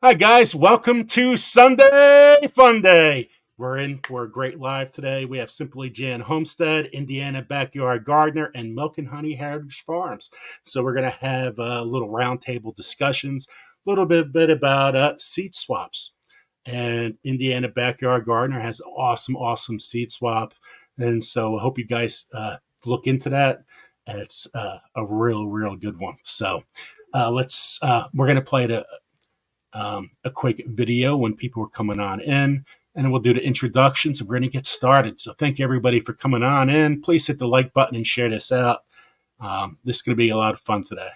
Hi, guys. Welcome to Sunday Fun Day. We're in for a great live today. We have Simply Jan Homestead, Indiana Backyard Gardener, and Milk and Honey Heritage Farms. So we're going to have little roundtable discussions, a little bit about seed swaps. And Indiana Backyard Gardener has an awesome seed swap. And so I hope you guys look into that. And it's a real good one. So we're going to play a quick video when people are coming on in, and then we'll do the introductions. We're going to get started. So thank you everybody for coming on in. Please hit the like button and share this out. This is going to be a lot of fun today.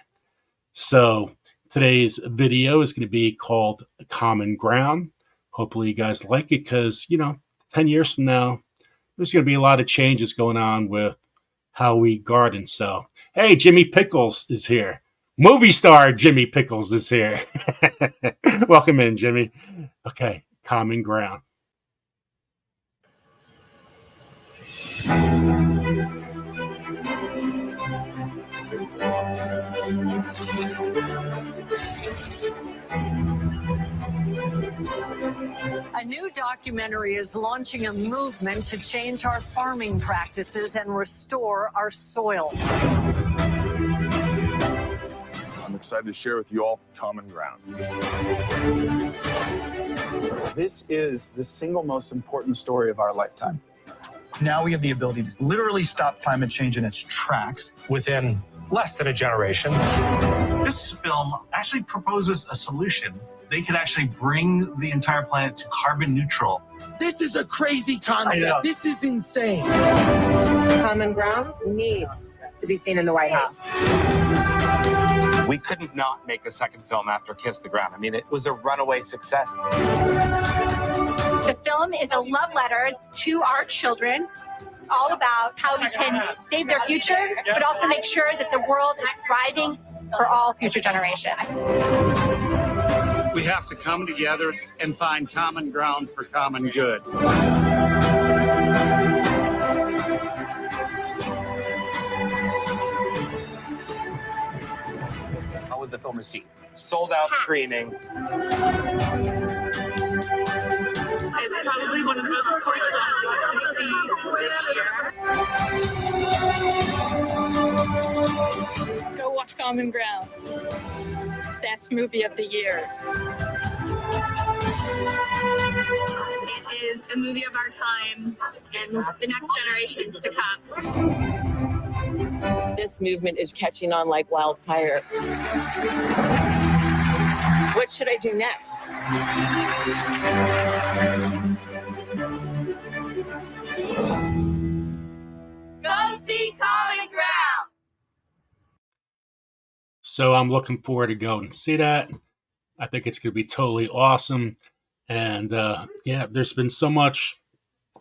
So today's video is going to be called Common Ground. Hopefully you guys like it because, 10 years from now, there's going to be a lot of changes going on with how we garden. So, hey, Jimmy Pickles is here. Movie star Jimmy Pickles is here. Welcome in, Jimmy. Okay, Common Ground. A new documentary is launching a movement to change our farming practices and restore our soil. I'm excited to share with you all Common Ground. This is the single most important story of our lifetime. Now we have the ability to literally stop climate change in its tracks within less than a generation. This film actually proposes a solution. They could actually bring the entire planet to carbon neutral. This is a crazy concept. This is insane. Common Ground needs to be seen in the White House. We couldn't not make a second film after Kiss the Ground. I mean, it was a runaway success. The film is a love letter to our children, all about how we can save their future, but also make sure that the world is thriving for all future generations. We have to come together and find common ground for common good. How was the film received? Sold out screening. It's probably one of the most important films you can see this year. Go watch Common Ground. Best movie of the year. It is a movie of our time and the next generations to come. This movement is catching on like wildfire. What should I do next? Go see Common Ground! So I'm looking forward to go and see that. I think it's going to be totally awesome. And there's been so much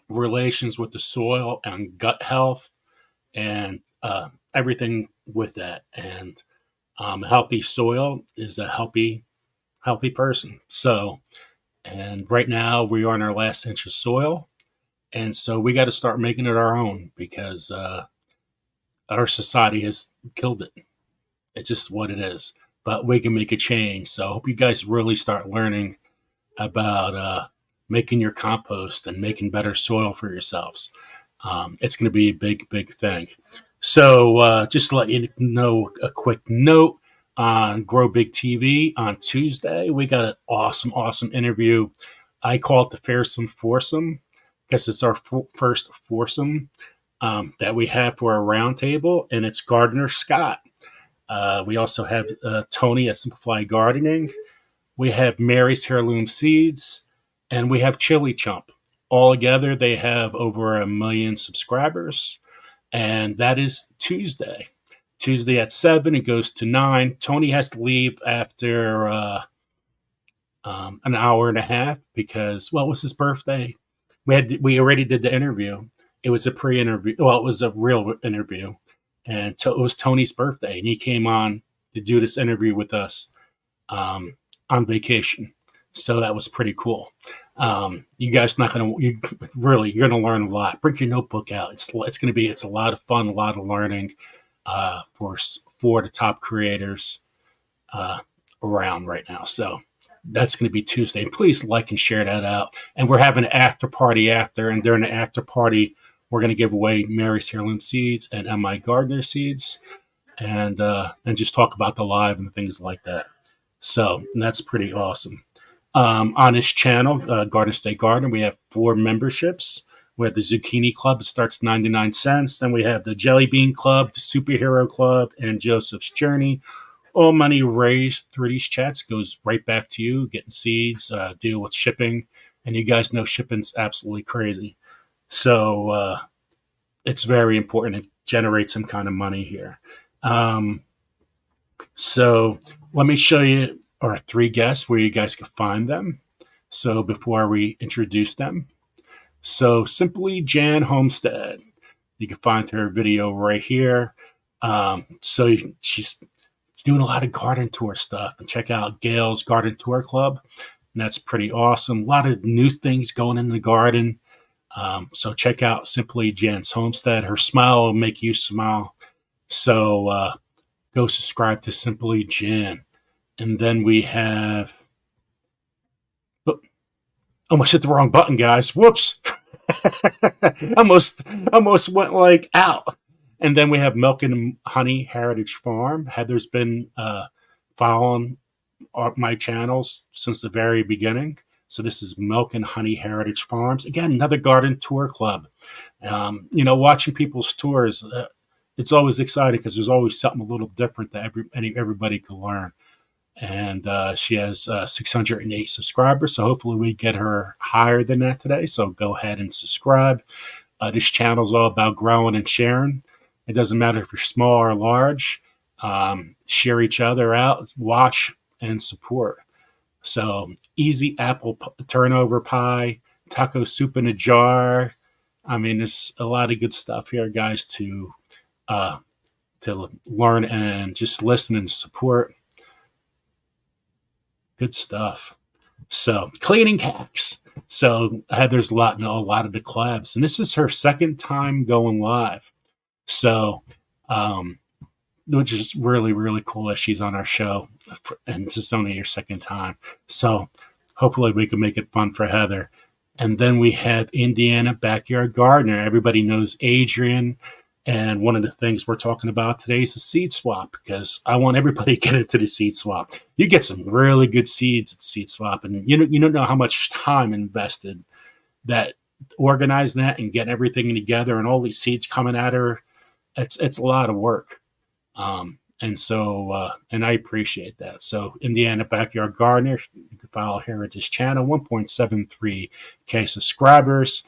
relations with the soil and gut health and everything with that. And healthy soil is a healthy person. So, and right now we are on our last inch of soil. And so we got to start making it our own because our society has killed it. It's just what it is. But we can make a change. So I hope you guys really start learning about making your compost and making better soil for yourselves. It's going to be a big thing. So just to let you know, a quick note on Grow Big TV on Tuesday, we got an awesome interview. I call it the Fearsome Foursome because it's our first foursome that we have for our roundtable, and it's Gardener Scott. We also have Tony at Simplified Gardening. We have Mary's Heirloom Seeds, and we have Chili Chump. All together, they have over 1 million subscribers, and that is Tuesday. Tuesday at 7, it goes to 9. Tony has to leave after an hour and a half because, well, it was his birthday. We already did the interview. It was a pre-interview. Well, it was a real interview. And it was Tony's birthday, and he came on to do this interview with us on vacation. So that was pretty cool. You guys you're going to learn a lot. Bring your notebook out. It's a lot of fun, a lot of learning for the top creators around right now. So That's going to be Tuesday. And please like and share that out. And we're having an after party after. And during the after party, we're going to give away Mary's Heirloom seeds and M.I. Gardner seeds, and just talk about the live and things like that. So that's pretty awesome. On this channel, Garden State Gardener, we have 4 memberships. We have the Zucchini Club. It starts 99 cents. Then we have the Jelly Bean Club, the Superhero Club, and Joseph's Journey. All money raised through these chats goes right back to you, getting seeds, deal with shipping. And you guys know shipping's absolutely crazy. So it's very important to generate some kind of money here. So let me show you our 3 guests where you guys can find them. So before we introduce them. So Simply Jan Homestead. You can find her video right here. So she's doing a lot of garden tour stuff. And check out Gail's Garden Tour Club. And that's pretty awesome. A lot of new things going in the garden. So check out Simply Jan's Homestead. Her smile will make you smile. So go subscribe to Simply Jan. And then we have... almost hit the wrong button, guys. Whoops. almost went like out. And then we have Milk and Honey Heritage Farm. Heather's been following my channels since the very beginning. So this is Milk and Honey Heritage Farms. Again, another garden tour club. Watching people's tours, it's always exciting because there's always something a little different that everybody can learn. And she has 608 subscribers, so hopefully we get her higher than that today. So go ahead and subscribe. This channel is all about growing and sharing. It doesn't matter if you're small or large. Share each other out, watch, and support. So easy apple turnover pie, taco soup in a jar. I mean, there's a lot of good stuff here, guys, to learn and just listen and support. Good stuff. So cleaning hacks. So Heather's a lot of the collabs, and this is her second time going live. So, which is really, really cool that she's on our show, and this is only her second time. So hopefully we can make it fun for Heather. And then we have Indiana Backyard Gardener. Everybody knows Adrian. And one of the things we're talking about today is the seed swap, because I want everybody to get into the seed swap. You get some really good seeds at seed swap, and you don't know how much time invested that organizing that and getting everything together and all these seeds coming at her. It's a lot of work. And I appreciate that. So Indiana Backyard Gardener, you can follow here at this channel, 1.73K subscribers.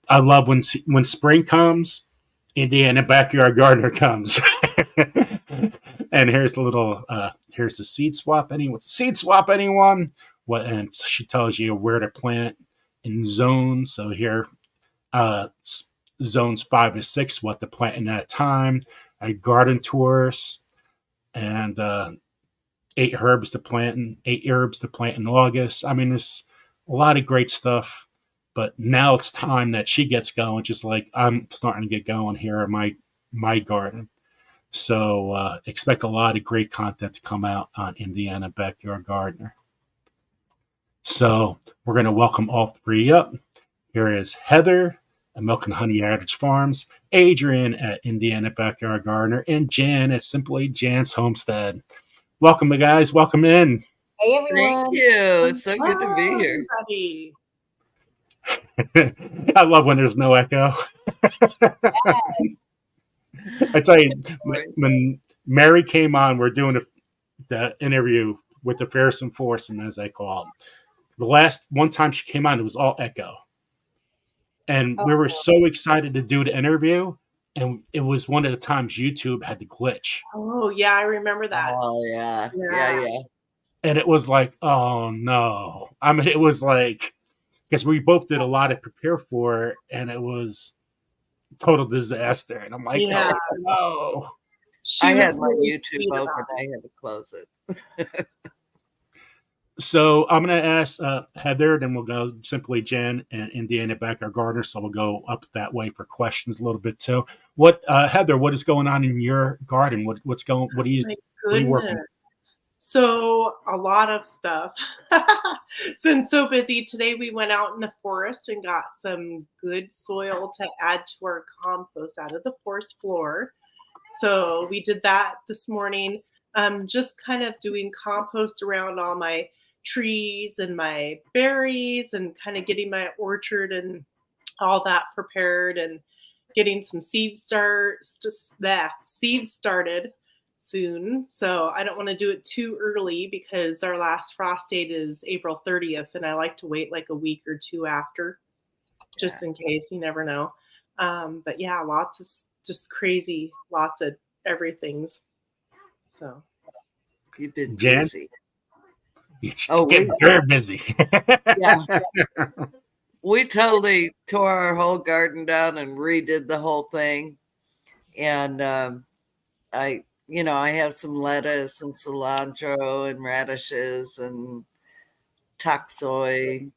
I love when spring comes, Indiana Backyard Gardener comes. And here's the seed swap. Anyone? And she tells you where to plant in zones. So here, zones 5 to 6, what to plant in that time. Garden tours, and 8 herbs to plant in August. I mean, there's a lot of great stuff. But now it's time that she gets going, just like I'm starting to get going here in my garden. So expect a lot of great content to come out on Indiana Backyard Gardener. So we're going to welcome all 3 up. Here is Heather at Milk and Honey Heritage Farms, Adrian at Indiana Backyard Gardener, and Jan at Simply Jan's Homestead. Welcome, guys. Welcome in. Hey, everyone. Thank you. It's so good to be here. Everybody. I love when there's no echo. I tell you, when Mary came on, we're doing the interview with the fearsome foursome, as I call it. The last one time she came on, it was all echo. And we were so excited to do the interview, and it was one of the times YouTube had the glitch. Oh, yeah, I remember that. Oh, yeah. Yeah. And it was like, oh, no. I mean, it was like, because we both did a lot to prepare for it, and it was total disaster. And I'm like, oh, no. I had my YouTube open. I had to close it. So I'm going to ask Heather, then we'll go Simply Jen and Indiana Backyard Gardener. So we'll go up that way for questions a little bit too. Heather, what is going on in your garden? What are you working with? So a lot of stuff. It's been so busy. Today we went out in the forest and got some good soil to add to our compost out of the forest floor. So we did that this morning. Just kind of doing compost around all my trees and my berries and kind of getting my orchard and all that prepared and getting some seeds started soon. So I don't want to do it too early because our last frost date is April 30th, and I like to wait like a week or two after, just in case. You never know. But yeah, lots of just crazy, lots of everything's. So you've been Jan? busy. Oh, getting very busy. Yeah. We totally tore our whole garden down and redid the whole thing. And I have some lettuce and cilantro and radishes and tok choy.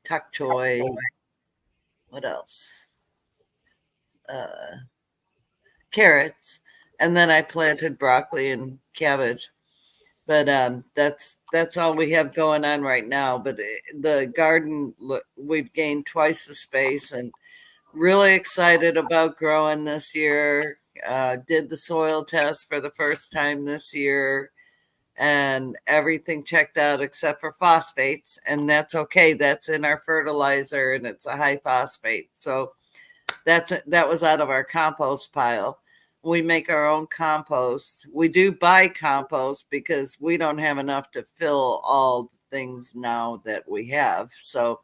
What else? Carrots. And then I planted broccoli and cabbage. But that's all we have going on right now. But the garden, we've gained twice the space, and really excited about growing this year. Did the soil test for the first time this year, and everything checked out except for phosphates, and that's okay. That's in our fertilizer, and it's a high phosphate. So that was out of our compost pile. We make our own compost. We do buy compost because we don't have enough to fill all the things now that we have. So,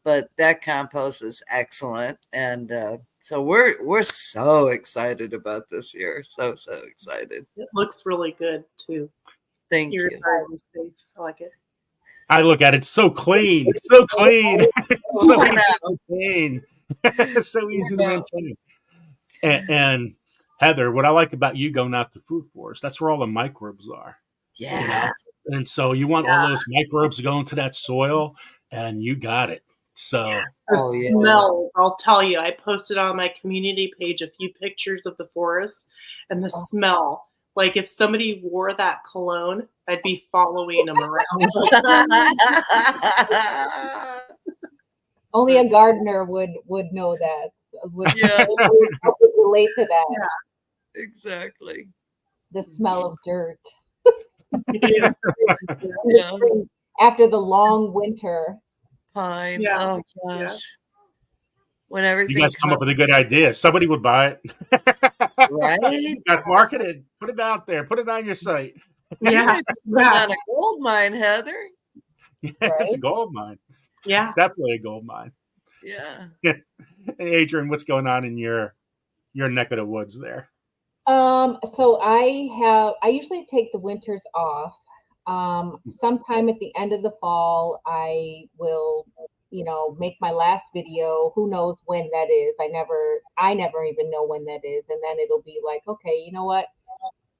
but that compost is excellent, and so we're so excited about this year. So excited. It looks really good too. Thank you. Garden space. I like it. I look at it, so clean. It's so clean. So easy to maintain. So easy to maintain. And Heather, what I like about you going out to food forest, that's where all the microbes are. Yeah. You know? And so you want all those microbes to go into that soil, and you got it. So the smells, I'll tell you, I posted on my community page a few pictures of the forest, and the smell. Like if somebody wore that cologne, I'd be following them around. Only a gardener would know that. Would relate to that. Yeah. Exactly. The smell of dirt. Yeah. After the long winter. Pine. Yeah. Oh gosh. Yeah. When everything you guys come up with a good idea, somebody would buy it. Right? Market it. Put it out there. Put it on your site. Yeah. Not a gold mine, Heather. Yeah, it's a gold mine. Yeah. Definitely a gold mine. Yeah. Hey, Adrian, what's going on in your neck of the woods there? So I usually take the winters off. Sometime at the end of the fall, I will, make my last video. Who knows when that is? I never even know when that is. And then it'll be like, okay, you know what?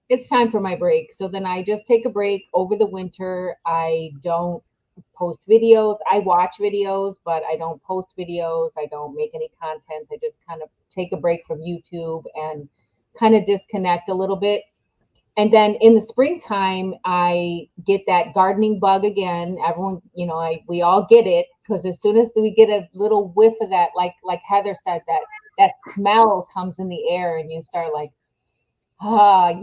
It's time for my break. So then I just take a break over the winter. I don't post videos. I watch videos, but I don't post videos. I don't make any content. I just kind of take a break from YouTube and kind of disconnect a little bit. And then in the springtime, I get that gardening bug again. Everyone, we all get it, because as soon as we get a little whiff of that, like Heather said, that smell comes in the air, and you start like,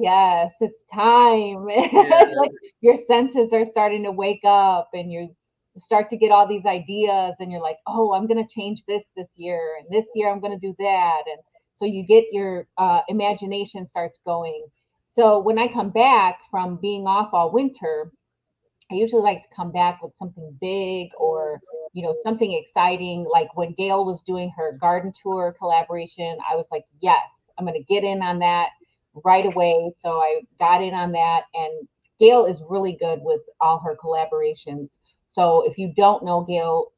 yes, it's time. Yeah. Like your senses are starting to wake up, and you start to get all these ideas, and you're like, oh, I'm going to change this year, and this year I'm going to do that. And so you get your imagination starts going. So when I come back from being off all winter, I usually like to come back with something big or, something exciting. Like when Gail was doing her garden tour collaboration, I was like, yes, I'm going to get in on that right away. So I got in on that, and Gail is really good with all her collaborations. So if you don't know Gail,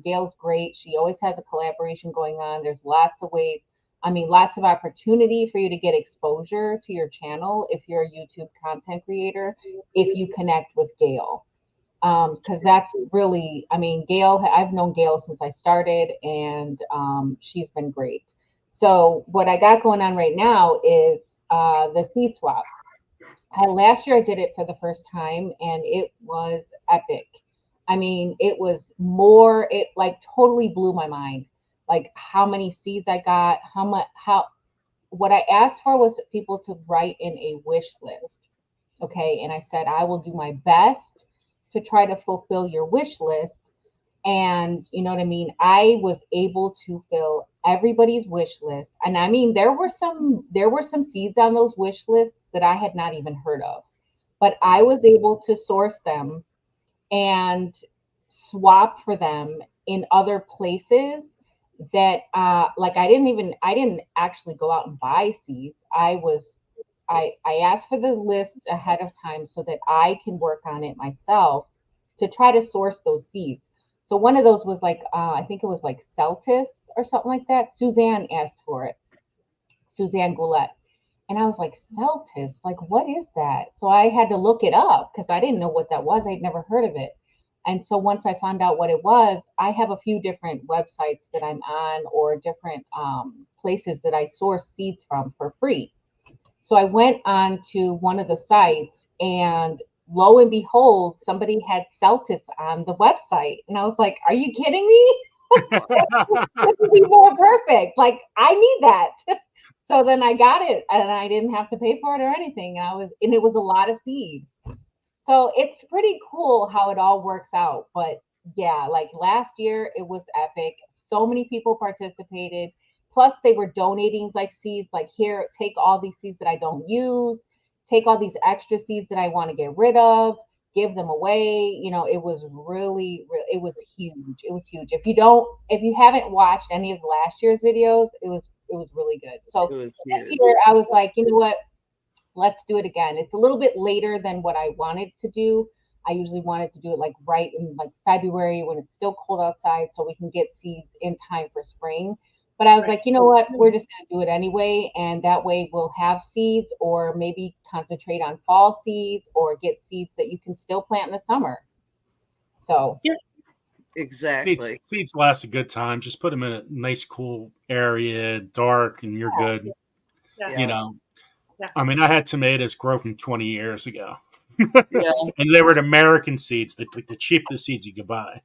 Gail's great. She always has a collaboration going on. There's lots of ways. Lots of opportunity for you to get exposure to your channel if you're a YouTube content creator, if you connect with Gail. Because that's really, Gail, I've known Gail since I started, and she's been great. So what I got going on right now is the seed swap. Last year I did it for the first time and it was epic. I mean, it was more, it like totally blew my mind. Like how many seeds I got, what I asked for was people to write in a wish list. Okay. And I said, I will do my best to try to fulfill your wish list. And you know what I mean? I was able to fill everybody's wish list. And I mean, there were some seeds on those wish lists that I had not even heard of, but I was able to source them and swap for them in other places that like I didn't actually go out and buy seeds. I asked for the lists ahead of time so that I can work on it myself to try to source those seeds. So one of those was like I think it was like Celtis or something like that. Suzanne asked for it. Suzanne Goulet. And I was like, Celtis, like what is that? So I had to look it up because I didn't know what that was. I'd never heard of it. And so once I found out what it was, I have a few different websites that I'm on or different places that I source seeds from for free. So I went on to one of the sites and lo and behold, somebody had Celtis on the website. And I was like, are you kidding me? This would be more perfect. Like, I need that. So then I got it and I didn't have to pay for it or anything. And it was a lot of seed. So it's pretty cool how it all works out. But yeah, like last year, it was epic. So many people participated. Plus, they were donating like seeds, like here, take all these seeds that I don't use, take all these extra seeds that I want to get rid of, give them away. You know, it was really, it was huge. It was huge. If you haven't watched any of last year's videos, it was really good. So this year I was like, you know what? Let's do it again. It's a little bit later than what I wanted to do. I usually wanted to do it like right in like February when it's still cold outside so we can get seeds in time for spring. But I was like, you know what? We're just going to do it anyway. And that way we'll have seeds or maybe concentrate on fall seeds or get seeds that you can still plant in the summer. So yeah, exactly. Seeds last a good time. Just put them in a nice, cool area, dark, and you're good. Yeah. You know, yeah. I mean, I had tomatoes grow from 20 years ago. Yeah. And they were the American seeds, the cheapest seeds you could buy.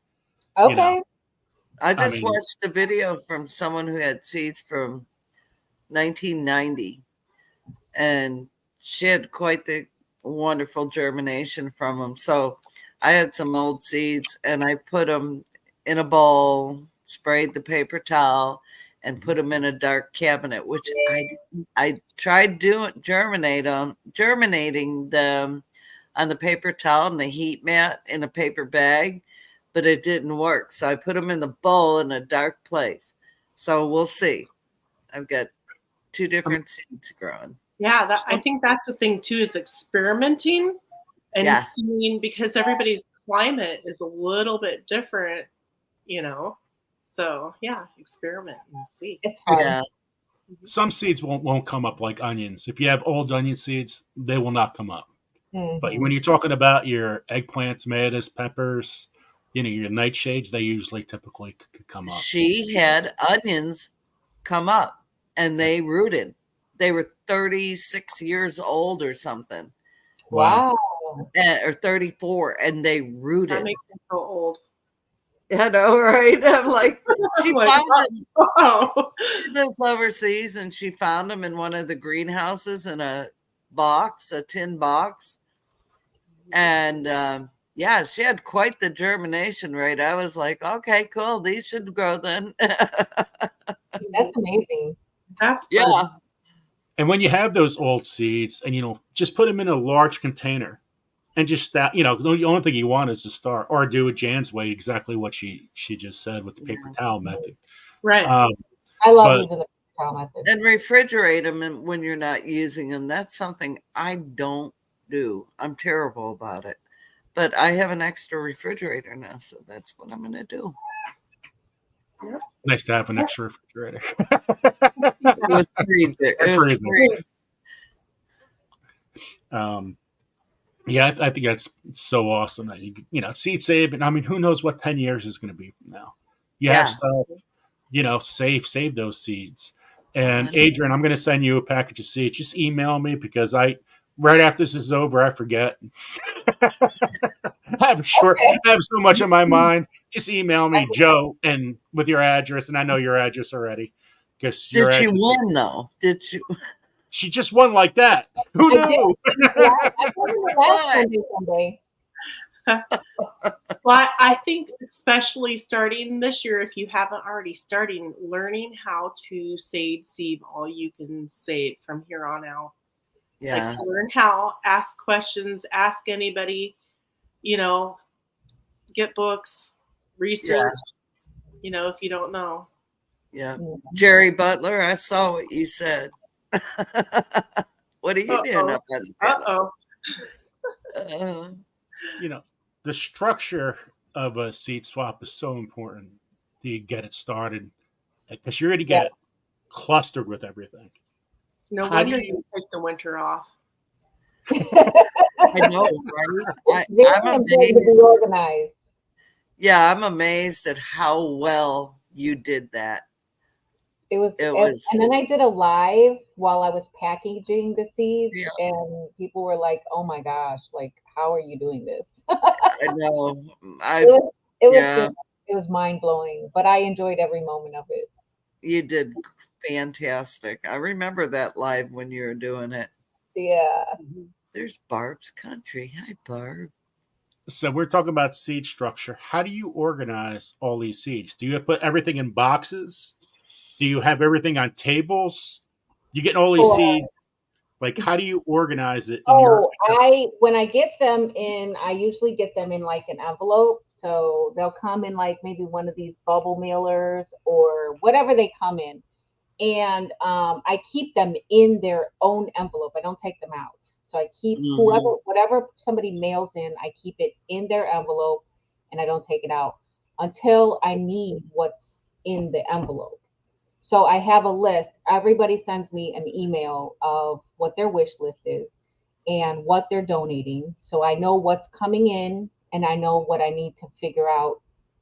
Okay. You know? I just watched a video from someone who had seeds from 1990, and she had quite the wonderful germination from them. So I had some old seeds, and I put them in a bowl, sprayed the paper towel, and put them in a dark cabinet, which I tried germinating them on the paper towel and the heat mat in a paper bag, but it didn't work. So I put them in the bowl in a dark place. So we'll see. I've got two different seeds growing. Yeah, I think that's the thing too, is experimenting and seeing, because everybody's climate is a little bit different, you know. So yeah, experiment and see. It's hard. Yeah. Some seeds won't come up like onions. If you have old onion seeds, they will not come up. Mm-hmm. But when you're talking about your eggplant, tomatoes, peppers, you know, your nightshades, they usually typically could come up. She had onions come up and they rooted. They were 36 years old or something. Wow. Or 34, and they rooted. That makes me so old. I know, right? I'm like, she found them. Wow. She lives overseas, and she found them in one of the greenhouses in a box, a tin box. And yeah, she had quite the germination rate. I was like, okay, cool. These should grow then. That's amazing. That's yeah. And when you have those old seeds, and you know, just put them in a large container, and just that, you know, the only thing you want is to start, or do a Jan's way, exactly what she just said with the paper towel method. Right. I love using the paper towel method. And refrigerate them when you're not using them. That's something I don't do. I'm terrible about it. But I have an extra refrigerator now, so that's what I'm going to do. Yep. Nice to have an extra refrigerator. It was free. It was free. Yeah, I think that's so awesome that you know, seed saving. I mean, who knows what 10 years is going to be from now? You have stuff, you know, save those seeds. And Adrian, I'm going to send you a package of seeds. Just email me, because right after this is over, I forget. I have so much on my mind. Just email me, Joe, and with your address, and I know your address already. Because Did she win though? Did she? She just won like that. Who knew? I won the last Sunday. Well, I think especially starting this year, if you haven't already started, learning how to save all you can save from here on out. Yeah. Like learn how, ask questions, ask anybody, get books, research, if you don't know. Yeah. Jerry Butler, I saw what you said. What are you doing up at the the structure of a seed swap is so important to get it started because you're going to get clustered with everything. No wonder you take the winter off. I know, right? I'm amazed. To be organized. Yeah, I'm amazed at how well you did that. It was, and then I did a live while I was packaging the seeds, and people were like, "Oh my gosh, like, how are you doing this?" I know. It was mind blowing, but I enjoyed every moment of it. You did fantastic. I remember that live when you were doing it. Yeah. There's Barb's Country. Hi, Barb. So we're talking about seed structure. How do you organize all these seeds? Do you put everything in boxes? Do you have everything on tables? You get all these seeds. Like, how do you organize it? When I get them in, I usually get them in like an envelope. So they'll come in like maybe one of these bubble mailers or whatever they come in. And I keep them in their own envelope. I don't take them out. So I keep whatever somebody mails in, I keep it in their envelope and I don't take it out until I need what's in the envelope. So I have a list. Everybody sends me an email of what their wish list is and what they're donating. So I know what's coming in and I know what I need to figure out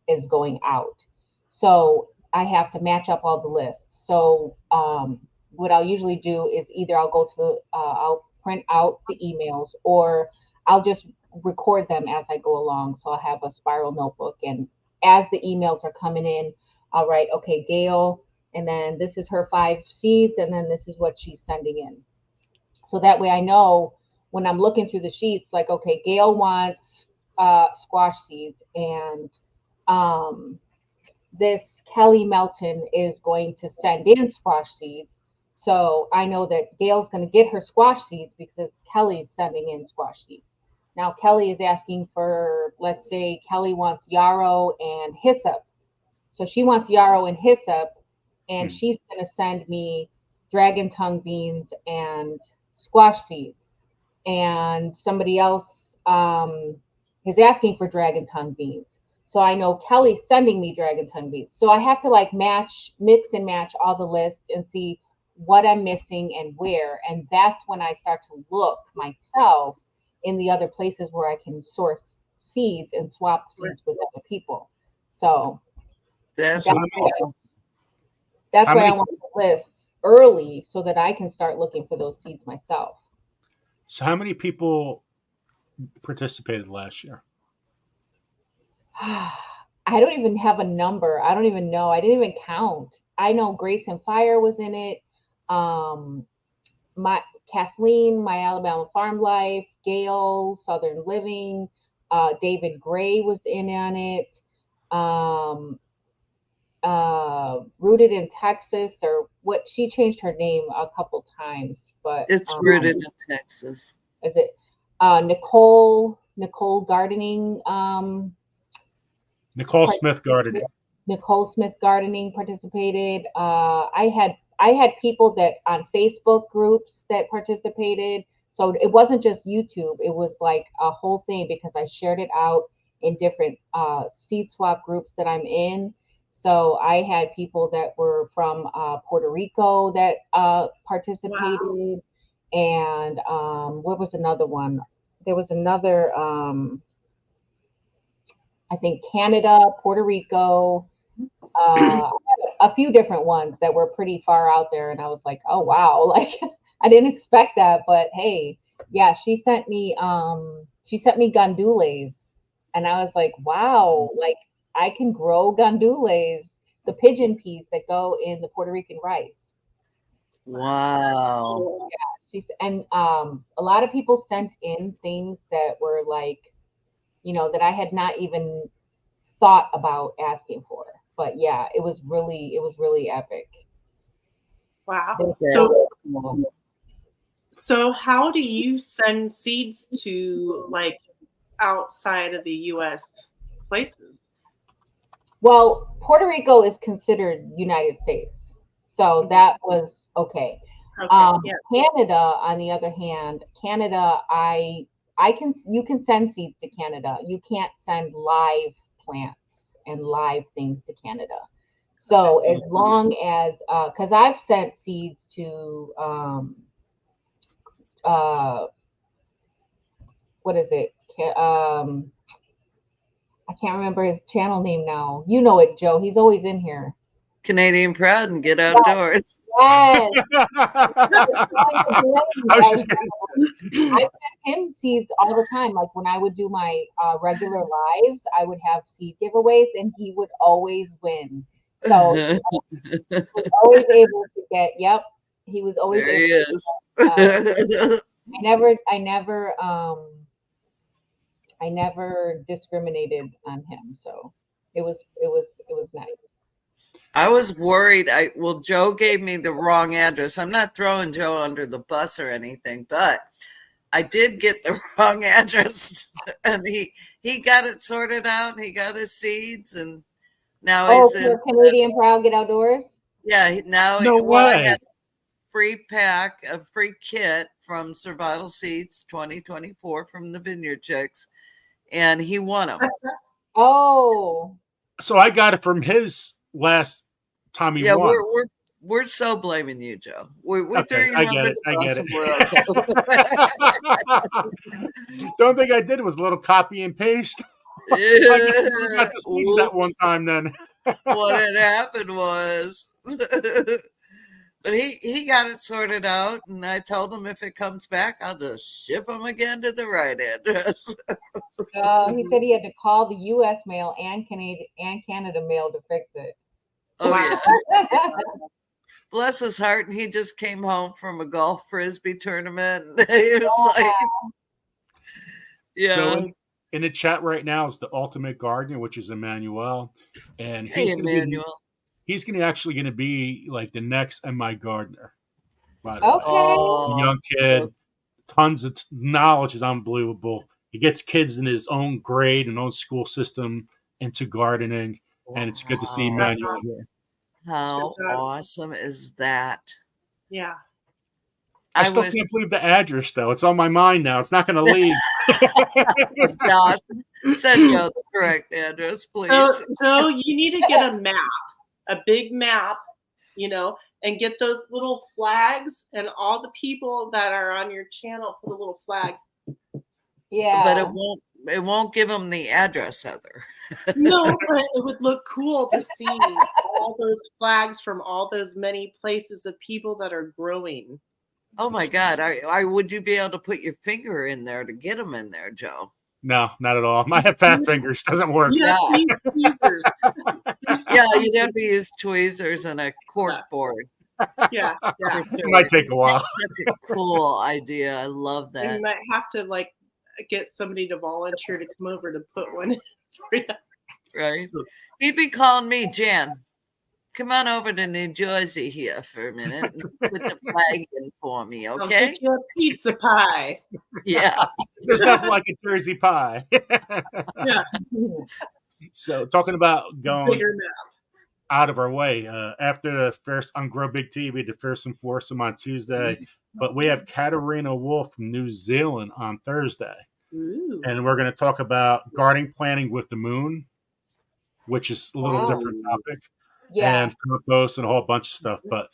is going out. So I have to match up all the lists. So what I'll usually do is either I'll go to I'll print out the emails or I'll just record them as I go along. So I'll have a spiral notebook, and as the emails are coming in, I'll write, okay, Gail, and then this is her 5 seeds, and then this is what she's sending in. So that way I know when I'm looking through the sheets, like, okay, Gail wants squash seeds, and this Kelly Melton is going to send in squash seeds. So I know that Gail's going to get her squash seeds because Kelly's sending in squash seeds. Now Kelly is asking for, let's say Kelly wants yarrow and hyssop. So she wants yarrow and hyssop, and she's going to send me dragon tongue beans and squash seeds. And somebody else is asking for dragon tongue beans. So I know Kelly's sending me dragon tongue beans. So I have to like mix and match all the lists and see what I'm missing and where. And that's when I start to look myself in the other places where I can source seeds and swap seeds with other people. So that's why I want the lists early so that I can start looking for those seeds myself. So how many people participated last year? I don't even have a number. I don't even know. I didn't even count. I know Grace and Fire was in it. My Kathleen, My Alabama Farm Life, Gail, Southern Living, David Gray was in on it. Rooted in Texas, or what, she changed her name a couple times, but it's Rooted in Texas. Is it Nicole Gardening? Nicole Smith Gardening. Nicole Smith Gardening participated. I had people that on Facebook groups that participated. So it wasn't just YouTube. It was like a whole thing because I shared it out in different seed swap groups that I'm in. So I had people that were from Puerto Rico that participated. Wow. And what was another one? There was another, I think Canada, Puerto Rico, a few different ones that were pretty far out there. And I was like, oh, wow, like I didn't expect that, but hey, Yeah, she sent me gandules, and I was like, wow, like I can grow gandules, the pigeon peas that go in the Puerto Rican rice. Wow. Yeah, and a lot of people sent in things that were like, that I had not even thought about asking for. But yeah, it was really epic. Wow. Okay. So how do you send seeds to like outside of the US places? Well, Puerto Rico is considered United States, so that was okay. Yeah. Canada, on the other hand, you can send seeds to Canada. You can't send live plants and live things to Canada. So as long as, because I've sent seeds to what is it? I can't remember his channel name now. You know it, Joe. He's always in here. Canadian Proud and Get Outdoors. Yes. I sent him seeds all the time. Like when I would do my regular lives, I would have seed giveaways, and he would always win. So he was always able to get. Yep, he was always. There he is. I never discriminated on him, so it was nice. I was worried. Joe gave me the wrong address. I'm not throwing Joe under the bus or anything, but I did get the wrong address, and he got it sorted out. He got his seeds, and now he's in Canadian Proud Get Outdoors. Yeah, I had a free kit from Survival Seeds 2024 from the Vineyard Chicks, and he won them. Oh, so I got it from his last time he won. We're so blaming you, Joe. We okay, threw you I get it. Don't think I did. It was a little copy and paste. Yeah. I got the seeds that one time then. What had happened was, but he got it sorted out, and I told him if it comes back, I'll just ship him again to the right address. He said he had to call the U.S. mail and Canada mail to fix it. Oh yeah. Bless his heart, and he just came home from a golf frisbee tournament. It was like, yeah. So in the chat right now is the Ultimate Gardener, which is Emmanuel, and he's going to actually be like the next MI Gardener. By the way. Young kid, tons of knowledge is unbelievable. He gets kids in his own grade and own school system into gardening, and it's good to see Emmanuel here. How awesome is that? Yeah. I still can't believe the address, though. It's on my mind now. It's not going to leave. Gosh, send Joe the correct address, please. So you need to get a map, a big map, and get those little flags, and all the people that are on your channel put a little flag. Yeah. But it won't give them the address, Heather. No, but it would look cool to see all those flags from all those many places of people that are growing. Oh my God! Would you be able to put your finger in there to get them in there, Joe? No, not at all. I have fat fingers. Doesn't work. Yeah, tweezers. Yeah, you'd have to use tweezers and a cork board. Yeah. Sure. It might take a while. That's such a cool idea. I love that. You might have to get somebody to volunteer to come over to put one in for you. Right. He'd be calling me, Jan. Come on over to New Jersey here for a minute and put the flag in for me, okay? I'll get you a pizza pie. Yeah. There's nothing like a Jersey pie. Yeah. So talking about going out of our way, after the first on Grow Big TV, the first and foursome on Tuesday, but we have Katarina Wolf from New Zealand on Thursday. Ooh. And we're going to talk about gardening planning with the moon, which is a little different topic. Yeah. And compost and a whole bunch of stuff. But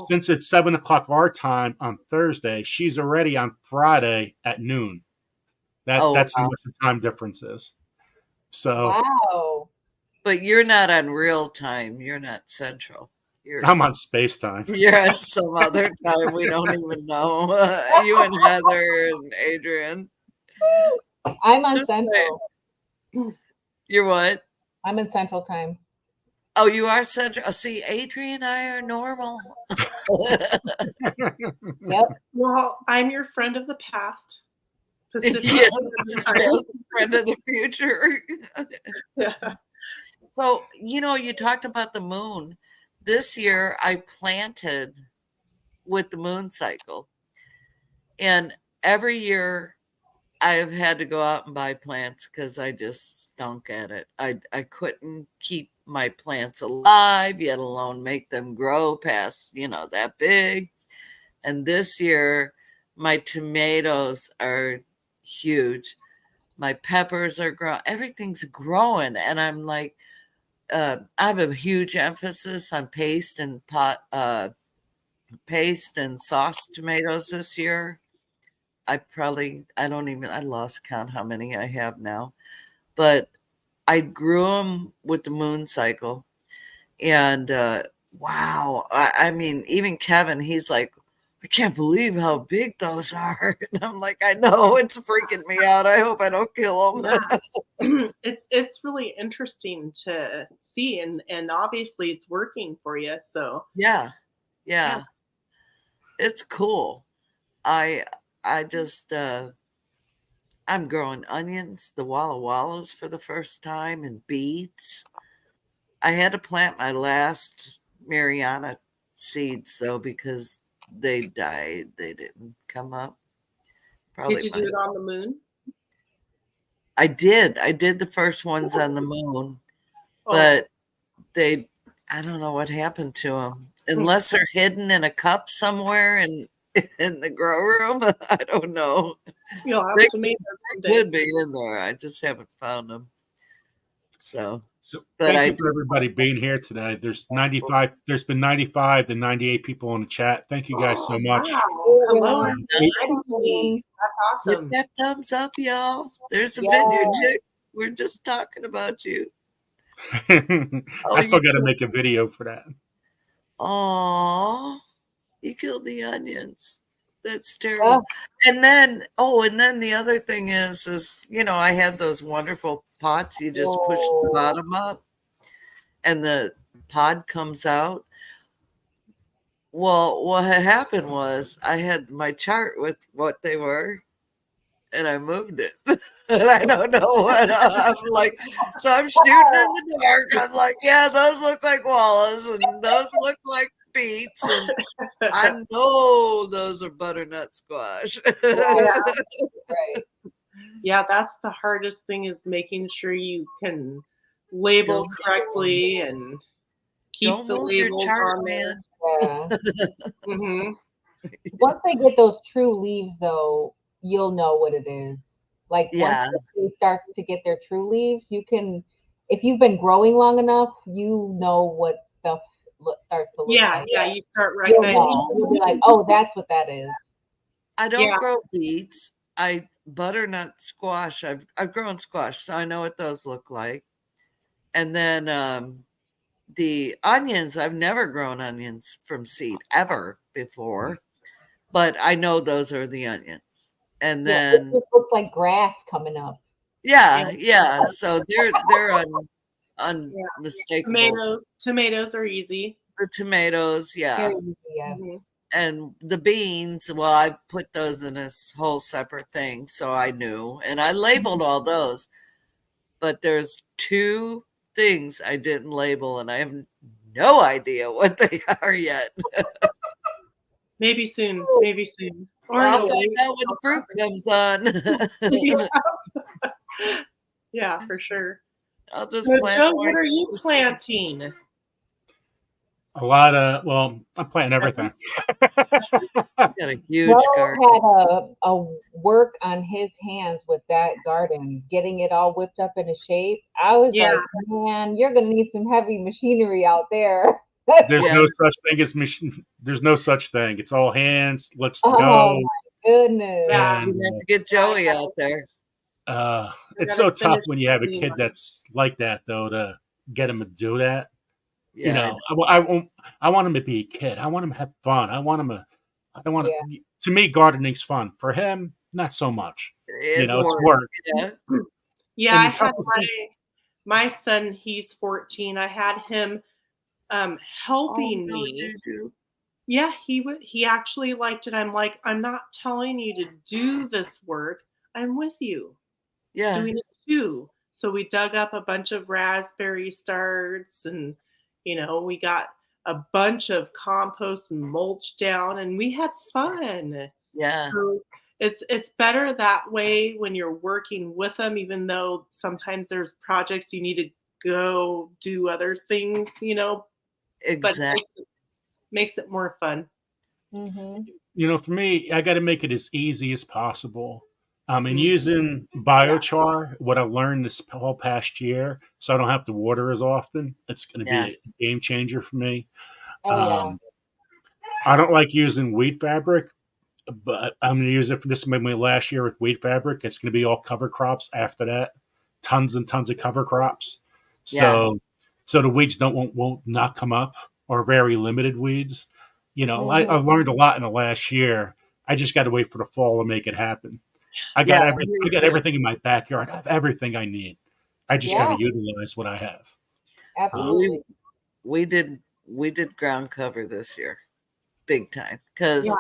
since it's 7:00 our time on Thursday, she's already on Friday at noon. That's how much the time difference is. So wow. But you're not on real time. You're not central. I'm on space time. You're at some other time we don't even know. You and Heather and Adrian. I'm on Central. You're what? I'm in Central Time. Oh, you are Central. Oh, see, Adrian and I are normal. Yep. Well, I'm your friend of the past. Pacific Yes, time. yes, friend of the future. Yeah. So, you talked about the moon. This year I planted with the moon cycle. And every year I've had to go out and buy plants because I just stunk at it. I couldn't keep my plants alive, yet alone make them grow past, that big. And this year, my tomatoes are huge. My peppers are growing. Everything's growing. And I'm like, I have a huge emphasis on paste and sauce tomatoes this year. I lost count how many I have now, but I grew them with the moon cycle. And wow, I mean, even Kevin, he's like, I can't believe how big those are. And I'm like, I know, it's freaking me out. I hope I don't kill them. It's really interesting to see, and obviously it's working for you. So yeah. It's cool. I just I'm growing onions, the Walla Wallas for the first time, and beets. I had to plant my last Mariana seeds though because they died. They didn't come up. Did you do it on the moon? I did. I did the first ones on the moon, but I don't know what happened to them. Unless they're hidden in a cup somewhere in the grow room, I don't know. You'll have to make them. They could be in there. I just haven't found them. So thank you for everybody being here today. There's been 95 to 98 people on the chat. Thank you guys so much. Wow. Hello. That's awesome. Hit that thumbs up, y'all. There's a vineyard chick. We're just talking about you. I still got to make a video for that. Oh, you killed the onions. That's terrible. And then the other thing is, I had those wonderful pots. You just push the bottom up and the pod comes out. Well, what had happened was I had my chart with what they were and I moved it. And I don't know what I'm like. So I'm shooting in the dark. I'm like, yeah, those look like wallas and those look like beets. And I know those are butternut squash. Right. Yeah, that's the hardest thing is making sure you can label correctly and keep the labels on there. Yeah. Once they get those true leaves, though, you'll know what it is. Like once they start to get their true leaves, you can, if you've been growing long enough, you know what stuff starts to look like. Yeah, you start recognizing. You'll be like, oh, that's what that is. I don't grow beets. Butternut squash. I've grown squash, so I know what those look like. And then the onions, I've never grown onions from seed ever before, but I know those are the onions. And then it looks like grass coming up. Yeah. So they're unmistakable. Tomatoes are easy. The tomatoes, Very easy, yes. And the beans, well, I put those in a whole separate thing, so I knew, and I labeled all those. But there's two things I didn't label, and I have no idea what they are yet. Maybe soon. Or I'll find out when the fruit comes on. Yeah, for sure. I'll just so plant. Joe, what are you planting? A lot of, I'm planting everything. Got a huge garden. Had a work on his hands with that garden, getting it all whipped up into shape. I was like, man, you're gonna need some heavy machinery out there. There's no such thing as machine. There's no such thing. It's all hands. Let's go. Oh my goodness! Yeah, you have to get Joey out there. It's so tough when you have a kid that's like that, though, to get him to do that. You Yeah. know, I want him to be a kid. I want him to have fun. I want him to. I don't want Yeah. to me, gardening's fun. For him, not so much. You It's know, it's work. work. Yeah. Yeah, And I the had toughest thing, my son, he's 14. I had him Oh, helping no, me. you do. Yeah, he actually liked it. I'm like, I'm not telling you to do this work. I'm with you. Yeah. Doing it too. So we dug up a bunch of raspberry starts, and we got a bunch of compost and mulch down, and we had fun. Yeah. So it's better that way when you're working with them, even though sometimes there's projects you need to go do other things, but Exactly. it makes it more fun. Mm-hmm. you know, for me, I got to make it as easy as possible. And Mhm. using biochar, what I learned this whole past year, so I don't have to water as often. It's going to Yeah. be a game changer for me. Oh yeah. I don't like using wheat fabric, but I'm going to use it for this. Maybe my last year with wheat fabric. It's going to be all cover crops after that. Tons and tons of cover crops. So, so the weeds won't not come up, or very limited weeds. You know, Mm-hmm. I've learned a lot in the last year. I just got to wait for the fall to make it happen. I Yeah. got everything in my backyard. I have everything I need. I just got Yeah. to utilize what I have. Absolutely. We did ground cover this year, big time, because Yeah.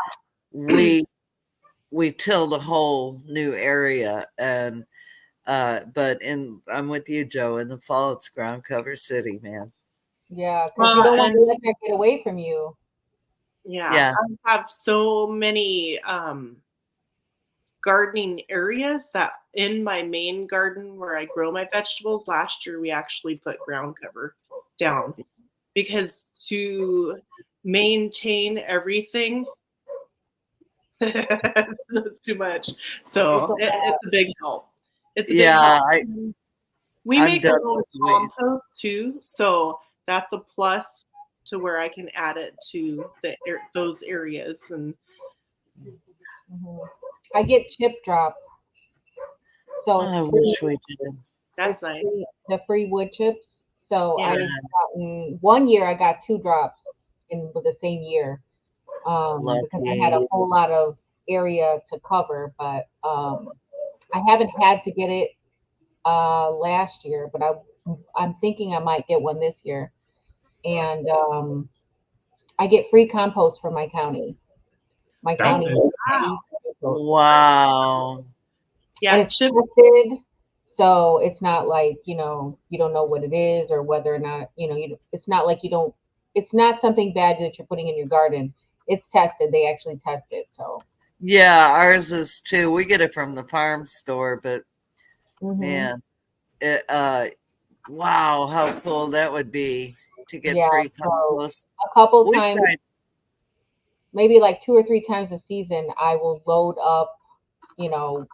we tilled a whole new area, and but I'm with you, Joe. In the fall, it's ground cover city, man. Yeah, because you don't want to And let that get away from you. yeah, I have so many gardening areas that in my main garden where I grow my vegetables, last year we actually put ground cover down, because to maintain everything it's too much. So it's a big help. It's a big help. We I'm make our done own with weeds. compost too, so that's a plus to where I can add it to those areas. And I get chip drop. So I wish we did. That's nice. The free wood chips. So Yeah. I've gotten 1 year I got 2 drops in the same year. Because I had a whole lot of area to cover, but I haven't had to get it last year, but I'm thinking I might get one this year. And I get free compost from my county. My county. Wow. Yeah, and it's tested, so it's not like you don't know what it is or whether or not it's not like it's not something bad that you're putting in your garden. It's tested. They actually test it. So yeah, ours is too. We get it from the farm store, but man, it wow, how cool that would be to get free compost. So a couple times, maybe like 2 or 3 times a season, I will load up,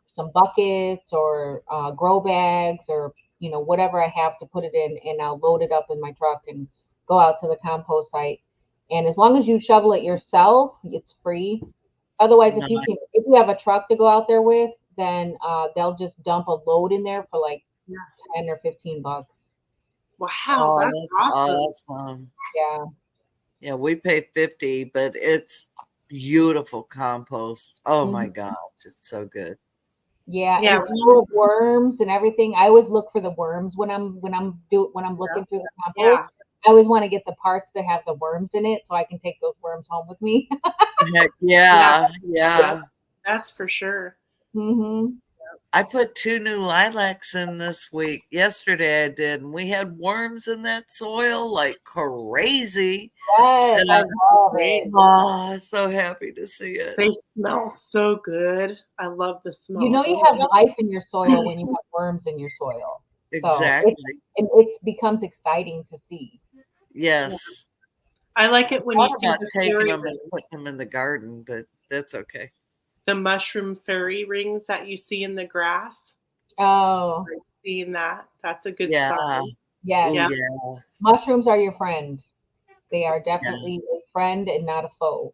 some buckets or grow bags or whatever I have to put it in, and I'll load it up in my truck and go out to the compost site. And as long as you shovel it yourself, it's free. Otherwise, if you have a truck to go out there with, then they'll just dump a load in there for like 10 or 15 bucks. Wow, that's awesome. Yeah. Yeah, we pay 50, but it's beautiful compost. Oh my gosh, it's so good. Yeah, and it's full of worms and everything. I always look for the worms when I'm looking through the compost. Yeah. I always want to get the parts that have the worms in it so I can take those worms home with me. Heck yeah. That's for sure. Mm-hmm. I put 2 new lilacs in this week. Yesterday I did, and we had worms in that soil like crazy. Yes, and I love it. Oh, I'm so happy to see it. They smell so good. I love the smell. You have life in your soil when you have worms in your soil. Exactly. So it becomes exciting to see. Yes. I like it when you see about the taking fairy them and rings. putting them in the garden, but that's okay. The mushroom fairy rings that you see in the grass. Oh. I've seen that. That's a good Yeah. sign. Yes. Yeah. Mushrooms are your friend. They are definitely a friend and not a foe.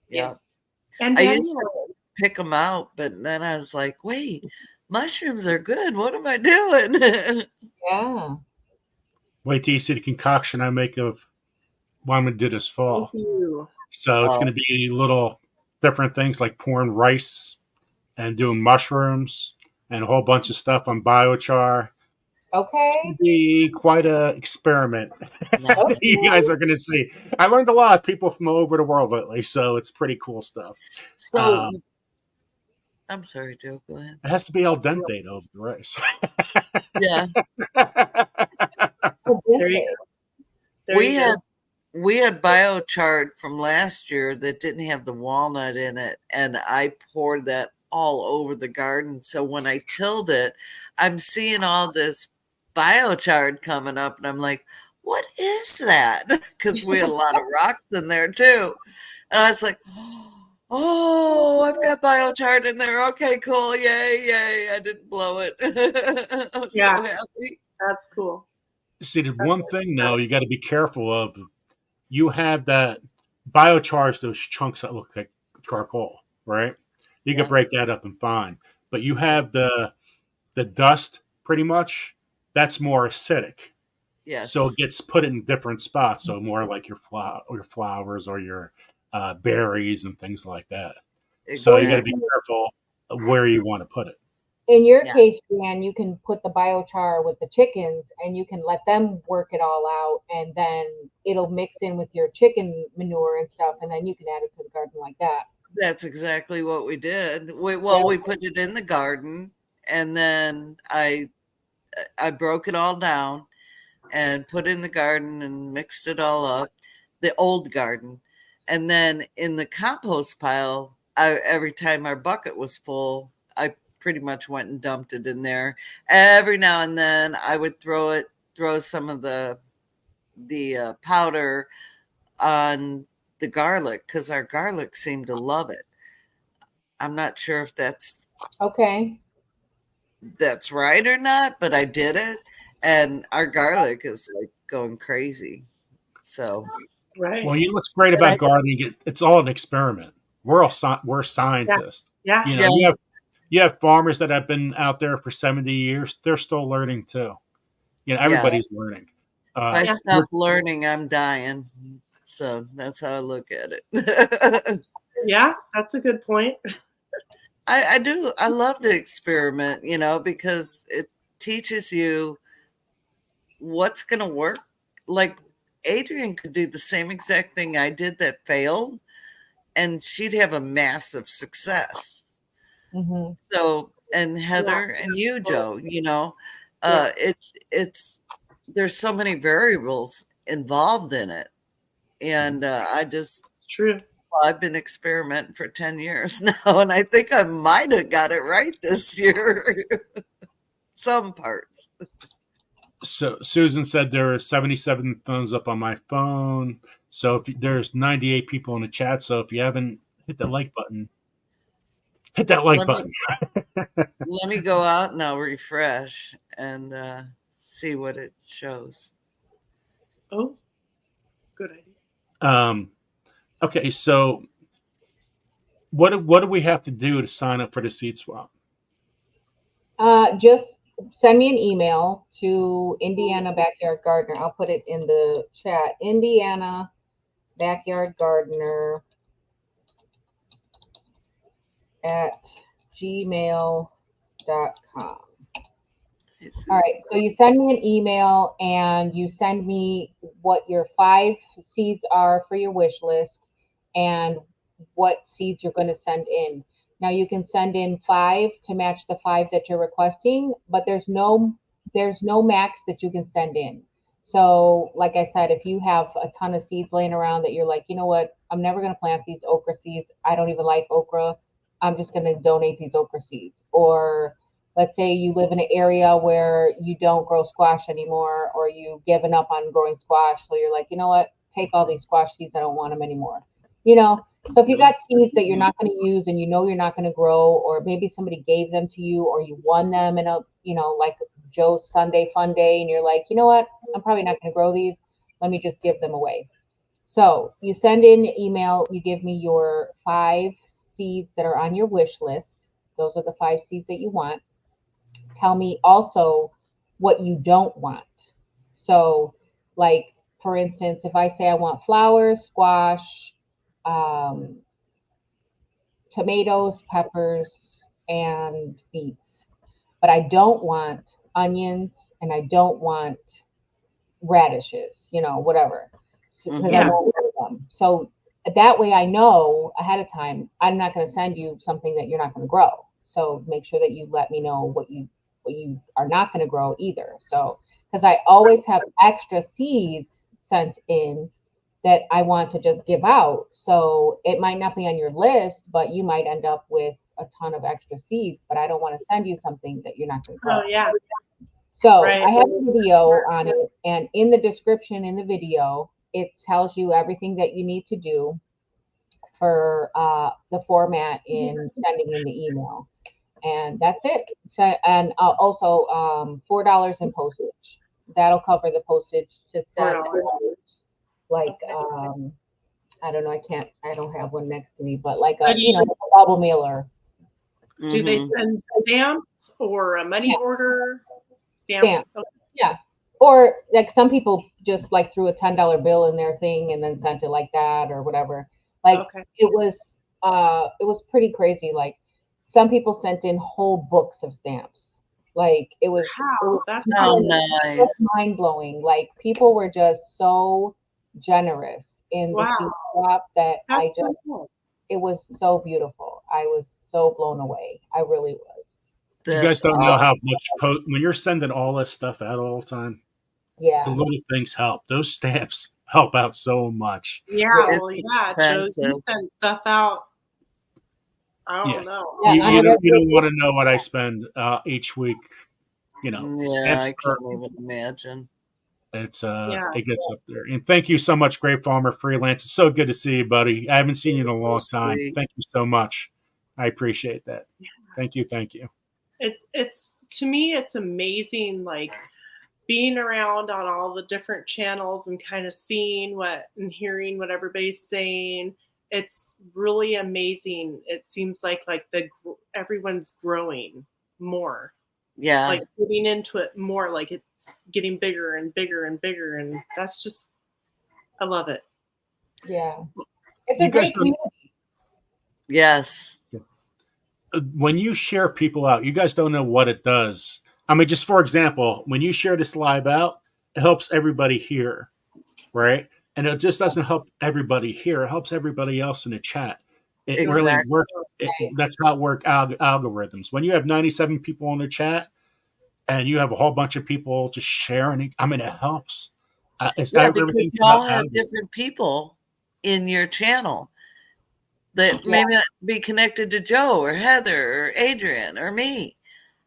Yeah. And I used to pick them out, but then I was like, wait, mushrooms are good. What am I doing? Yeah. Wait till you see the concoction I make of what I'm going to do this fall. Ooh. So it's going to be little different things like pouring rice and doing mushrooms and a whole bunch of stuff on biochar. Okay. It's going to be quite a experiment. Okay. You guys are going to see. I learned a lot of people from all over the world lately, so it's pretty cool stuff. So, I'm sorry, Joe. Go ahead. It has to be al dente over the rice. Yeah. There you go. We had biochar from last year that didn't have the walnut in it, and I poured that all over the garden. So when I tilled it, I'm seeing all this biochar coming up, and I'm like, what is that? Because we had a lot of rocks in there too. And I was like, oh, I've got biochar in there. Okay, cool. Yay. I didn't blow it. I'm so happy. That's cool. See, the one thing though, you got to be careful of. You have that biochar, those chunks that look like charcoal, right? You can break that up and fine. But you have the dust, pretty much. That's more acidic. Yes. So it gets put in different spots. So more like your flowers or your berries and things like that. Exactly. So you got to be careful where you want to put it. In your case, Jan, you can put the biochar with the chickens and you can let them work it all out, and then it'll mix in with your chicken manure and stuff, and then you can add it to the garden like that. That's exactly what we did. We put it in the garden, and then I broke it all down and put it in the garden and mixed it all up, the old garden. And then in the compost pile, every time our bucket was full, I pretty much went and dumped it in there. Every now and then I would throw some of the powder on the garlic, because our garlic seemed to love it. I'm not sure if that's right or not, but I did it, and our garlic is like going crazy. So right. Well, you know what's great about gardening? It's all an experiment. We're scientists. Yeah. You know, you have farmers that have been out there for 70 years. They're still learning too. You know, everybody's learning. If I stop learning, I'm dying. So that's how I look at it. Yeah, that's a good point. I do. I love to experiment, because it teaches you what's going to work. Like Adrienne could do the same exact thing I did that failed, and she'd have a massive success. Mm-hmm. So, and Heather and you, Joe, it's there's so many variables involved in it, and true. Well, I've been experimenting for 10 years now, and I think I might have got it right this year. Some parts. So Susan said there are 77 thumbs up on my phone. So there's 98 people in the chat. So if you haven't hit the like button, hit that like button. Let me go out and I'll refresh and see what it shows. Oh, good idea. Okay, so what do we have to do to sign up for the seed swap? Just send me an email to Indiana Backyard Gardener. I'll put it in the chat. Indiana Backyard Gardener at gmail.com. All right, so you send me an email and you send me what your 5 seeds are for your wish list and what seeds you're going to send in. Now you can send in 5 to match the 5 that you're requesting, but there's no max that you can send in. So like I said, if you have a ton of seeds laying around that you're like, you know what, I'm never going to plant these okra seeds. I don't even like okra. I'm just going to donate these okra seeds. Or let's say you live in an area where you don't grow squash anymore, or you've given up on growing squash. So you're like, you know what, take all these squash seeds. I don't want them anymore. So if you got seeds that you're not going to use and you're not going to grow, or maybe somebody gave them to you, or you won them in a, like Joe's Sunday Fun Day, and you're like, you know what, I'm probably not going to grow these. Let me just give them away. So you send in an email, you give me your 5 seeds that are on your wish list. Those are the 5 seeds that you want. Tell me also what you don't want. So, like, for instance, if I say I want flowers, squash, tomatoes, peppers, and beets, but I don't want onions and I don't want radishes, whatever, because I won't grow them. So that way I know ahead of time I'm not going to send you something that you're not going to grow. So make sure that you let me know what you are not going to grow either. So because I always have extra seeds sent in that I want to just give out. So it might not be on your list, but you might end up with a ton of extra seeds, but I don't want to send you something that you're not going to grow. Oh, yeah. So Right. I have a video on it, and in the description in the video, it tells you everything that you need to do for the format in sending in the email. And that's it. So, and also $4 in postage. That'll cover the postage to send out, like I don't know, I don't have one next to me, but like a a bubble mailer. Do they send stamps or a money order? Stamps. Okay. Yeah. Or like some people just like threw a $10 bill in their thing and then sent it like that or whatever. Like it was pretty crazy. Like some people sent in whole books of stamps. Like it was nice. mind blowing. Like people were just so generous in the seed swap that it was so beautiful. I was so blown away. I really was. You guys don't know how much when you're sending all this stuff out all the time. Yeah, the little things help. Those stamps help out so much. Yeah, well, Joe, you send stuff out. I don't know. You don't want to know what I spend each week. I can't even imagine. It's it gets up there. And thank you so much, Grape Farmer Freelance. It's so good to see you, buddy. I haven't seen you in a long time. Thank you so much. I appreciate that. Thank you. It's to me, it's amazing, like being around on all the different channels and kind of seeing and hearing what everybody's saying. It's really amazing. It seems like everyone's growing more. Yeah, like getting into it more. Like it's getting bigger and bigger and bigger, and that's just, I love it. Yeah, it's a great community. Yes. When you share people out, you guys don't know what it does. I mean, just for example, when you share this live out, it helps everybody here, right? And it just doesn't help everybody here. It helps everybody else in the chat. It really works. That's how it works algorithms. When you have 97 people in the chat and you have a whole bunch of people just sharing, I mean, it helps. Because you all have different people in your channel that may not be connected to Joe or Heather or Adrian or me.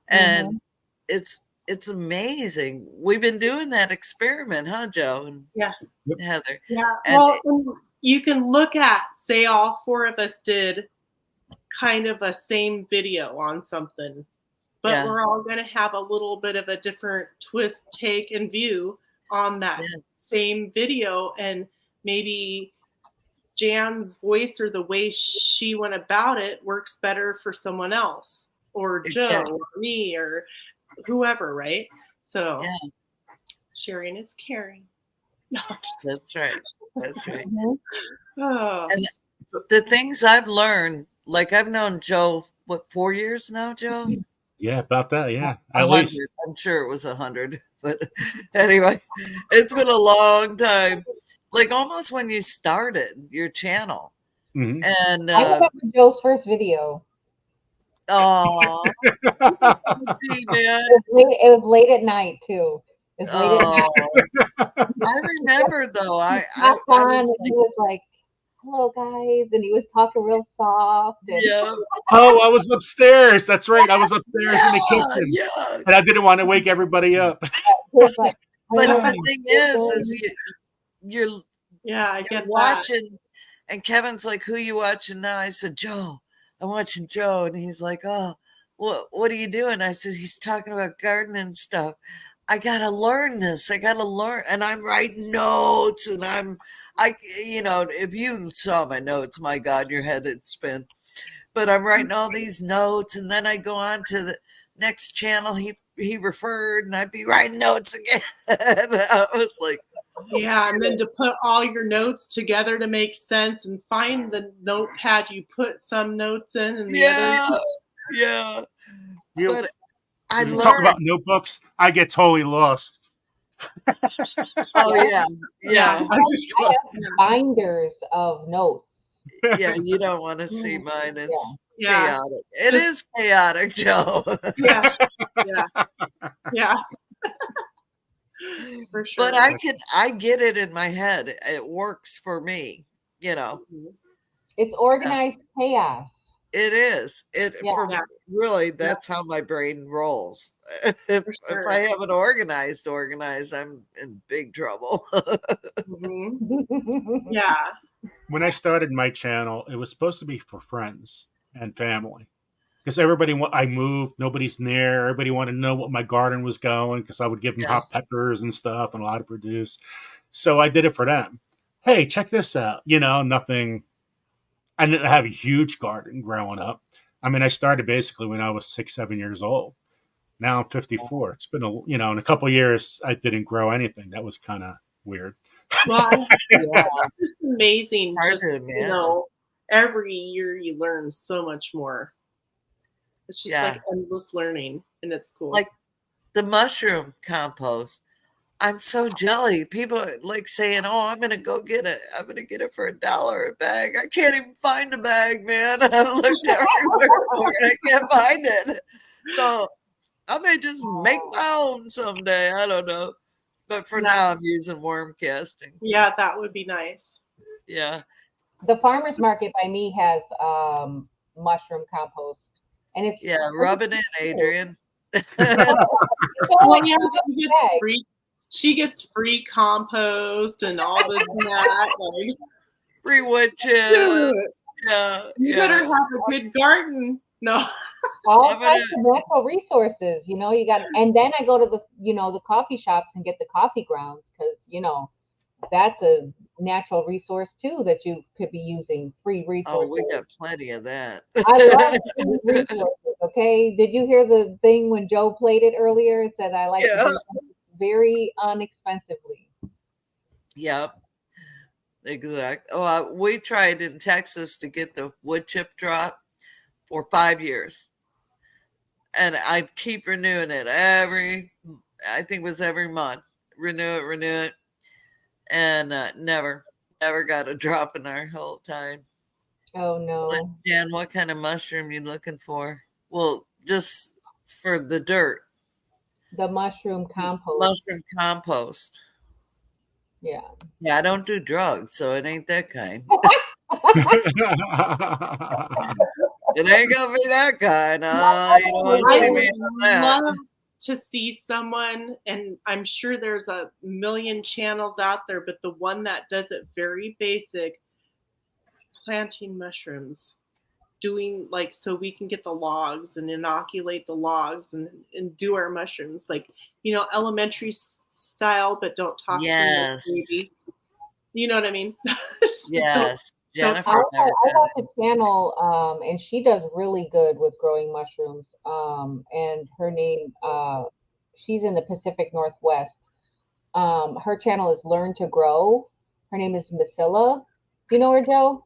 And it's amazing. We've been doing that experiment, huh, Joe and Heather? Yeah. Well, you can look at, say all four of us did kind of a same video on something, but we're all going to have a little bit of a different twist, take, and view on that same video. And maybe Jan's voice or the way she went about it works better for someone else, or Joe or me or whoever, right? So sharing is caring. That's right. That's right. And the things I've learned, like I've known Joe, 4 years now, Joe? Yeah, about that. Yeah, at least. I'm sure it was 100, but anyway, it's been a long time. Like almost when you started your channel. Mm-hmm. And I remember Joe's first video. Oh, it was late at night too. It was late at night. I remember though. I he was like, "Hello guys," and he was talking real soft. And Oh, I was upstairs. That's right. I was upstairs in the kitchen, and I didn't want to wake everybody up. But the thing is you're I get watching, and Kevin's like, "Who you watching now?" I said, "Joe. I'm watching Joe," and he's like, "Oh, what are you doing?" I said, "He's talking about gardening stuff. I gotta learn this. I gotta learn." And I'm writing notes, and if you saw my notes, my God, your head would spin. But I'm writing all these notes, and then I go on to the next channel he he referred, and I'd be writing notes again. I was like, yeah, and then to put all your notes together to make sense and find the notepad you put some notes in and the other. Yeah. But I you talk about learned. notebooks, I get totally lost. Oh yeah. I have binders of notes. Yeah, you don't want to see mine. It's Yeah. chaotic. It is chaotic, Joe. Yeah. Yeah. For sure. But I get it in my head. It works for me, you know. It's organized chaos. It is. Really, that's how my brain rolls. If I have it organized, I'm in big trouble. Yeah. When I started my channel, it was supposed to be for friends and family. Because everybody, I moved, nobody's near. Everybody wanted to know what my garden was going because I would give them hot peppers and stuff and a lot of produce. So I did it for them. Hey, check this out. You know, nothing. I didn't have a huge garden growing up. I mean, I started basically when I was 6, 7 years old. Now I'm 54. It's been in a couple of years, I didn't grow anything. That was kind of weird. Well, it's just amazing. Every year you learn so much more. It's just like endless learning, and it's cool. Like the mushroom compost. I'm so jelly. People are like saying, "Oh, I'm gonna go get it. I'm gonna get it for $1 a bag." I can't even find a bag, man. I looked everywhere for it. I can't find it. So I may just make my own someday. I don't know. But for now, I'm using worm casting. Yeah, that would be nice. Yeah. The farmer's market by me has mushroom compost. And it's rub it in, Adrian. Well, yeah, she gets free compost and all this and that. Like, free wood chips. Yeah. You better have a good garden. No. All kinds of natural resources, you got, and then I go to the coffee shops and get the coffee grounds because, that's a natural resource too that you could be using, free resources. Oh, we got plenty of that. I love free resources, okay? Did you hear the thing when Joe played it earlier? It said, I like to do things very inexpensively. Yep. Exact. Oh, we tried in Texas to get the wood chip drop for 5 years. And I keep renewing it I think it was every month. Renew it. And never got a drop in our whole time. Oh, no. Jan, what kind of mushroom you looking for? Well, just for the dirt. The mushroom compost. Mushroom compost. Yeah. Yeah, I don't do drugs, so it ain't that kind. It ain't gonna be that kind. You don't want to see me on that. Love to see someone, and I'm sure there's a million channels out there, but the one that does it very basic, planting mushrooms, doing so we can get the logs and inoculate the logs and do our mushrooms elementary style, but don't talk to me like baby. You know what I mean? Yes. Jennifer, I watch a channel, and she does really good with growing mushrooms. And her name, she's in the Pacific Northwest. Her channel is Learn to Grow. Her name is Masilla. Do you know her, Joe?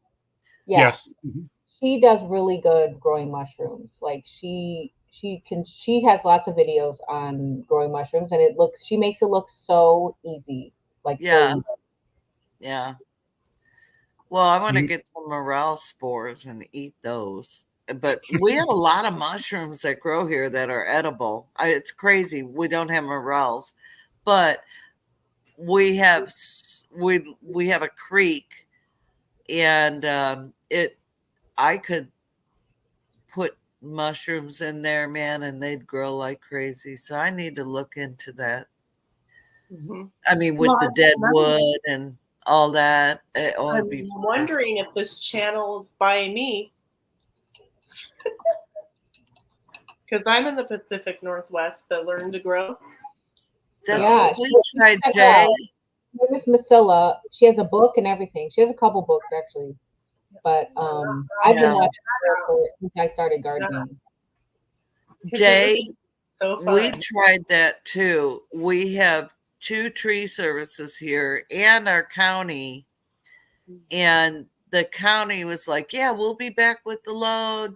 Yeah. Yes. Mm-hmm. She does really good growing mushrooms. Like she has lots of videos on growing mushrooms, and she makes it look so easy. Yeah. Well, I want to get some morel spores and eat those. But we have a lot of mushrooms that grow here that are edible. It's crazy. We don't have morels, but we have a creek, and I could put mushrooms in there, man, and they'd grow like crazy. So I need to look into that. Mm-hmm. I mean, with the dead wood and all that. I'm wondering if this channel is by me. Because I'm in the Pacific Northwest that Learn to Grow. That's what we tried, Jay. Her name is Masilla. She has a book and everything. She has a couple books, actually. But I've been watching her since I started gardening. Jay, So fun. We tried that too. We have 2 tree services here and our county. And the county was like, yeah, we'll be back with the load.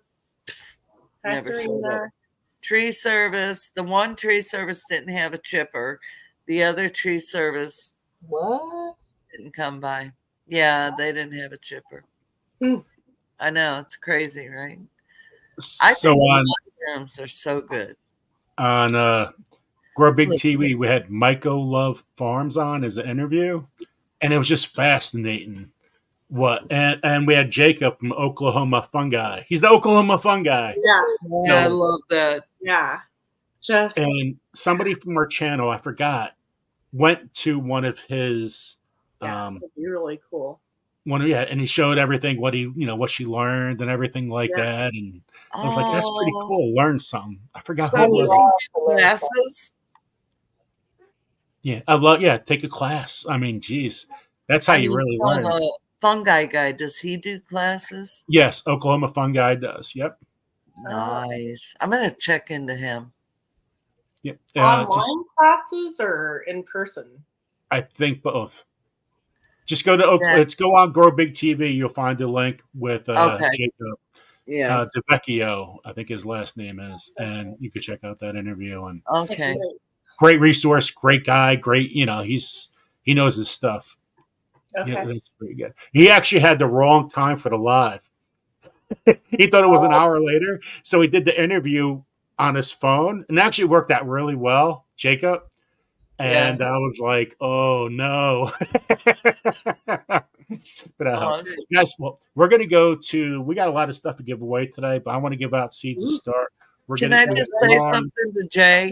Never showed up. Tree service. The one tree service didn't have a chipper. The other tree service didn't come by. Yeah, they didn't have a chipper. I know, it's crazy, right? I So think on terms are so good. on Grow Big TV, we had Myco Love Farms on as an interview, and it was just fascinating. And we had Jacob from Oklahoma Fungi. He's the Oklahoma Fungi. Yeah, I love that. Yeah, and somebody from our channel, I forgot, went to one of his. That'd be really cool. And he showed everything, what she learned and everything like that, and I was like, that's pretty cool. Learn something. I forgot So who it does was. he do classes? Yeah, I love. Yeah, take a class. I mean, geez, that's how you really learn. The fungi guy, does he do classes? Yes, Oklahoma Fungi does. Yep. Nice. I'm gonna check into him. Yep. Online classes or in person? I think both. Just go to let's go on Grow Big TV. You'll find a link with Jacob. Yeah. DeVecchio, I think his last name is, and you could check out that interview. And okay, great resource, great guy, great. He knows his stuff. Okay. Yeah, that's pretty good. He actually had the wrong time for the live. He thought it was an hour later, so he did the interview on his phone, and actually worked out really well, Jacob. And I was like, "Oh no!" But guys, well, we're going to go to. We got a lot of stuff to give away today, but I want to give out seeds to start. Can I just say something to Jay?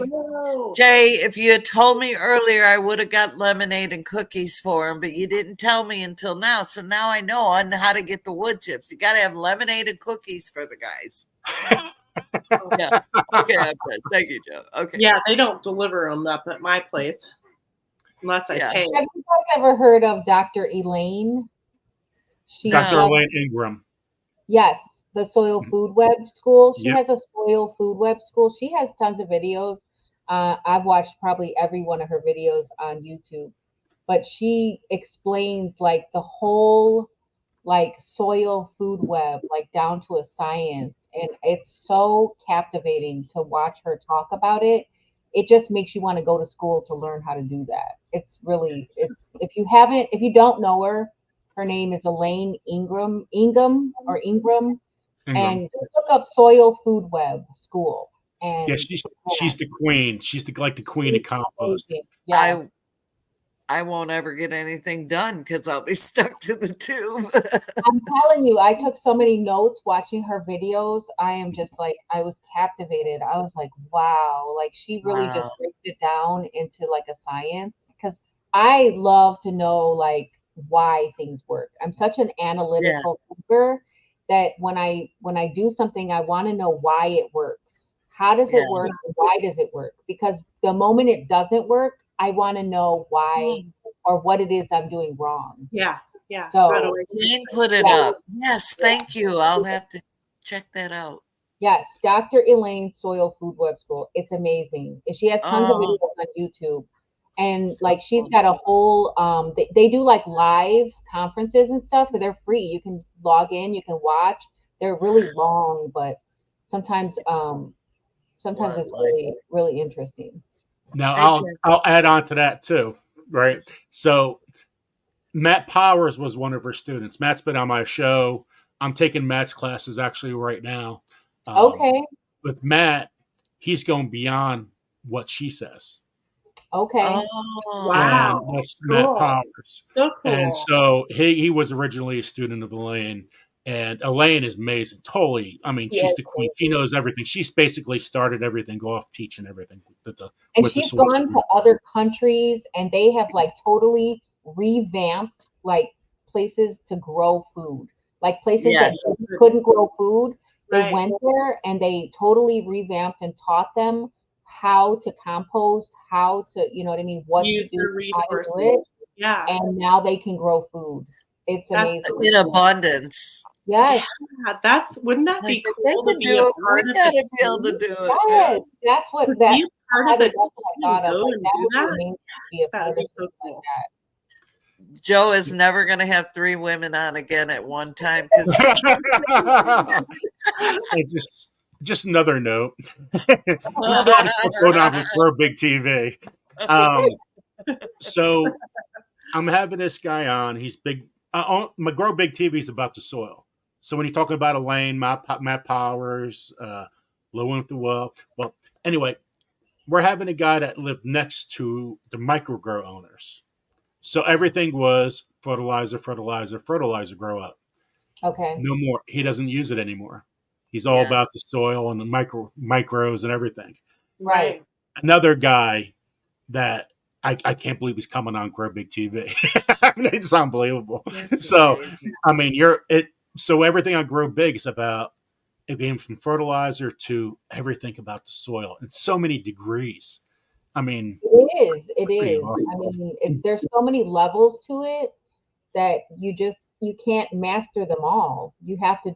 Jay, if you had told me earlier, I would have got lemonade and cookies for him, but you didn't tell me until now. So now I know on how to get the wood chips. You got to have lemonade and cookies for the guys. Yeah. Okay. Thank you, Joe. Okay. Yeah, they don't deliver them up at my place unless I pay. Have you guys ever heard of Dr. Elaine? Dr. Elaine Ingram. Yes, the Soil Food Web School. She has a Soil Food Web School. She has tons of videos. I've watched probably every one of her videos on YouTube, but she explains like the whole soil food web, down to a science. And it's so captivating to watch her talk about it. It just makes you want to go to school to learn how to do that. If you don't know her, her name is Elaine Ingram, and look up Soil Food Web School. And yeah, she's the queen. She's the queen of compost. Yeah. I won't ever get anything done because I'll be stuck to the tube. I'm telling you, I took so many notes watching her videos. I am just I was captivated. I was like, wow, she really just breaks it down into a science, because I love to know why things work. I'm such an analytical thinker that when I do something, I want to know why it works. How does it work? And why does it work? Because the moment it doesn't work, I want to know why or what it is I'm doing wrong. Yeah. So Jean put it up. Yes, thank you. I'll have to check that out. Yes, Dr. Elaine Soil Food Web School. It's amazing. She has tons of videos on YouTube. And she's got a whole they do live conferences and stuff, but they're free. You can log in, you can watch. They're really long, but sometimes it's really, really interesting. Now I'll add on to that too, right? So Matt Powers was one of her students. Matt's been on my show. I'm taking Matt's classes actually right now. Okay. With Matt, he's going beyond what she says. Okay. Oh, wow. And that's Matt Powers. So cool. And so he was originally a student of Elaine. And Elaine is amazing. Totally. I mean, she's the queen. She knows everything. She's basically started everything, go off teaching everything. And she's gone to other countries, and they have totally revamped places to grow food. Places that couldn't grow food. They went there and they totally revamped and taught them how to compost, how to, what use to do, resources. How to do it. Yeah. And now they can grow food. It's amazing. In abundance. Yes. Yeah, wouldn't that It's be like, if they cool to can be do a it, part we of gotta the be able to team? do it. Yes, that's what To that be a part of that's a what I team thought and of. go Like and that do would be that? amazing to be a That part would of be so something like cool. that. Joe is never going to have 3 women on again at one time because Hey, just another note. There's a lot of stuff going on with Grow Big TV. So I'm having this guy on. He's big. My Grow Big TV is about the soil. So when you're talking about Elaine, Matt Powers, Low Into Well, anyway, we're having a guy that lived next to the microgrow owners. So everything was fertilizer, fertilizer, fertilizer. Grow up. Okay. No more. He doesn't use it anymore. He's all Yeah. about the soil and the micros and everything. Right. Another guy that I can't believe he's coming on Grow Big TV. I mean, it's unbelievable. That's So amazing. I mean, so everything on Grow Big is about it being from fertilizer to everything about the soil in so many degrees. I mean, It pretty is. awesome. I mean, there's so many levels to it that you can't master them all. You have to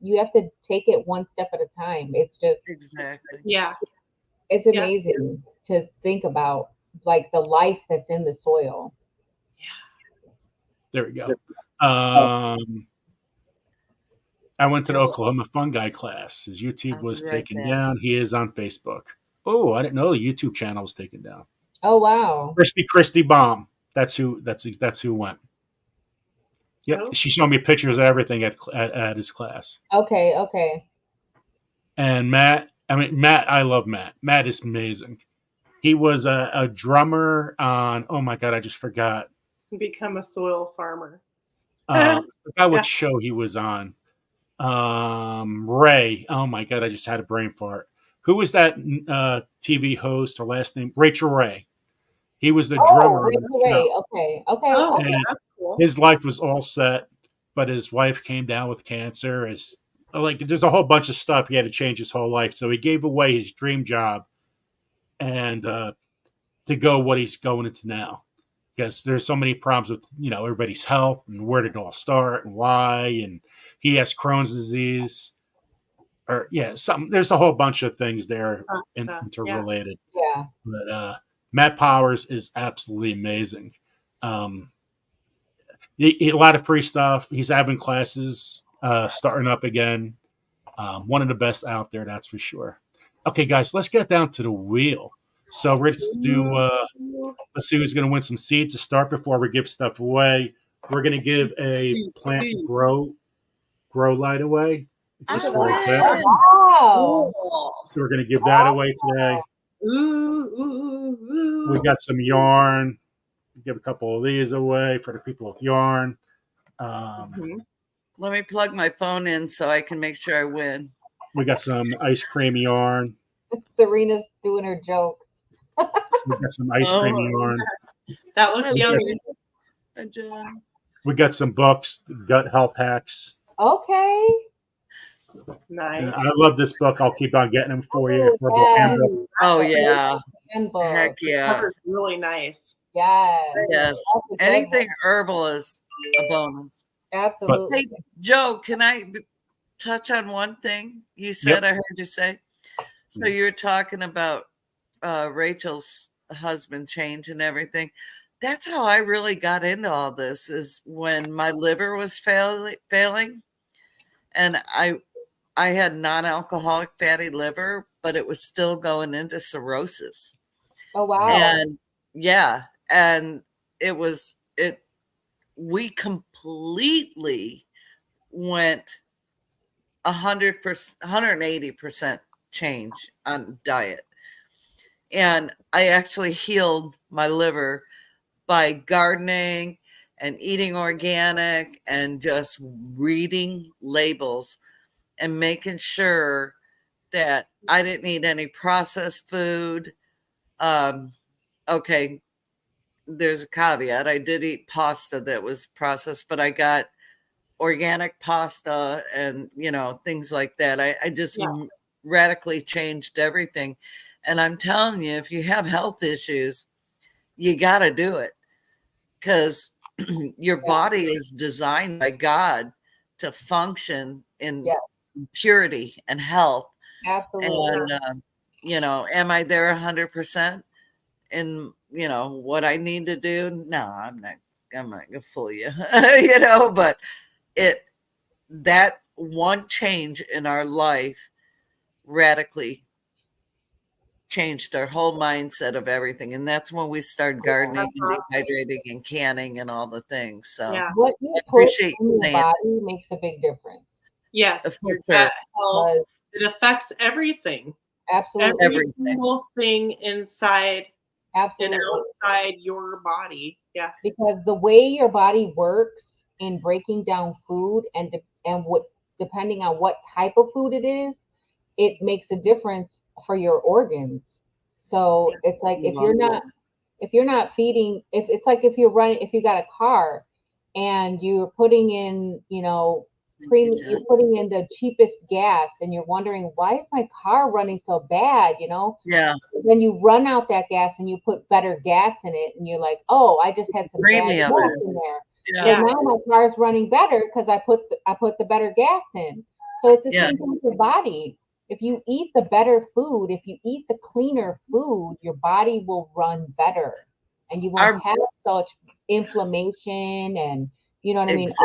you have to take it one step at a time. It's just Exactly. Yeah. it's amazing to think about like the life that's in the soil. There we go. I went to the Oklahoma fungi class. His YouTube was taken down. He is on Facebook. Oh, I didn't know the YouTube channel was taken down. Oh wow. Christy Baum. That's who went. Yep. Oh. She showed me pictures of everything at his class. Okay. And Matt, I love Matt. Matt is amazing. He was a drummer on, oh my God, I just forgot. Become a soil farmer. I forgot what show he was on. Ray. Oh my God, I just had a brain fart. Who was that TV host? Her last name? Rachel Ray. He was the drummer. Rachel Ray. Okay. Oh, And that's cool. his life was all set, but his wife came down with cancer. There's a whole bunch of stuff. He had to change his whole life. So he gave away his dream job and to go what he's going into now. Because there's so many problems with, everybody's health and where did it all start and why. And he has Crohn's disease. There's a whole bunch of things there interrelated. Yeah. But Matt Powers is absolutely amazing. A lot of free stuff. He's having classes starting up again. One of the best out there, that's for sure. Okay, guys, let's get down to the wheel. So let's see who's going to win some seeds to start before we give stuff away. We're going to give a plant grow light away. Just for a bit. Wow. So we're going to give that away today. We got some yarn. Give a couple of these away for the people with yarn. Let me plug my phone in so I can make sure I win. We got some ice cream yarn. Serena's doing her jokes. So we got some ice cream yarn. That looks yummy. We got some books, gut health hacks. Okay. Nice. And I love this book. I'll keep on getting them for you. Oh yeah. Handbook. Heck yeah. Cover's really nice. Yes. Anything herbal is a bonus. Absolutely. Hey, Joe, can I touch on one thing you said? I heard you say. So you're talking about Rachel's husband change and everything. That's how I really got into all this, is when my liver was failing, and I had non-alcoholic fatty liver, but it was still going into cirrhosis. Oh wow. And and we completely went 100%, 180% change on diet. And I actually healed my liver by gardening and eating organic and just reading labels and making sure that I didn't eat any processed food. Okay, there's a caveat. I did eat pasta that was processed, but I got organic pasta and, things like that. I just radically changed everything. And I'm telling you, if you have health issues, you got to do it, because your body is designed by God to function in Yes. purity and health. Absolutely. And am I there 100% in what I need to do? No, I'm not gonna fool you. But that one change in our life radically changed our whole mindset of everything. And that's when we started gardening and dehydrating and canning and all the things. So what you I put appreciate in you your saying body makes a big difference. Yes, For your sure. gut health, it affects everything. Absolutely. Every single thing inside Absolutely. and outside your body. Yeah. Because the way your body works in breaking down food and what depending on what type of food it is, it makes a difference for your organs. So it's like if you're not feeding, if it's like if you got a car and you're putting in, you're putting in the cheapest gas and you're wondering, why is my car running so bad? Yeah. Then you run out that gas and you put better gas in it and you're like, oh, I just had some bad Premium. gas in there. Yeah. So now my car's running better because I put the better gas in. So it's the same thing with your body. If you eat the better food, if you eat the cleaner food, your body will run better and you won't have such inflammation and all these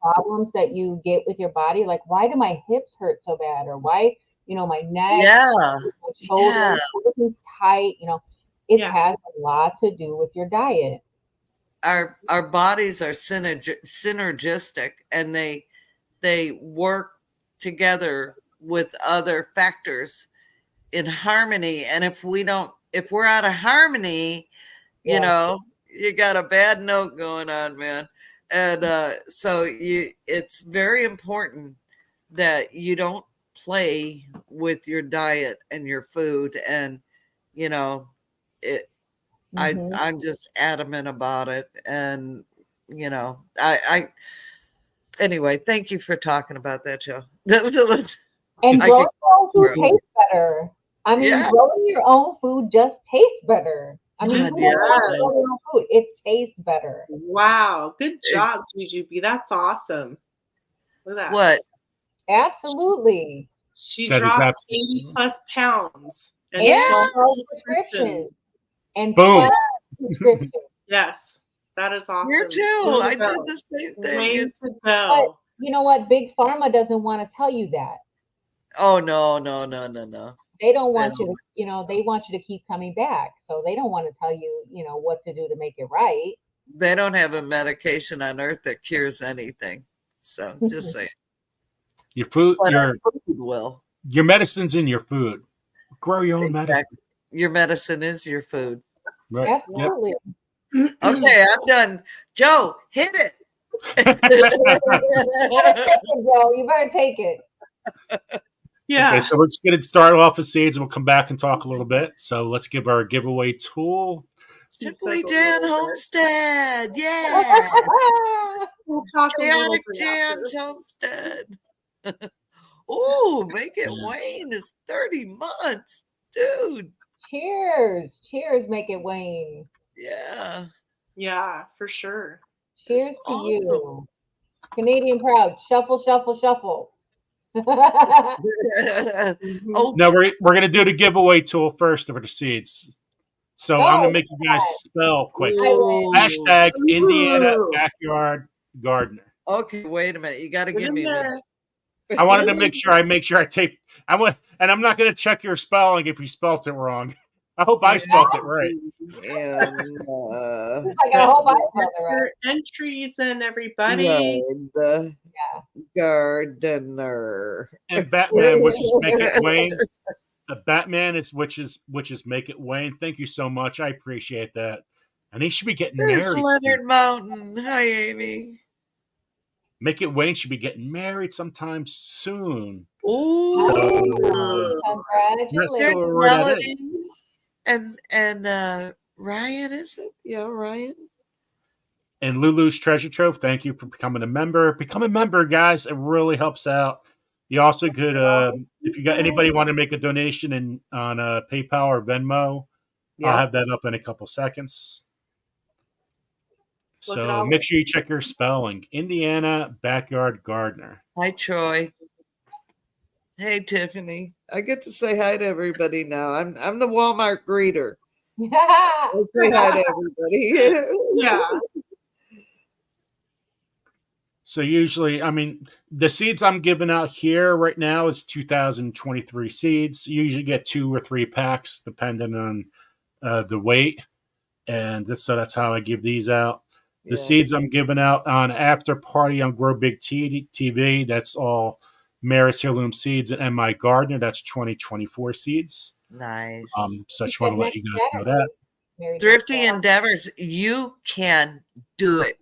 problems that you get with your body. Like, why do my hips hurt so bad? Or why, my neck, my shoulders, everything's tight. It has a lot to do with your diet. Our bodies are synergistic, and they work together with other factors in harmony. And if we're out of harmony, you got a bad note going on, man. And so it's very important that you don't play with your diet and your food. And I'm just adamant about it. And anyway, thank you for talking about that, Joe. And growing your own food tastes better. I mean, growing your own food just tastes better. I mean, grow your own food, it tastes better. Wow. Good job, Jujubi. That's awesome. Look at that. What? Absolutely. She dropped 80 plus pounds. And prescriptions. And boom. Prescriptions. Yes. That is awesome. You too. I did the same thing. But you know what? Big Pharma doesn't want to tell you that. Oh, no. They don't want you to, they want you to keep coming back. So they don't want to tell you, what to do to make it right. They don't have a medication on earth that cures anything. So just saying. Your food, will. Your medicine's in your food. Grow your own medicine. Your medicine is your food. Right. Absolutely. Yep. Okay, I'm done. Joe, hit it. Joe, you better take it. Yeah. Okay, so we're just going to start off with seeds and we'll come back and talk a little bit. So let's give our giveaway tool. Simply Jan Homestead. Yeah. We'll talk Chaotic Jan's Homestead. Ooh, Make It Wayne is 30 months. Dude. Cheers. Make It Wayne. Yeah. Yeah, for sure. Cheers to you. Canadian proud. Shuffle, shuffle, shuffle. Oh, no, we're going to do the giveaway tool first for the seeds. So I'm going to make you guys spell quick. Hashtag Indiana Backyard Gardener. Okay, wait a minute. You got to give me a minute. I wanted to make sure I tape. And I'm not going to check your spelling if you spelt it wrong. I hope I spelled it right. And I hope I spelled it right. Entries and everybody. Gardener. And Batman, which is Make It Wayne. Batman is which is Make It Wayne. Thank you so much. I appreciate that. And he should be getting There's married. Leonard Mountain. Hi, Amy. Make It Wayne should be getting married sometime soon. Ooh. Congratulations. There's Melody. And Ryan, is it? Yeah, Ryan. And Lulu's Treasure Trove, thank you for becoming a member. Become a member, guys. It really helps out. You also could, if you got anybody want to make a donation on PayPal or Venmo, I'll have that up in a couple seconds. Look at So all make sure you check your spelling. Indiana Backyard Gardener. Hi, Troy. Hey, Tiffany. I get to say hi to everybody now. I'm the Walmart greeter. I say hi to everybody. Yeah. So usually, I mean, the seeds I'm giving out here right now is 2023 seeds. You usually get 2 or 3 packs depending on the weight. And so that's how I give these out. The seeds I'm giving out on After Party on Grow Big TV, that's all Maris Heirloom seeds and My Gardener. That's 2024 seeds. Nice. So I just want to let you guys know that. Thrifty Endeavors, you can do it.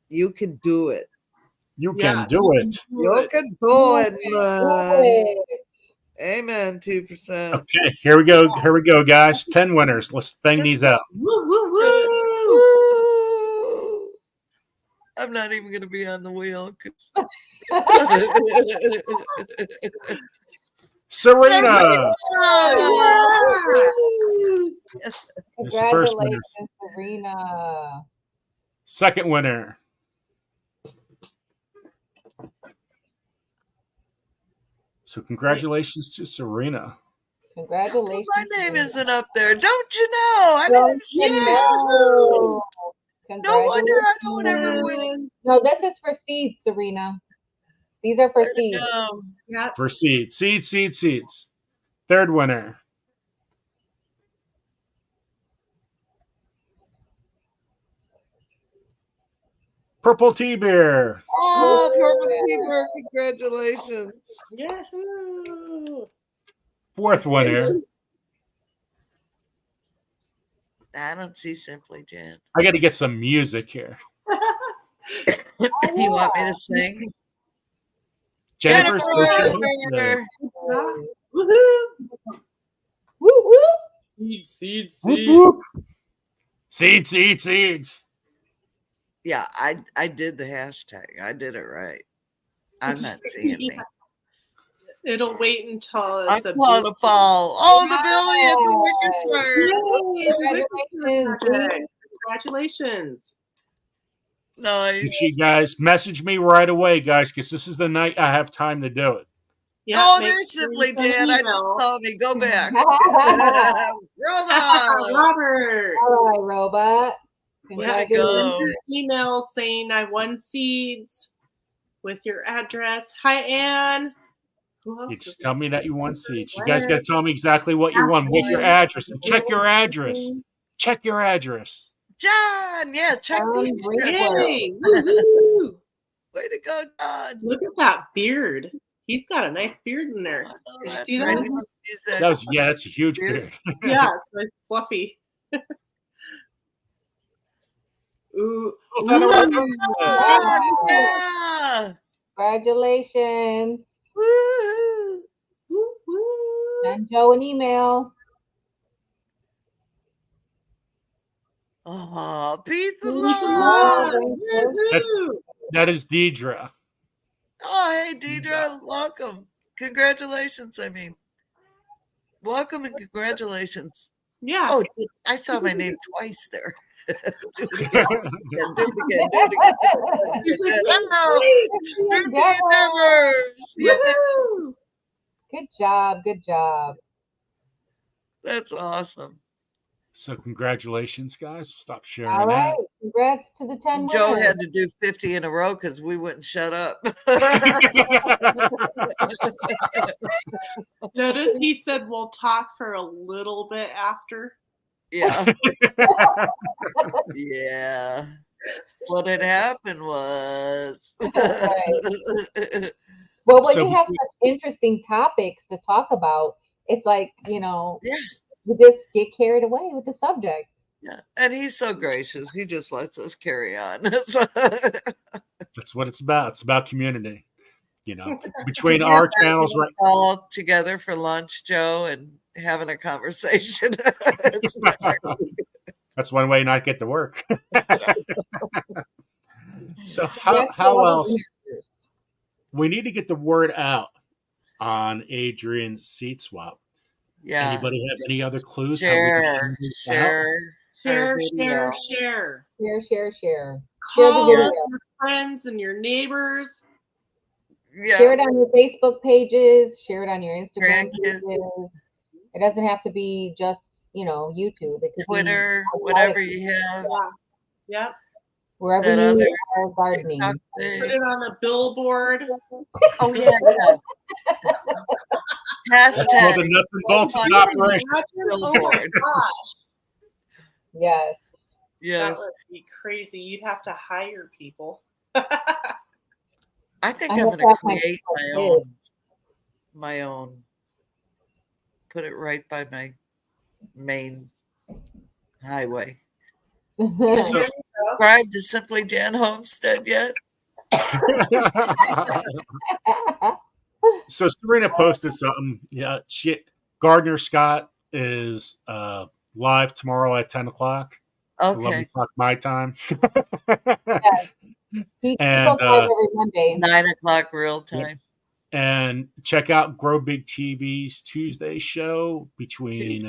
You can do it. You can do it. You can do it, man. Amen. 2%. Okay, here we go. Here we go, guys. 10 winners. Let's bang these out. Woo, woo, woo. Woo. I'm not even going to be on the wheel. Serena. Congratulations, Serena. Second winner. So congratulations to Serena. Congratulations. My name isn't up there. Don't you know? I didn't see it. No wonder I don't ever win. No, this is for seeds, Serena. These are for seeds. Yep. For seeds. Seeds. Third winner. Purple Tea Beer. Oh, Purple Tea Beer. Congratulations. Yahoo. Fourth winner. I don't see Simply Jan. I got to get some music here. You want me to sing? Jennifer. Woohoo. Woo woo. Seeds. Seeds. Yeah, I did the hashtag. I did it right. I'm not seeing me. It'll wait until I want to fall. Oh, the billion. Congratulations. Nice. You guys, message me right away, guys, because this is the night I have time to do it. Yeah, there's Simply Dan. I just saw me. Go back. Robert. All right, Robot. Yeah, go. Email saying I won seeds with your address. Hi, Anne. You just tell me that you won seeds. You guys got to tell me exactly what you won with your address. And check your address. Check your address. John, yeah, check the Woo-hoo. Way to go, John. Look at that beard. He's got a nice beard in there. Did you see that? That's a huge beard. Yeah, it's nice, fluffy. Ooh. Yeah. Congratulations. Woo-hoo. Send Joe an email. Oh, peace and love. That is Deidre. Oh, hey, Deidre. Welcome. Congratulations. I mean, welcome and congratulations. Yeah. Oh, I saw my name twice there. Do it again. Good job. Good job. That's awesome. So congratulations, guys. Stop sharing All right. that. Congrats to the 10 Joe winners. had to do 50 in a row because we wouldn't shut up. Notice he said we'll talk for a little bit after. Yeah. Yeah. What had happened was. Well, when you have such interesting topics to talk about, it's like, you just get carried away with the subject. Yeah. And he's so gracious. He just lets us carry on. That's what it's about. It's about community. Between our channels, right? All together for lunch, Joe, and having a conversation. That's one way not get to work. So how else? We need to get the word out on Adrian's seed swap. Yeah. Anybody have any other clues? Share. Share, video. share. Share the Call video. your friends and your neighbors. Yeah. Share it on your Facebook pages. Share it on your Instagram Grandkids. pages. It doesn't have to be just, YouTube. It could Twitter, be whatever you have. Yep. Wherever That you other are gardening. Put it on a billboard. Oh yeah. Hashtag. Well, the nuts and bolts of the operation. Oh my gosh. Yes. That would be crazy. You'd have to hire people. I think I I'm have going to to have create my own. Put it right by my main highway. Subscribe to Simply Jan Homestead yet? So Serena posted something. Yeah, Gardner Scott is live tomorrow at 10 o'clock. Okay. 11 o'clock my time. He And, goes live every Monday. 9 o'clock real time. And check out Grow Big TV's Tuesday show between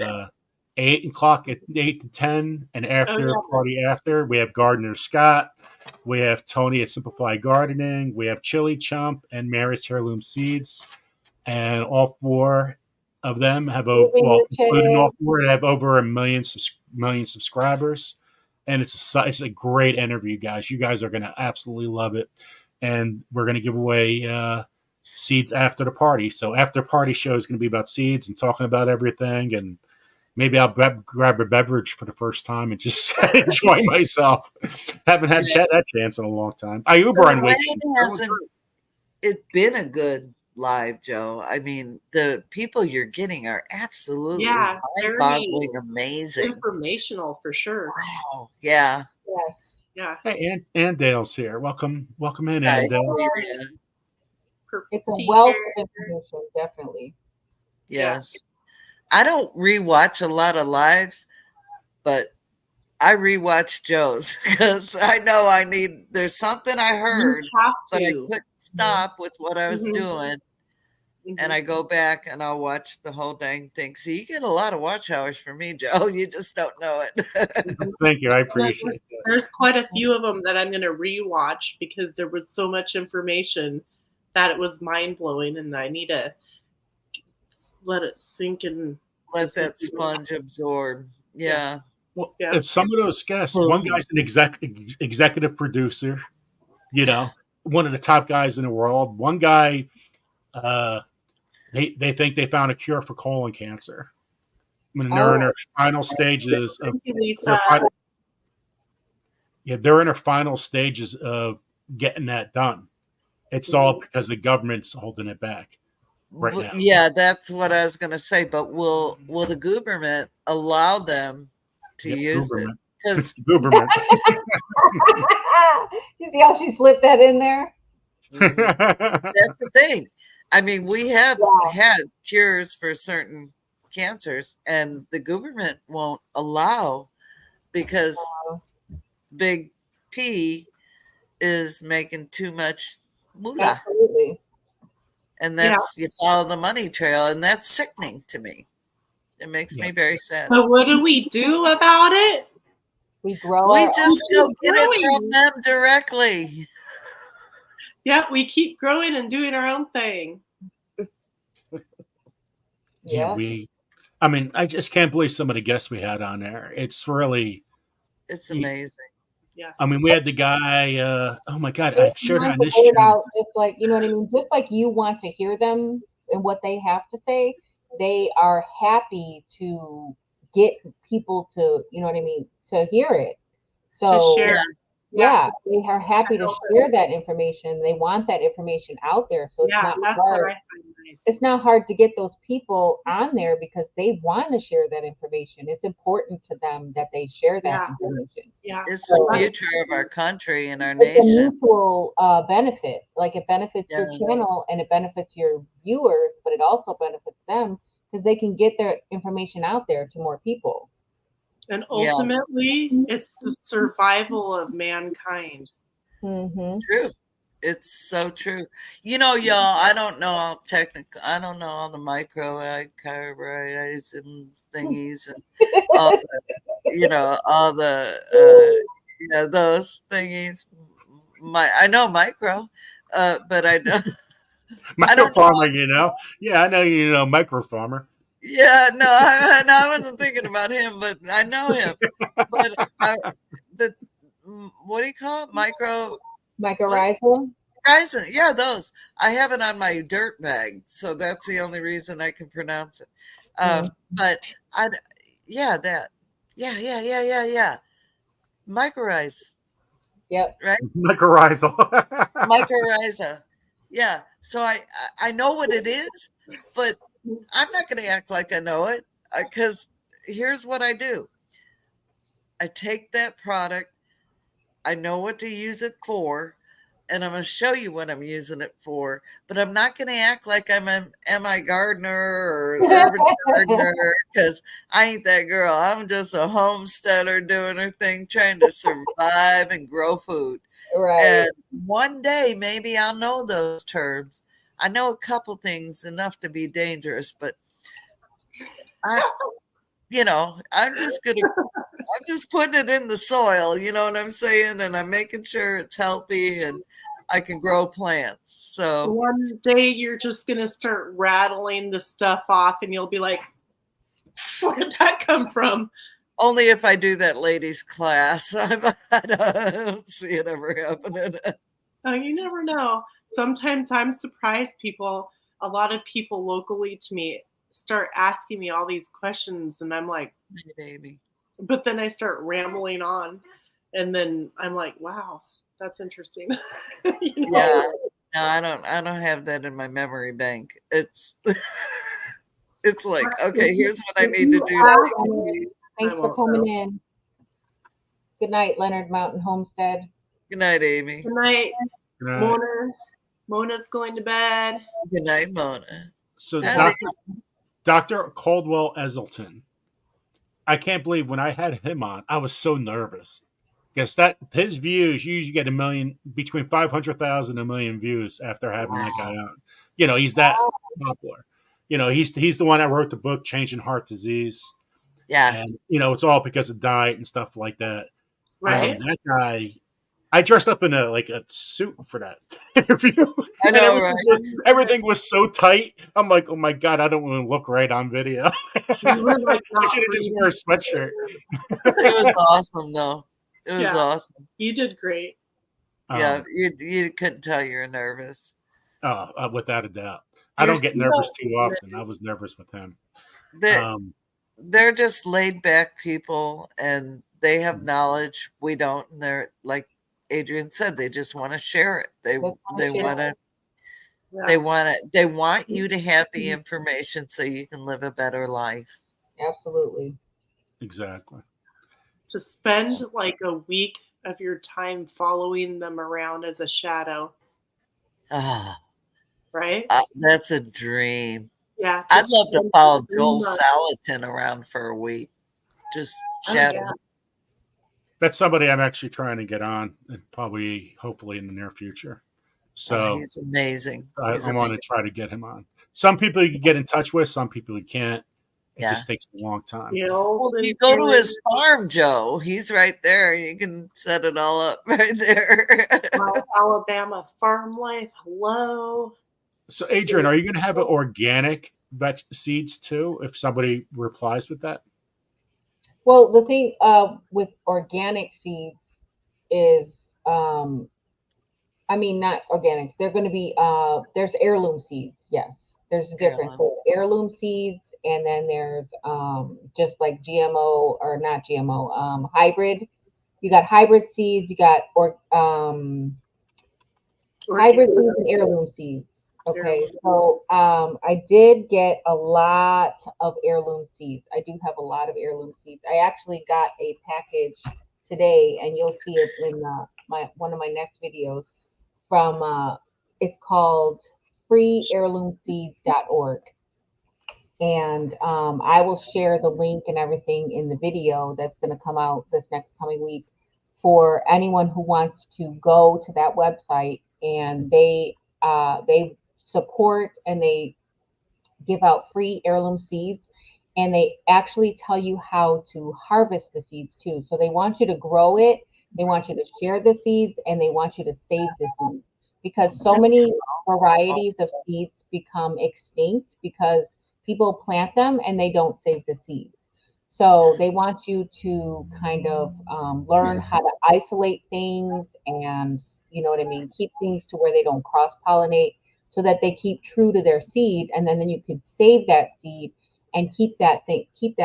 8 o'clock at 8 to 10, and after party after we have Gardner Scott, we have Tony at Simplified Gardening, we have Chili Chump and Mary's Heirloom Seeds, and all four of them have including all four have over 1 million subscribers, and it's a great interview, guys. You guys are going to absolutely love it, and we're going to give away seeds after the party. So after party show is going to be about seeds and talking about everything, and maybe I'll grab a beverage for the first time and just enjoy myself. Haven't had that chance in a long time. I Uber on weekends. Hasn't it been a good live, Joe? I mean, the people you're getting are absolutely mind-boggling, amazing, informational for sure. Wow. Yeah. Yes. Yeah. Hey, and Dale's here. Welcome in, Andale. It's a wealth of information, definitely. Yes. I don't rewatch a lot of lives, but I rewatch Joe's because I know there's something I heard, but I couldn't stop with what I was doing. And I go back and I'll watch the whole dang thing. So you get a lot of watch hours from me, Joe. You just don't know it. Thank you. I appreciate it. There's quite a few of them that I'm going to rewatch because there was so much information that it was mind-blowing, and I need to let it sink in. Let that sponge absorb. Yeah. Well, if some of those guests, one guy's an executive producer, one of the top guys in the world. One guy, they think they found a cure for colon cancer. I mean, they're in their final stages of they're in their final stages of getting that done. It's all because the government's holding it back right now. Yeah, that's what I was going to say. But will the government allow them to use it? It's the government. You see how she slipped that in there? That's the thing. I mean, we have had cures for certain cancers, and the government won't allow because Big P is making too much moolah. Absolutely. And that's you follow the money trail, and that's sickening to me. It makes me very sad. So what do we do about it? We grow. We just go get it from them directly. Yeah, we keep growing and doing our own thing. I just can't believe some of the guests we had on there. It's amazing. Yeah. I mean, we had the guy, oh my God, I shared on this show. show. Just like, you know what I mean? Just like you want to hear them and what they have to say, they are happy to get people to, you know what I mean, to hear it. So, to share. They are happy to share that information. They want that information out there. So it's not hard. It's not hard to get those people on there because they want to share that information. It's important to them that they share that information. Yeah, it's the future of our country and our nation. It's a mutual benefit. Like it benefits your channel and it benefits your viewers, but it also benefits them because they can get their information out there to more people. And ultimately, it's the survival of mankind. Mm-hmm. True. It's so true. You know, y'all, I don't know all technical. I don't know all the microcarbohydrates and thingies. And all the those thingies. I know micro, but I don't. I Micro don't know. farmer, Yeah, I know micro farmer. Yeah, no, I wasn't thinking about him, but I know him. But what do you call it? Mycorrhizal. Mycorrhizal. Yeah, those. I have it on my dirt bag, so that's the only reason I can pronounce it. But that. Yeah. Mycorrhize. Yep. Right. Mycorrhizal. Mycorrhiza. Yeah. So I know what it is, but I'm not going to act like I know it because here's what I do. I take that product, I know what to use it for, and I'm going to show you what I'm using it for, but I'm not going to act like I'm an MI gardener or urban gardener because I ain't that girl. I'm just a homesteader doing her thing, trying to survive and grow food. Right. And one day maybe I'll know those terms. I know a couple things enough to be dangerous, but I'm just putting it in the soil, you know what I'm saying? And I'm making sure it's healthy and I can grow plants. So one day you're just going to start rattling the stuff off and you'll be like, where did that come from? Only if I do that ladies class. I don't see it ever happening. Oh, you never know. Sometimes I'm surprised a lot of people locally to me start asking me all these questions and I'm like, hey, baby. But then I start rambling on and then I'm like, wow, that's interesting. Yeah. No, I don't have that in my memory bank. It's it's like, okay, here's what I need to do. Thanks for coming in. Good night, Leonard Mountain Homestead. Good night, Amy. Good night, Mona. Mona's going to bed. Good night, Mona. So Dr. Caldwell Eselton. I can't believe when I had him on, I was so nervous. Because his views, you usually get between 500,000 and 1 million views after having that guy on. He's that popular. He's the one that wrote the book Changing Heart Disease. Yeah. And, it's all because of diet and stuff like that. Right. That guy, I dressed up in a suit for that interview. I know, everything was so tight. I'm like, oh my God, I don't even look right on video. I should have just wear a sweatshirt. It was awesome, though. It was awesome. You did great. Yeah, you couldn't tell you're nervous. Without a doubt. I don't get nervous too often. I was nervous with him. They're just laid back people, and they have knowledge. We don't. And they're like Adrian said, they just want to share it. They want you to have the information so you can live a better life. Absolutely. Exactly. To spend like a week of your time following them around as a shadow. Right? That's a dream. Yeah. I'd love to follow Joel Salatin around for a week. Just shadow. Yeah. That's somebody I'm actually trying to get on, and hopefully in the near future. So he's amazing. I want to try to get him on. Some people you can get in touch with, some people you can't. It just takes a long time. You go to his farm, Joe. He's right there. You can set it all up right there. Alabama farm life. Hello. So, Adrian, are you going to have organic seeds too if somebody replies with that? Well, the thing with organic seeds is, not organic. They're going to be, there's heirloom seeds. Yes, there's a difference. So heirloom seeds, and then there's just like GMO or not GMO, hybrid. You got hybrid seeds. You got hybrid seeds and heirloom seeds. Okay, so I did get a lot of heirloom seeds. I do have a lot of heirloom seeds. I actually got a package today, and you'll see it in one of my next videos from it's called freeheirloomseeds.org. And I will share the link and everything in the video that's going to come out this next coming week for anyone who wants to go to that website, and they support and they give out free heirloom seeds. and they actually tell you how to harvest the seeds too. So they want you to grow it, they want you to share the seeds, and they want you to save the seeds, because so many varieties of seeds become extinct because people plant them and they don't save the seeds. So they want you to kind of learn how to isolate things, and you know what I mean, keep things to where they don't cross pollinate, so that they keep true to their seed, and then you could save that seed and keep that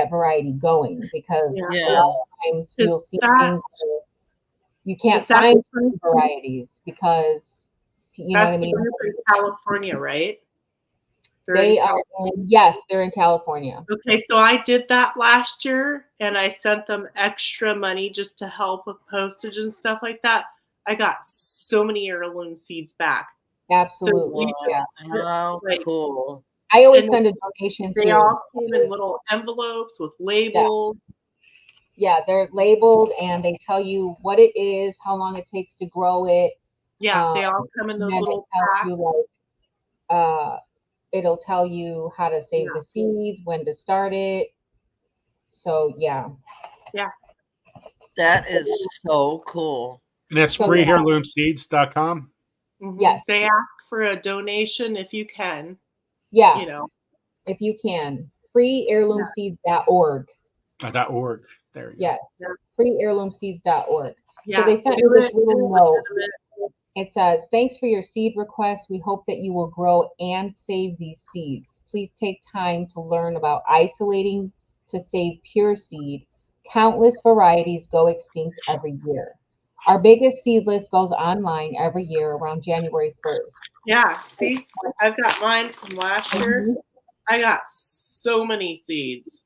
variety going, because a lot of times you'll see things where you can't find certain varieties because you know what I mean. In California, right? They are yes, they're in California. Okay, so I did that last year, and I sent them extra money just to help with postage and stuff like that. I got so many heirloom seeds back. Absolutely, yeah. Wow, cool. I always send a donation They too. all came in little envelopes with labels. Yeah, they're labeled and they tell you what it is, how long it takes to grow it. Yeah, they all come in those little packs. It'll tell you how to save the seeds, when to start it. So yeah. Yeah. That is so cool. And that's freeheirloomseeds.com. Yes. They ask for a donation if you can. Yeah. You know. If you can. freeheirloomseeds.org. .org. There you go. Yes. freeheirloomseeds.org. Yeah. So they sent me this little note. It says, thanks for your seed request. We hope that you will grow and save these seeds. Please take time to learn about isolating to save pure seed. Countless varieties go extinct every year. Our biggest seed list goes online every year around January 1st. Yeah, see, I've got mine from last year. I got so many seeds.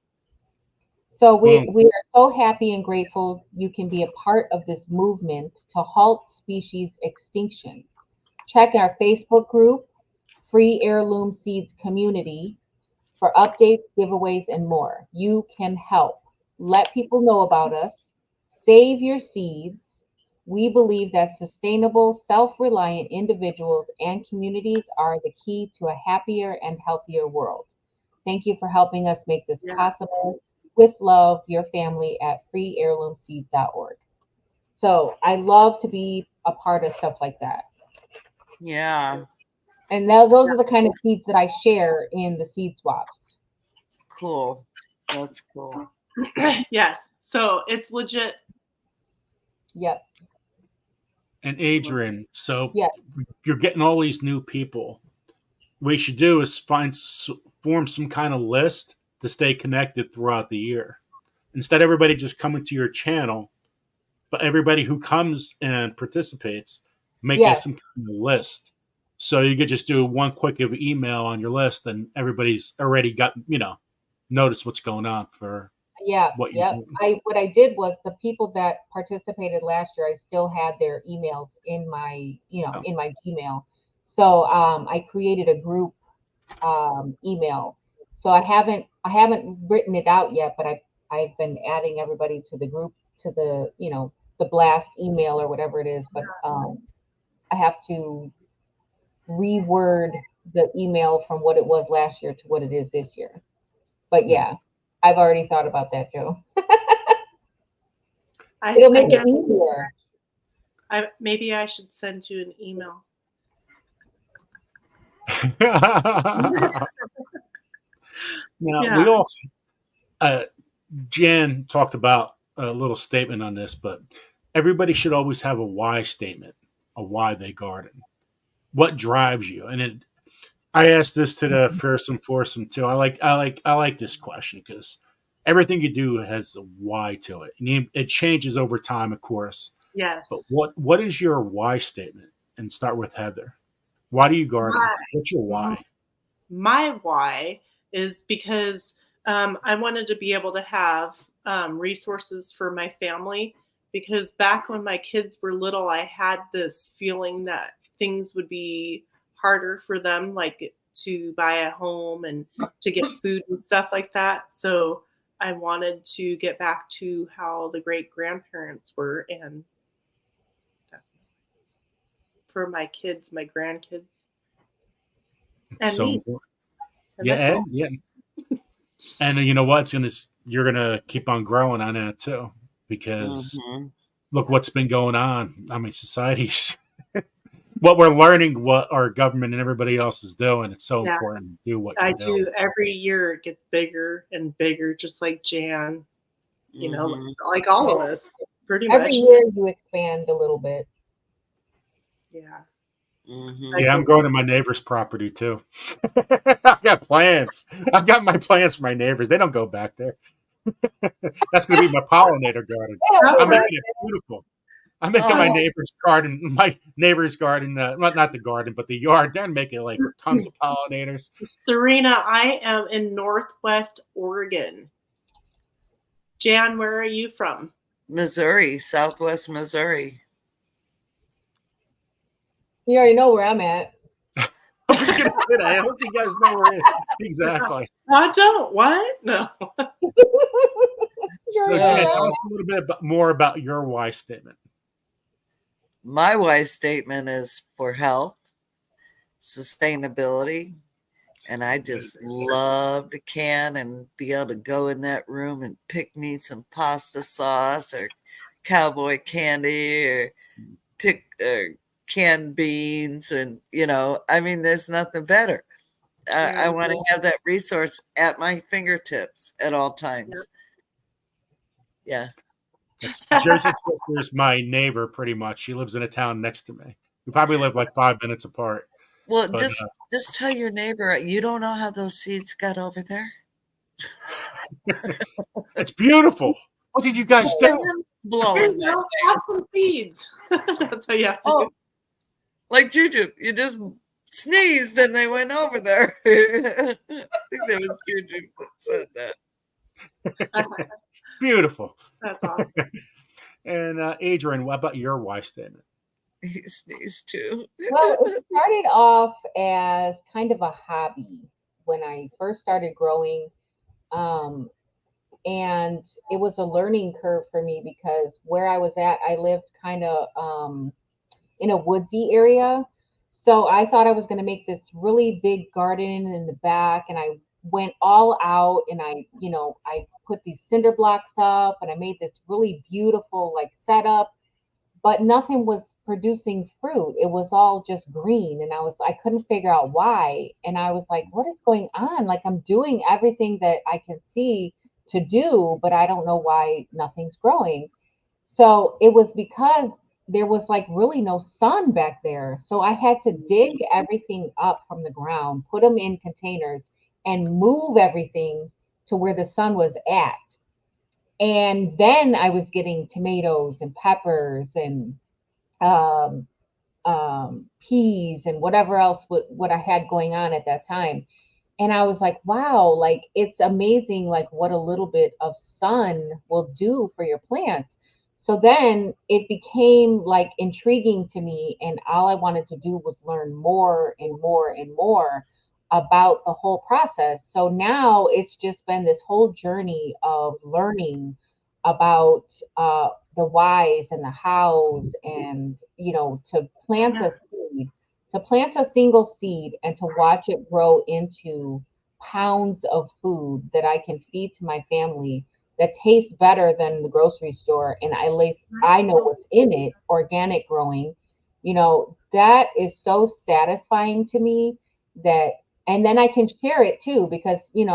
So we are so happy and grateful you can be a part of this movement to halt species extinction. Check our Facebook group, Free Heirloom Seeds Community, for updates, giveaways, and more. You can help. Let people know about us. Save your seeds. We believe that sustainable, self-reliant individuals and communities are the key to a happier and healthier world. Thank you for helping us make this possible. With love, your family at freeheirloomseeds.org. So I love to be a part of stuff like that. Yeah. And those are the kind of seeds that I share in the seed swaps. Cool. That's cool. Yes. So it's legit. Yep. And Adrian, so you're getting all these new people. What you should do is form some kind of list to stay connected throughout the year. Instead of everybody just coming to your channel, but everybody who comes and participates, make it some kind of list. So you could just do one quick email on your list, and everybody's already got, notice what's going on for what you're doing. What I did was the people that participated last year, I still had their emails in my, in my Gmail. So I created a group email. So I haven't written it out yet, but I've been adding everybody to the group, to the, the blast email or whatever it is. But I have to reword the email from what it was last year to what it is this year. But yeah, I've already thought about that, Joe. It'll make it easier. Maybe I should send you an email. Now, we all, Jan talked about a little statement on this, but everybody should always have a why statement, a why they garden. What drives you? And I asked this to the fearsome foursome too. I like this question because everything you do has a why to it, and it changes over time, of course. Yes. But what is your why statement? And start with Heather. Why do you garden? What's your why? My why is because I wanted to be able to have resources for my family, because back when my kids were little, I had this feeling that things would be harder for them, like to buy a home and to get food and stuff like that. So I wanted to get back to how the great grandparents were, and for my kids, my grandkids. And so me. yeah. And you know what? You're gonna keep on growing on that too, because look what's been going on. I mean, society's what we're learning, what our government and everybody else is doing. It's so important to do what I you do. do. Every year it gets bigger and bigger, just like Jan. You know, like all of us, pretty much. Every year you expand a little bit. Yeah. Yeah, I'm going to my neighbor's property too. I've got plans. I've got my plans for my neighbors. They don't go back there. That's going to be my pollinator garden. I'm making it beautiful. I'm making my neighbor's garden, not the garden, but the yard. They're making like tons of pollinators. Serena, I am in Northwest Oregon. Jan, where are you from? Missouri, Southwest Missouri. You already know where I'm at. I hope you guys know where exactly. I don't. What? No. So, Jan, tell us a little bit more about your why statement. My why statement is for health, sustainability, and I just love to can and be able to go in that room and pick me some pasta sauce or cowboy candy or pick canned beans, and I mean, there's nothing better. I want to have that resource at my fingertips at all times. Yeah. Jersey Sister's my neighbor, pretty much. She lives in a town next to me. We probably live like 5 minutes apart. Well, just tell your neighbor you don't know how those seeds got over there. It's beautiful. What did you guys do? Blowing have some seeds. That's how you have to do. Like Juju, you just sneezed and they went over there. I think that was Juju that said that. Beautiful. That's awesome. And Adrian, what about your why statement? He sneezed too. Well, it started off as kind of a hobby when I first started growing. And it was a learning curve for me because where I was at, I lived kind of in a woodsy area. So I thought I was going to make this really big garden in the back, and I went all out, and I put these cinder blocks up, and I made this really beautiful like setup, but nothing was producing fruit. It was all just green, and I couldn't figure out why. And I was like, what is going on? Like, I'm doing everything that I can see to do, but I don't know why nothing's growing. So it was because there was like really no sun back there. So I had to dig everything up from the ground, put them in containers, and move everything to where the sun was at. And then I was getting tomatoes and peppers and peas and whatever else what I had going on at that time. And I was like, wow, like it's amazing, like what a little bit of sun will do for your plants. So then it became like intriguing to me, and all I wanted to do was learn more and more and more about the whole process. So now it's just been this whole journey of learning about the whys and the hows, and to plant a single seed and to watch it grow into pounds of food that I can feed to my family that tastes better than the grocery store, and I know what's in it, organic growing, that is so satisfying to me. And then I can share it too, because you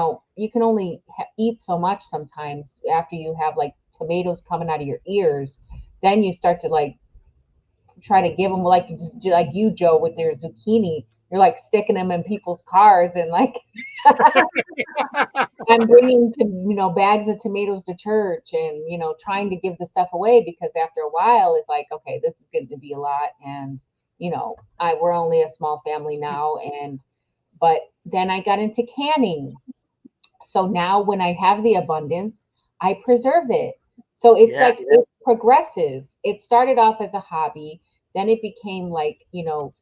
can only eat so much sometimes after you have like tomatoes coming out of your ears. Then you start to like try to give them, like you, Joe, with your zucchini. You're like sticking them in people's cars and like I'm bringing bags of tomatoes to church, and trying to give the stuff away, because after a while it's like, okay, this is going to be a lot, and we're only a small family now. But then I got into canning. So now when I have the abundance, I preserve it. So it's like it progresses. It started off as a hobby. Then it became like,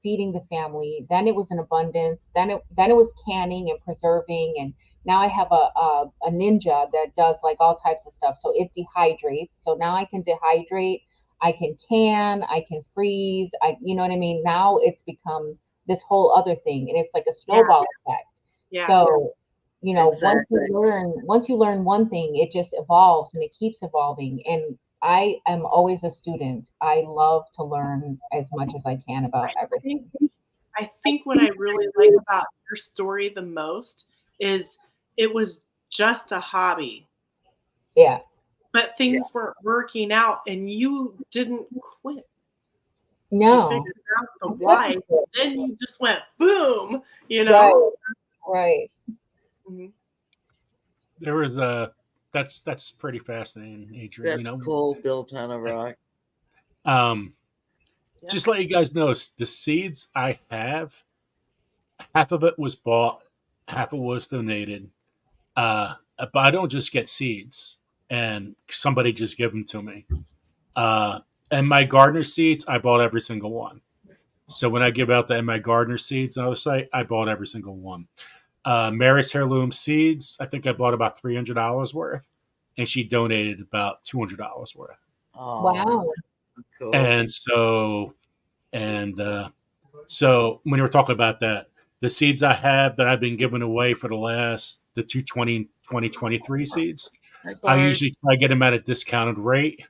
feeding the family. Then it was an abundance. Then it was canning and preserving. And now I have a ninja that does like all types of stuff. So it dehydrates. So now I can dehydrate. I can can. I can freeze. You know what I mean? Now it's become this whole other thing, and it's like a snowball effect. Yeah. So you know, Exactly. once you learn one thing, it just evolves and it keeps evolving. And I am always a student. I love to learn as much as I can about everything. I think what I really like about your story the most is it was just a hobby, Yeah. but things weren't working out and you didn't quit. You No. figured out the why, then you just went boom, you know? Right. Mhm. There was that's pretty fascinating, Adrian. That's cool, built on a rock. Just let you guys know, the seeds I have, half of it was bought, half of it was donated. But I don't just get seeds, and somebody just give them to me. And my gardener seeds, I bought every single one. So when I give out the my gardener seeds on the site, I bought every single one. Mary's Heirloom Seeds, I think I bought about $300 worth, and she donated about $200 worth. Oh, wow. Cool. And so when you were talking about that, the seeds I have that I've been giving away for the 2023 seeds, I usually try to get them at a discounted rate,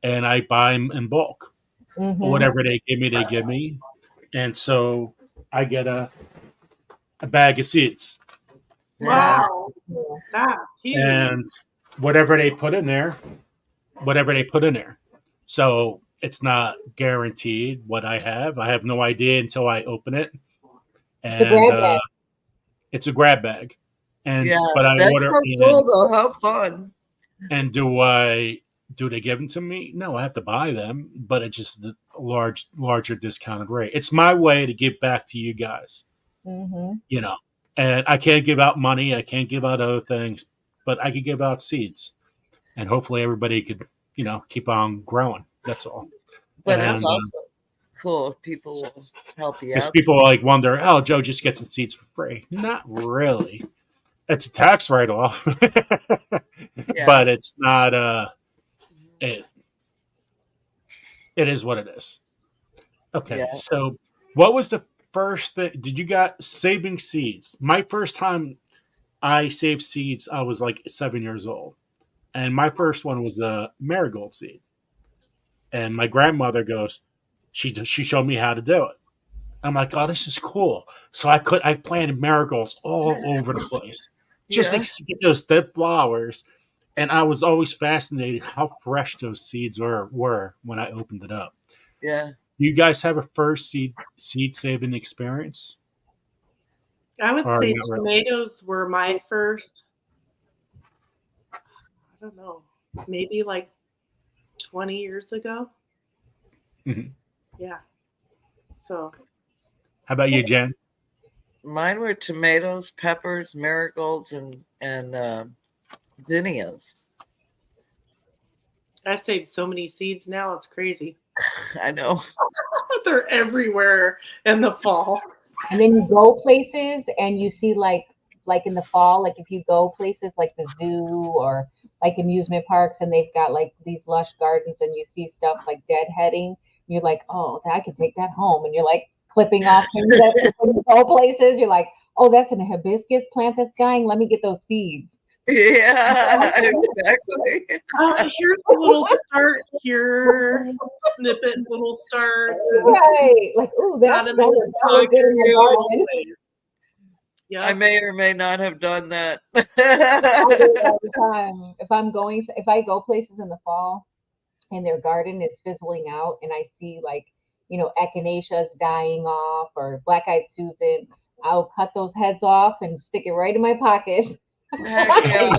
and I buy them in bulk. Whatever they give me. And so I get a bag of seeds. Wow. That's huge. And whatever they put in there. So it's not guaranteed what I have. I have no idea until I open it. And it's a grab bag. And but I that's order so cool though. How fun. And do they give them to me? No, I have to buy them, but it's just a larger discounted rate. It's my way to give back to you guys. You know, and I can't give out money. I can't give out other things, but I could give out seeds, and hopefully everybody could, you know, keep on growing. That's all. But it's also cool if people will help you out. Because people like wonder, oh, Joe just gets some seeds for free. Not really. It's a tax write-off, but it's not. It is what it is. Okay, so what was the first thing? Did you got saving seeds? My first time I saved seeds, I was like 7 years old, and my first one was a marigold seed. And my grandmother goes, she showed me how to do it. I'm like, oh, this is cool. So I planted marigolds all over the place, just to get those dead flowers. And I was always fascinated how fresh those seeds were when I opened it up. Yeah. You guys have a first seed saving experience? I would say tomatoes were my first. I don't know, maybe like 20 years ago. Yeah. So. How about you, Jen? Mine were tomatoes, peppers, marigolds, and zinnias. I saved so many seeds now, it's crazy. I know. They're everywhere in the fall. And then you go places and you see like in the fall, like if you go places like the zoo or like amusement parks and they've got like these lush gardens and you see stuff like deadheading, you're like, oh, I could take that home. And you're like clipping off things that when you go places, you're like, oh, that's an hibiscus plant that's dying. Let me get those seeds. Yeah, exactly. Here's a little start here, snippet, little start. Right, like, ooh, that's so good in the garden. Yeah, I may or may not have done that. I do it all the time. If I go places in the fall and their garden is fizzling out, and I see like, you know, echinaceas dying off or black-eyed Susan, I'll cut those heads off and stick it right in my pocket. Yeah.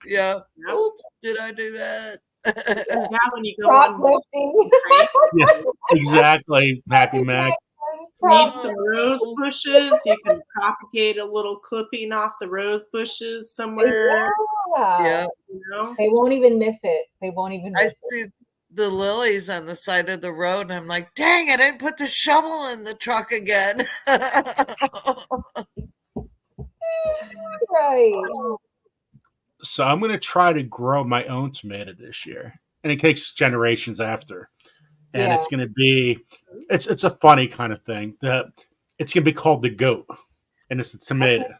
Yeah. Oops, did I do that? Yeah, when you go on. Yeah, exactly. Happy Mac. Need some rose bushes. You can propagate a little clipping off the rose bushes somewhere. Yeah. You know? They won't even miss it. I see the lilies on the side of the road, and I'm like, dang it, I didn't put the shovel in the truck again. Right. So I'm going to try to grow my own tomato this year, and it takes generations after. And it's going to be, it's a funny kind of thing. It's going to be called the goat, and it's a tomato.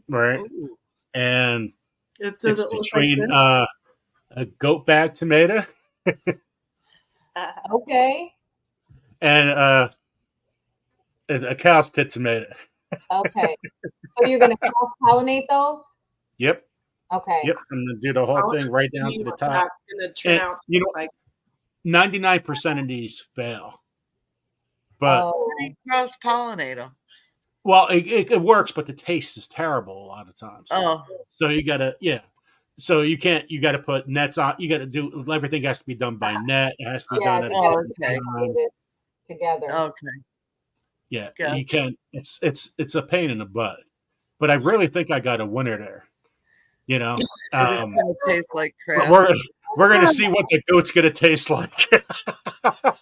right? Ooh. And Does it's it look like between this? a goat bag tomato Okay. and a cow's tit tomato. Okay. So you're gonna cross pollinate those? Yep. Okay. Yep. I'm gonna do the I whole want thing to right down see to the what top. that's gonna turn And out to you know, look like. 99% of these fail, but Oh. Cross pollinate them. well, it works, but the taste is terrible a lot of times. Oh, So you gotta, yeah. So you can't. You got to put nets on. You got to do everything. Has to be done by net. It has to be Yeah, done at they a gotta certain be okay. time. pollinate together. Okay. Yeah, Gotcha. you can't. It's a pain in the butt. But I really think I got a winner there. You know, It's gonna taste like crap. we're gonna see what the goat's gonna taste like.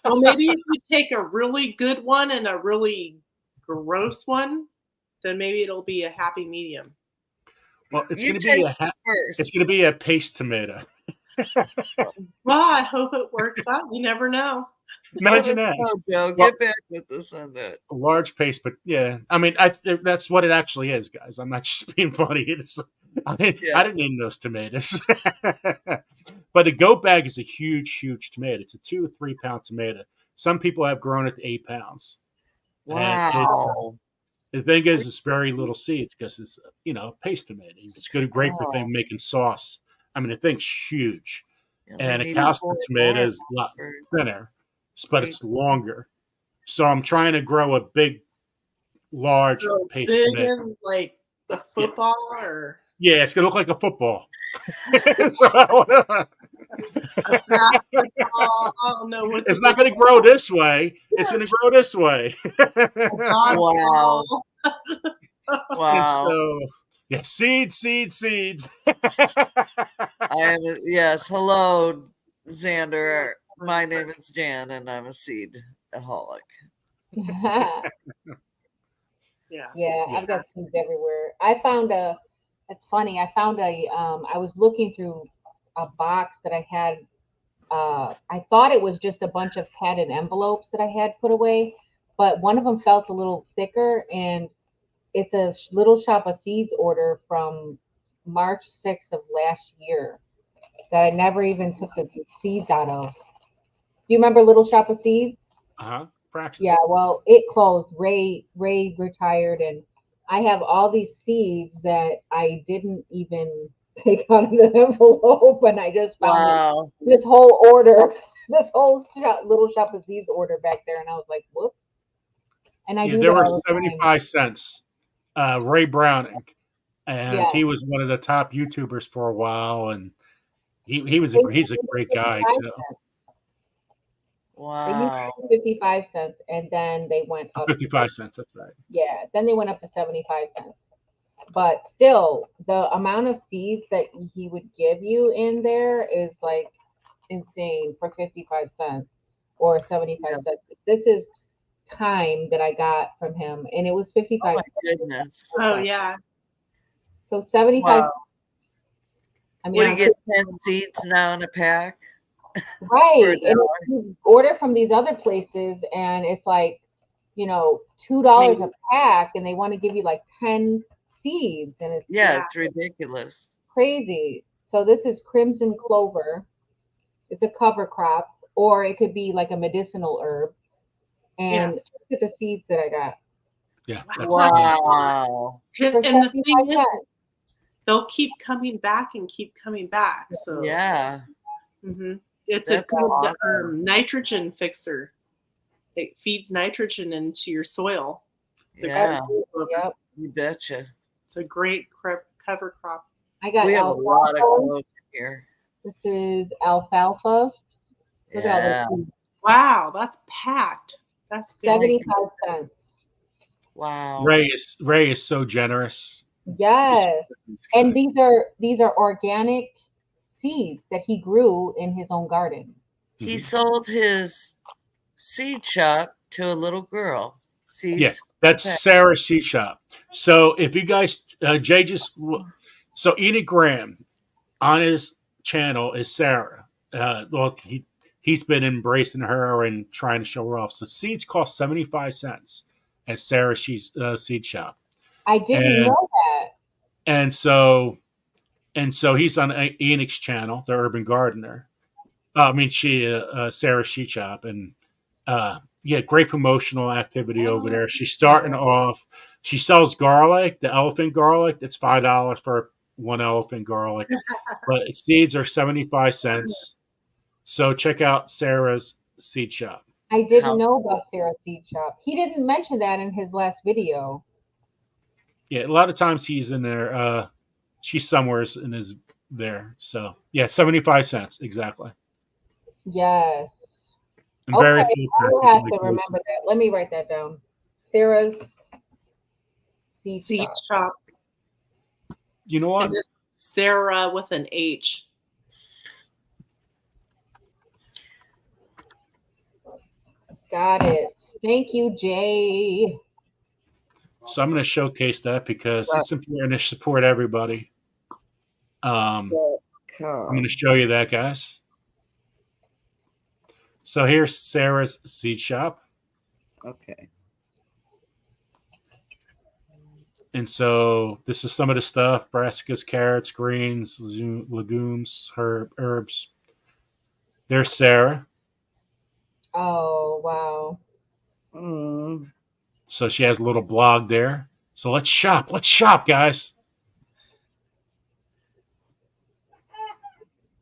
Well, maybe if you take a really good one and a really gross one, then maybe it'll be a happy medium. Well, it's You gonna take be it it's first. gonna be a paste tomato. Well, I hope it works out. You never know. Imagine that. Oh, Joe, Well, get back with us on that. a large paste, but yeah, I mean, that's what it actually is, guys. I'm not just being funny. I didn't name those tomatoes. But a goat bag is a huge tomato. It's a 2 or 3 pound tomato. Some people have grown it to 8 pounds. Wow. The thing is, it's very little seeds because it's paste tomato. It's great for Wow. making sauce. I mean, the thing's huge, Yeah, and we a need cow's more tomato more is a lot for thinner, but eight. it's longer. So I'm trying to grow a big, large So paste big tomato. and like the football or Yeah, it's gonna look like a football. So I wanna- a basketball. I don't know what it's not going to grow this way. It's going to grow this way. Wow. And Wow. so, yeah, seeds. I am yes. Hello, Xander. My name is Jan, and I'm a seed-aholic. Yeah. I've got seeds everywhere. It's funny, I found I was looking through a box that I had, I thought it was just a bunch of padded envelopes that I had put away, but one of them felt a little thicker, and it's a Little Shop of Seeds order from March 6th of last year that I never even took the seeds out of. Do you remember Little Shop of Seeds? Praxis. Yeah, well, it closed. Ray retired, and I have all these seeds that I didn't even take out of the envelope, and I just found this whole order, Little Shop of Seeds order back there, and I was like, whoops. And I do there that were all the 75 cents. Ray Browning, and Yeah. he was one of the top YouTubers for a while, and he's a great guy too. They used to be 55 cents, and then they went up 55 cents, that's right. Yeah, then they went up to 75 cents. But still, the amount of seeds that he would give you in there is like insane for 55 cents or 75 cents. This is time that I got from him, and it was 55 cents. Goodness. Oh yeah. So 75 Wow. I mean, What do you get 10 seeds now in a pack? Right. And you order from these other places, and it's like, $2 a pack, and they want to give you like 10 seeds, and it's it's ridiculous. crazy. So this is crimson clover. It's a cover crop, or it could be like a medicinal herb. And look at the seeds that I got. Yeah. Wow. And the thing is, they'll keep coming back and keep coming back. So Yeah. It's That's a good awesome. nitrogen fixer. It feeds nitrogen into your soil. Yeah. Yep. You betcha. It's a great cover crop. I got We have a lot of clover here. This is alfalfa. Look at all those seeds. Wow, that's packed. That's 75 cents. Wow. Ray is so generous. Yes. And these are organic seeds that he grew in his own garden. He sold his seed shop to a little girl. Seeds. Yeah, that's Sarah's Seed Shop. So if you guys, so Enid Graham on his channel is Sarah. Well, he's been embracing her and trying to show her off. So seeds cost 75 cents at Sarah's Seed Shop. I didn't know that. And so he's on Enix's channel, the Urban Gardener. Sarah Sheet Shop, and great promotional activity over there. She's starting off. She sells garlic, the elephant garlic. It's $5 for one elephant garlic, but its seeds are 75 cents. So check out Sarah's Seed Shop. I didn't know about Sarah's Seed Shop. He didn't mention that in his last video. Yeah, a lot of times he's in there. She's somewhere in his there. So yeah, 75 cents exactly. Yes. And very I will have to remember that. Let me write that down. Sarah's Seed Shop. You know what? Sarah with an H. Got it. Thank you, Jay. So I'm going to showcase that because it's important to support everybody. I'm going to show you that, guys. So here's Sarah's Seed Shop. Okay. And so this is some of the stuff: brassicas, carrots, greens, legumes, herbs. There's Sarah. Oh, wow. So she has a little blog there. So let's shop. Let's shop, guys.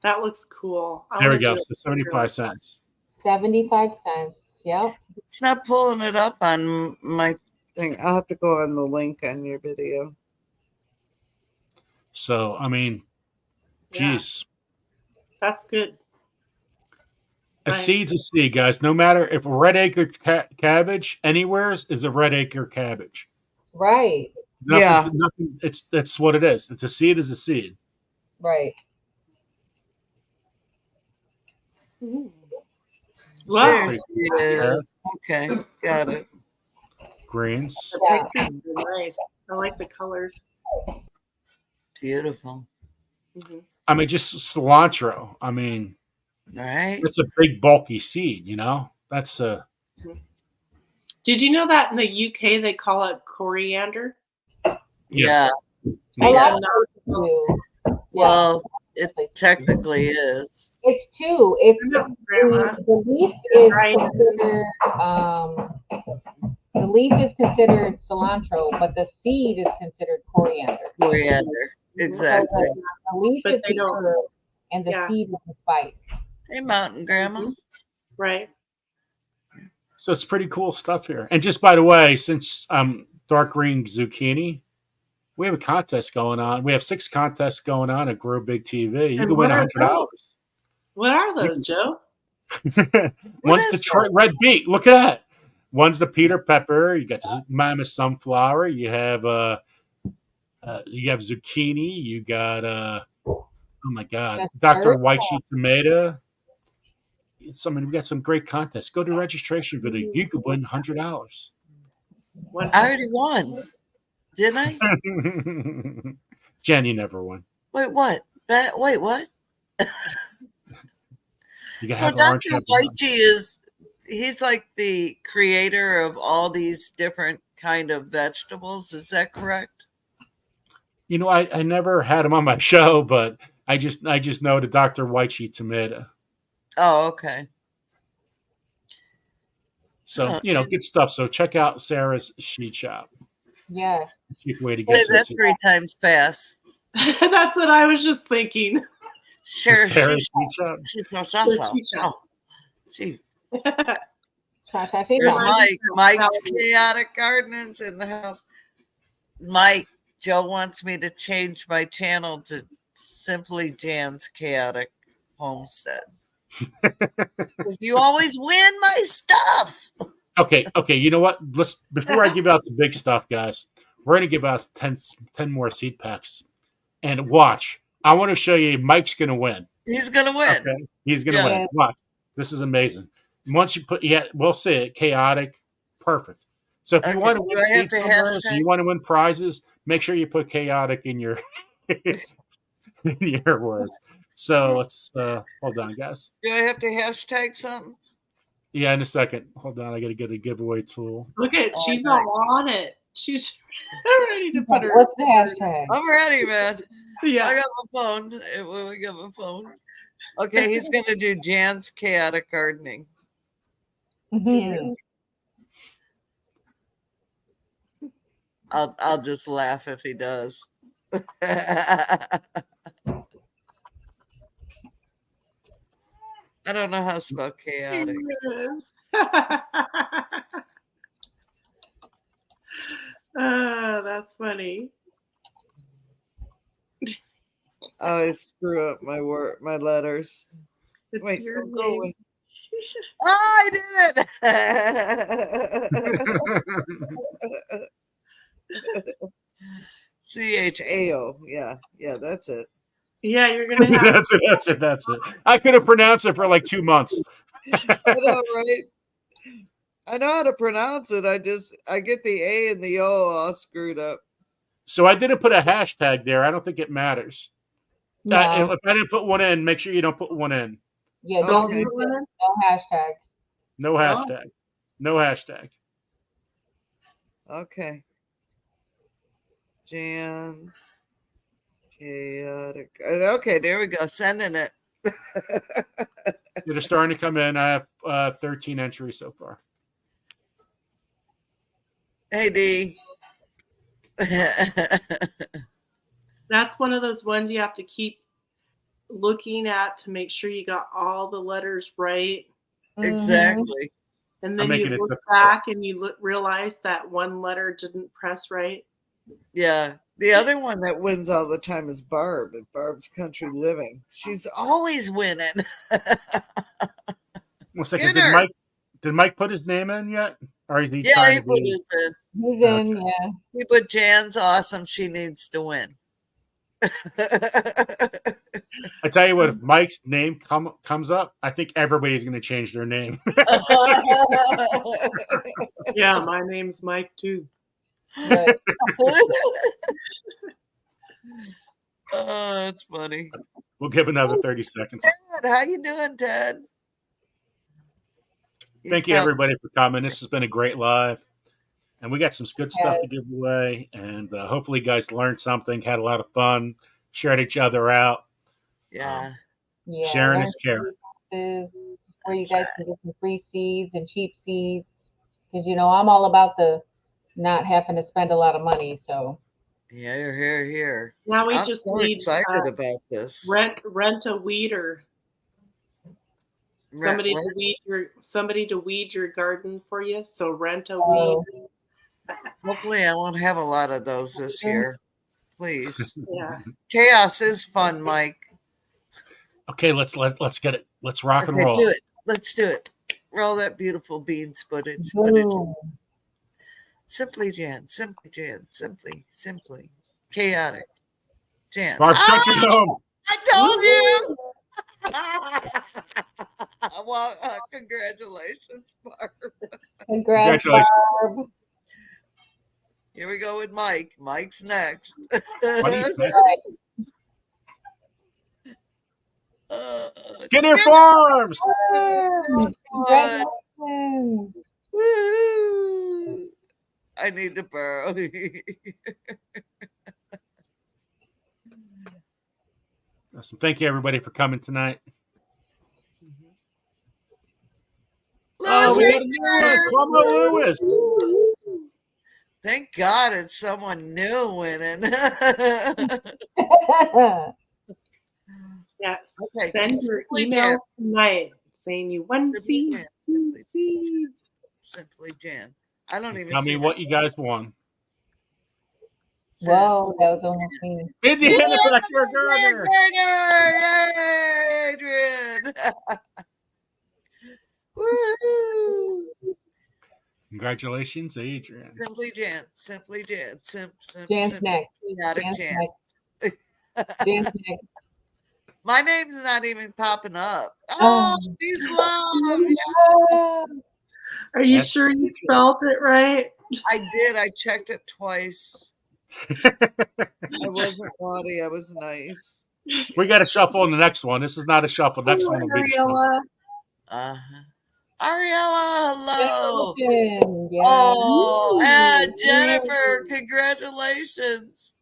That looks cool. There we go. So 75 cents. 75 cents. Yep. It's not pulling it up on my thing. I'll have to go on the link on your video. So, I mean, geez. That's good. A seed's a seed, guys. No matter if red acre cabbage anywhere is a red acre cabbage. Right. Nothing, that's what it is. It's a seed is a seed. Right. Wow. Okay, got it. Greens. Yeah. Nice. I like the colors. Beautiful. I mean, just cilantro. I mean, right? It's a big, bulky seed. You know, that's a. Did you know that in the UK they call it coriander? Yes. Yeah. Well, it technically is. It's two. It's the leaf is considered the leaf is considered cilantro, but the seed is considered coriander. Coriander, exactly. So the leaf is the herb, and the seed is the spice. Hey, Mountain Grandma. Right. So it's pretty cool stuff here. And just by the way, since dark green zucchini, we have a contest going on. We have 6 contests going on at Grow Big TV. You can win $100. What are those, Joe? One's the Detroit red beet. Look at that. One's the Peter pepper. You got the mammoth sunflower. You have zucchini. You got oh my God, Dr. White Sheet tomato. We got some great contests. Go to registration video. You could win $100. I already won. Didn't I? Jen, you never won. Wait, what? Wait, what? So Dr. Whitey he's like the creator of all these different kind of vegetables. Is that correct? You know, I never had him on my show, but I just know the Dr. White Sheet tomato. Oh, okay. So, good stuff. So check out Sarah's Sheet Shop. Yes. Cheap way to get that's 3 times fast. That's what I was just thinking. Sarah's Sheet Shop. There's Mike. Mike's Chaotic Gardening's in the house. Mike, Joe wants me to change my channel to Simply Jan's Chaotic Homestead. You always win my stuff. Okay. You know what? Before I give out the big stuff, guys, we're going to give out 10 more seed packs. And watch. I want to show you Mike's going to win. He's going to win. Okay? He's going to win. Watch. This is amazing. Once you put, we'll see it. Chaotic. Perfect. So if you want to win seeds somewhere, so you want to win prizes, make sure you put chaotic in your in your words. So let's hold on, guys. Do I have to hashtag something? Yeah, in a second. Hold on, I got to get a giveaway tool. Look at she's all on it. She's ready to put her. What's the hashtag? I'm ready, man. Yeah. I got my phone. I got my phone. Okay, he's gonna do Jan's chaotic gardening. Mhm. I'll just laugh if he does. I don't know how to spell chaotic. That's funny. I always screw up my letters. It's Wait, your don't go name. away. I did it. CHAO. Yeah, that's it. Yeah, you're gonna have. That's it. I could have pronounced it for like 2 months. I know, right? I know how to pronounce it. I get the A and the O all screwed up. So I didn't put a hashtag there. I don't think it matters. No. If I didn't put one in, make sure you don't put one in. Yeah, don't Okay. use it. No hashtag. No hashtag. No hashtag. Okay. Jan's chaotic. Okay, there we go. Sending it. They're starting to come in. I have 13 entries so far. Hey, D. That's one of those ones you have to keep looking at to make sure you got all the letters right. Exactly. And then you look back and you realize that one letter didn't press right. Yeah. The other one that wins all the time is Barb at Barb's Country Living. She's always winning. One second. Did Mike put his name in yet? Or is he Yeah, trying he to put be... his in. He's in, yeah. He put Jan's awesome. She needs to win. I tell you what, if Mike's name comes up, I think everybody's going to change their name. Yeah, my name's Mike too. Right. Oh, that's funny. We'll give another 30 seconds. Ted, how you doing, Ted? Thank you, everybody, for coming. This has been a great live. And we got some good stuff to give away. And hopefully you guys learned something, had a lot of fun, shared each other out. Yeah. Sharing is caring. Where you guys can get some free seeds and cheap seeds. Because, I'm all about the not having to spend a lot of money. So. Yeah, you're here. Now we I'm just so need excited about this. Rent a weeder. Somebody to weed your garden for you. So rent a weed. Hopefully, I won't have a lot of those this year. Please. Yeah. Chaos is fun, Mike. Okay, let's get it. Let's rock and roll. Do it. Let's do it. Roll that beautiful beans footage. Simply Jan. Simply Jan. Simply. Chaotic. Jan. Barb, shut your home. I told you. Well, congratulations, Barb. Congratulations, Barb. Here we go with Mike. Mike's next. Skinner Farms. Congratulations. Woo! I need to borrow. Awesome. Thank you, everybody, for coming tonight. Lewis. Thank God it's someone new winning. Yes. Okay. Send your email tonight saying you won seeds. Simply Jan. I don't even tell me what you guys won. Whoa, that was almost me. Indiana Backyard Gardener. Yay, Adrian. Woo! Congratulations, Adrian. Simply Jan. Simply Jan. Jan's next. Jan's next. My name's not even popping up. Oh, peace, love. Yeah. Are you sure you spelled it right? I did. I checked it twice. I wasn't naughty. I was nice. We got to shuffle in the next one. This is not a shuffle. Next one will be. Ariella, hello. Yeah. Oh, and Jennifer, congratulations.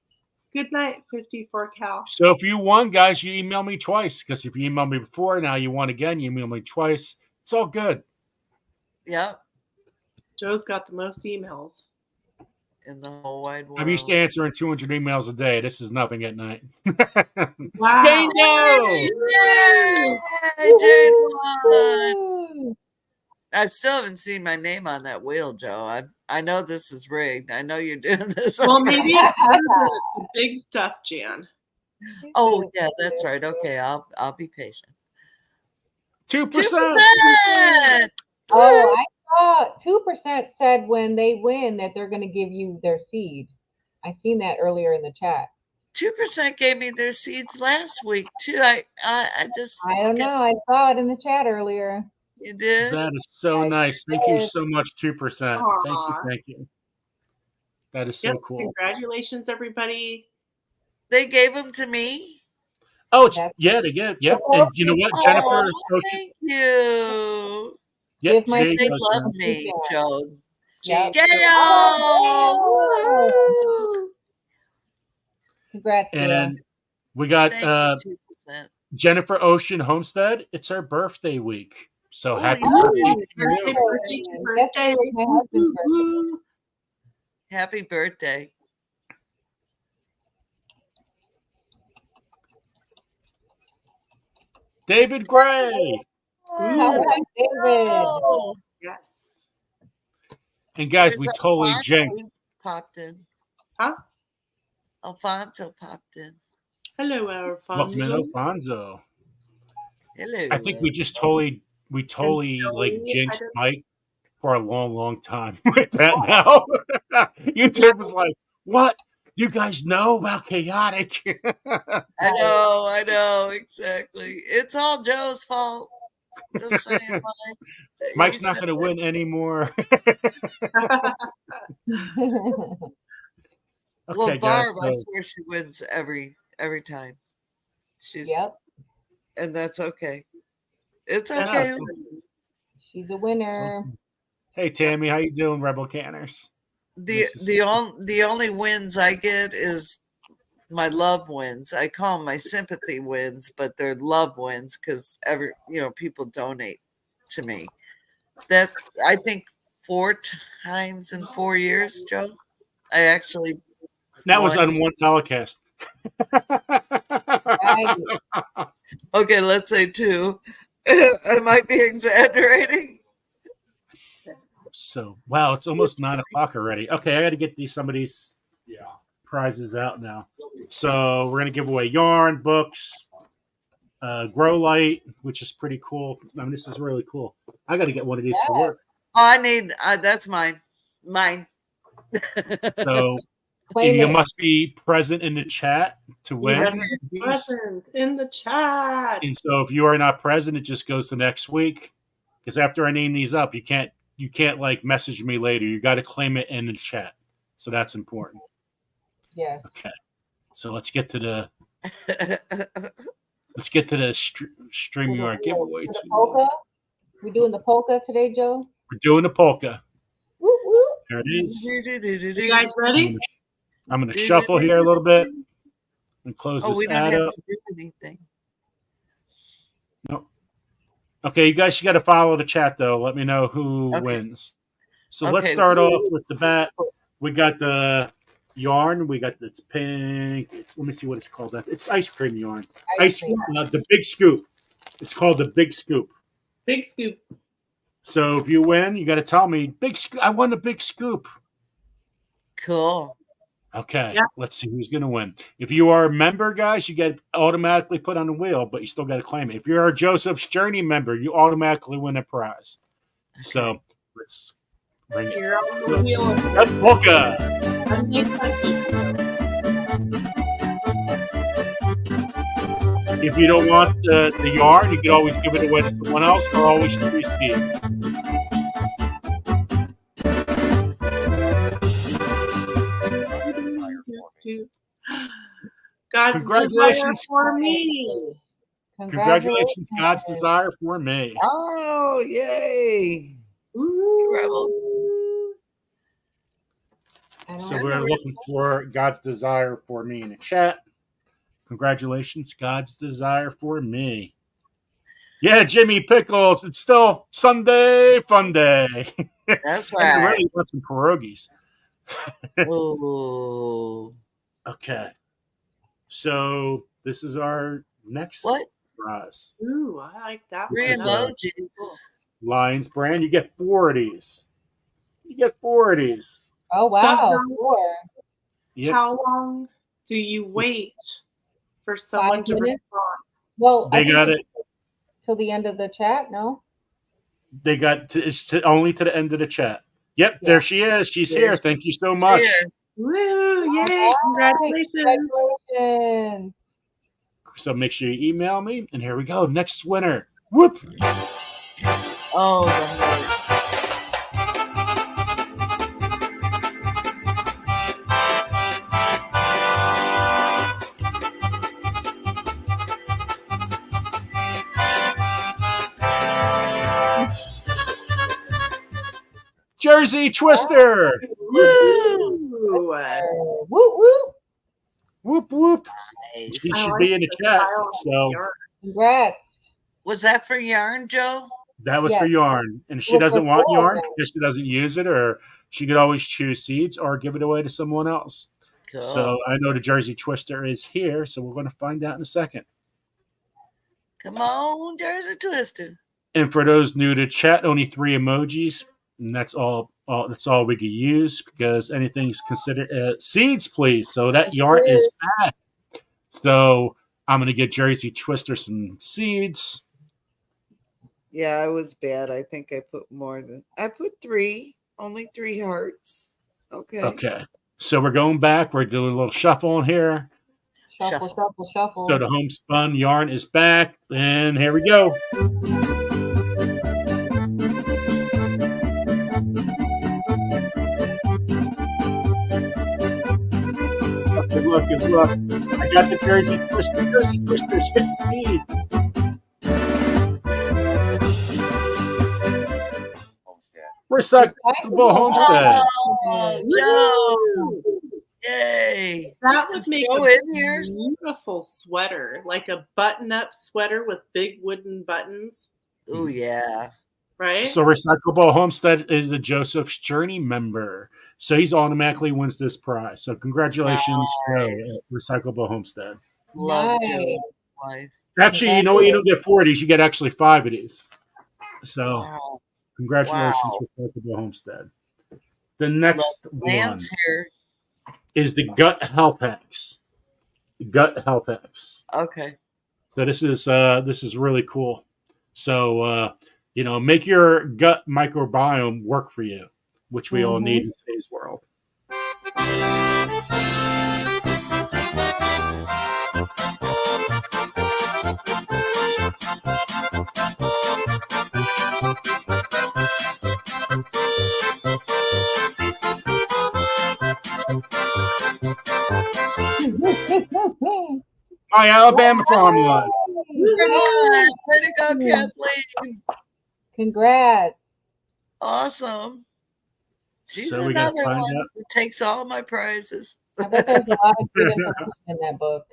Good night, 54 Cal. So if you won, guys, you email me twice. Because if you emailed me before, now you won again, you email me twice. It's all good. Yep. Joe's got the most emails in the whole wide world. I'm used to answering 200 emails a day. This is nothing at night. Wow. Jane, Jane won. I still haven't seen my name on that wheel, Joe. I know this is rigged. I know you're doing this. Well, maybe it's the big stuff, Jan. Oh yeah, that's right. Okay, I'll be patient. 2%. 2%. Oh, I saw 2% said when they win that they're going to give you their seed. I seen that earlier in the chat. 2% gave me their seeds last week too. I don't know. I saw it in the chat earlier. You did? That is so nice. Thank you so much, 2%. Thank you. That is so cool. Congratulations, everybody. They gave them to me. Oh, yeah, they get. Yep. And you know what, Jennifer? Thank you. Yep. They love me, Joe. Yep. Congrats. And we got Jennifer Ocean Homestead. It's her birthday week. So happy birthday to you. Happy birthday. David Gray. David. Yes. And guys, we totally jinxed. Popped in. Huh? Alfonso popped in. Hello, Alfonso. Welcome, Alfonso. Hello. I think we just totally like jinxed Mike for a long time with that now. YouTube was like, what? You guys know about chaotic? I know, exactly. It's all Joe's fault. Just saying, Mike. Mike's not going to win anymore. Well, Barb, I swear she wins every time. And that's okay. It's okay. She's a winner. Hey Tammy, how you doing, Rebel Canners? The only wins I get is my love wins. I call them my sympathy wins, but they're love wins because people donate to me. That I think 4 times in 4 years, Joe. I actually was on one telecast. Okay, let's say 2. I might be exaggerating. So wow, it's almost 9 o'clock already. Okay, I got to get some of these prizes out now. So we're gonna give away yarn, books, grow light, which is pretty cool. I mean, this is really cool. I got to get one of these for work. Oh, I need that's mine. So you must be present in the chat to win. Present in the chat. And so if you are not present, it just goes to next week. Because after I name these up, you can't like message me later. You got to claim it in the chat. So that's important. Yes. Okay. So let's get to the StreamYard giveaway. Polka? We doing the polka today, Joe? We're doing the polka. Woo woo. There it is. You guys ready? I'm going to shuffle here a little bit and close this we don't ad have up. to do anything. Nope. Okay, you guys, you got to follow the chat though. Let me know who wins. So let's start off with the bat. We got the yarn. We got this pink. Let me see what it's called. It's ice cream yarn. The Big Scoop. It's called the Big Scoop. Big Scoop. So if you win, you got to tell me, Big Scoop. I won the Big Scoop. Cool. Okay, Let's see who's going to win. If you are a member, guys, you get automatically put on the wheel, but you still got to claim it. If you're a Joseph's Journey member, you automatically win a prize. Okay. So let's bring it. You're on the wheel. That's polka. If you don't want the yarn, you can always give it away to someone else or always receive. God's Congratulations for me. Congratulations, God's Desire for me. Oh, yay. Rebel. So we're looking for God's Desire for me in the chat. Congratulations, God's Desire for me. Yeah, Jimmy Pickles. It's still Sunday Fun Day. That's I right. really want some pierogies. Ooh. Okay. So this is our next prize. Ooh, I like that. Three emojis. Lions brand. You get 4 of these. You get 4 of these. Oh, wow. So 4. Yep. How long do you wait for someone 5 to minutes? respond? Well, They got it. Till the end of the chat, no? They got only to the end of the chat. Yep, Yeah. there she is. She's here. Thank you so much. Woo! Yay! Congratulations! Congratulations. So make sure you email me. And here we go. Next winner. Whoop. Oh, Jersey Twister. Woo! Whoop, whoop. Whoop, whoop. Nice. She should be in the chat. So Congrats. Was that for yarn, Joe? that was Yes. for yarn. And if she It was doesn't for want full, yarn, then. because she doesn't use it, or she could always choose seeds or give it away to someone else. Cool. So I know the Jersey Twister is here. So we're going to find out in a second. Come on, Jersey Twister. And for those new to chat, only 3 emojis, and that's all. That's all we can use because anything's considered seeds, please. So that yarn is back. So I'm gonna get Jersey Twister some seeds. Yeah, I was bad. I think I put more than I put 3. Only 3 hearts. Okay. Okay. So we're going back. We're doing a little shuffle in here. Shuffle, shuffle, shuffle. So the homespun yarn is back, and here we go. Good luck, good luck. I got the Jersey Twister. Jersey Twister's hit seeds. Recyclable homestead. Oh, Joe. Yay. That would Let's make go a in here. beautiful sweater, like a button-up sweater with big wooden buttons, Oh, yeah. right? So Recyclable Homestead is a Joseph's Journey member. So he's automatically wins this prize. So congratulations, Nice. Recyclable Homestead. Love Nice. Joe's life. Actually, you know what? You don't get 4 of these. You get actually 5 of these. So Wow. congratulations, Recyclable Homestead. The next one Lance here. is the Gut Health X. Gut Health X. Okay. So this is really cool. So make your gut microbiome work for you, which we all need in today's world. My Alabama farm life. Way to go, Kathleen. Congrats. Awesome. She's So we gotta another find one out. who takes all my prizes. I bet there's a lot of good information in that book.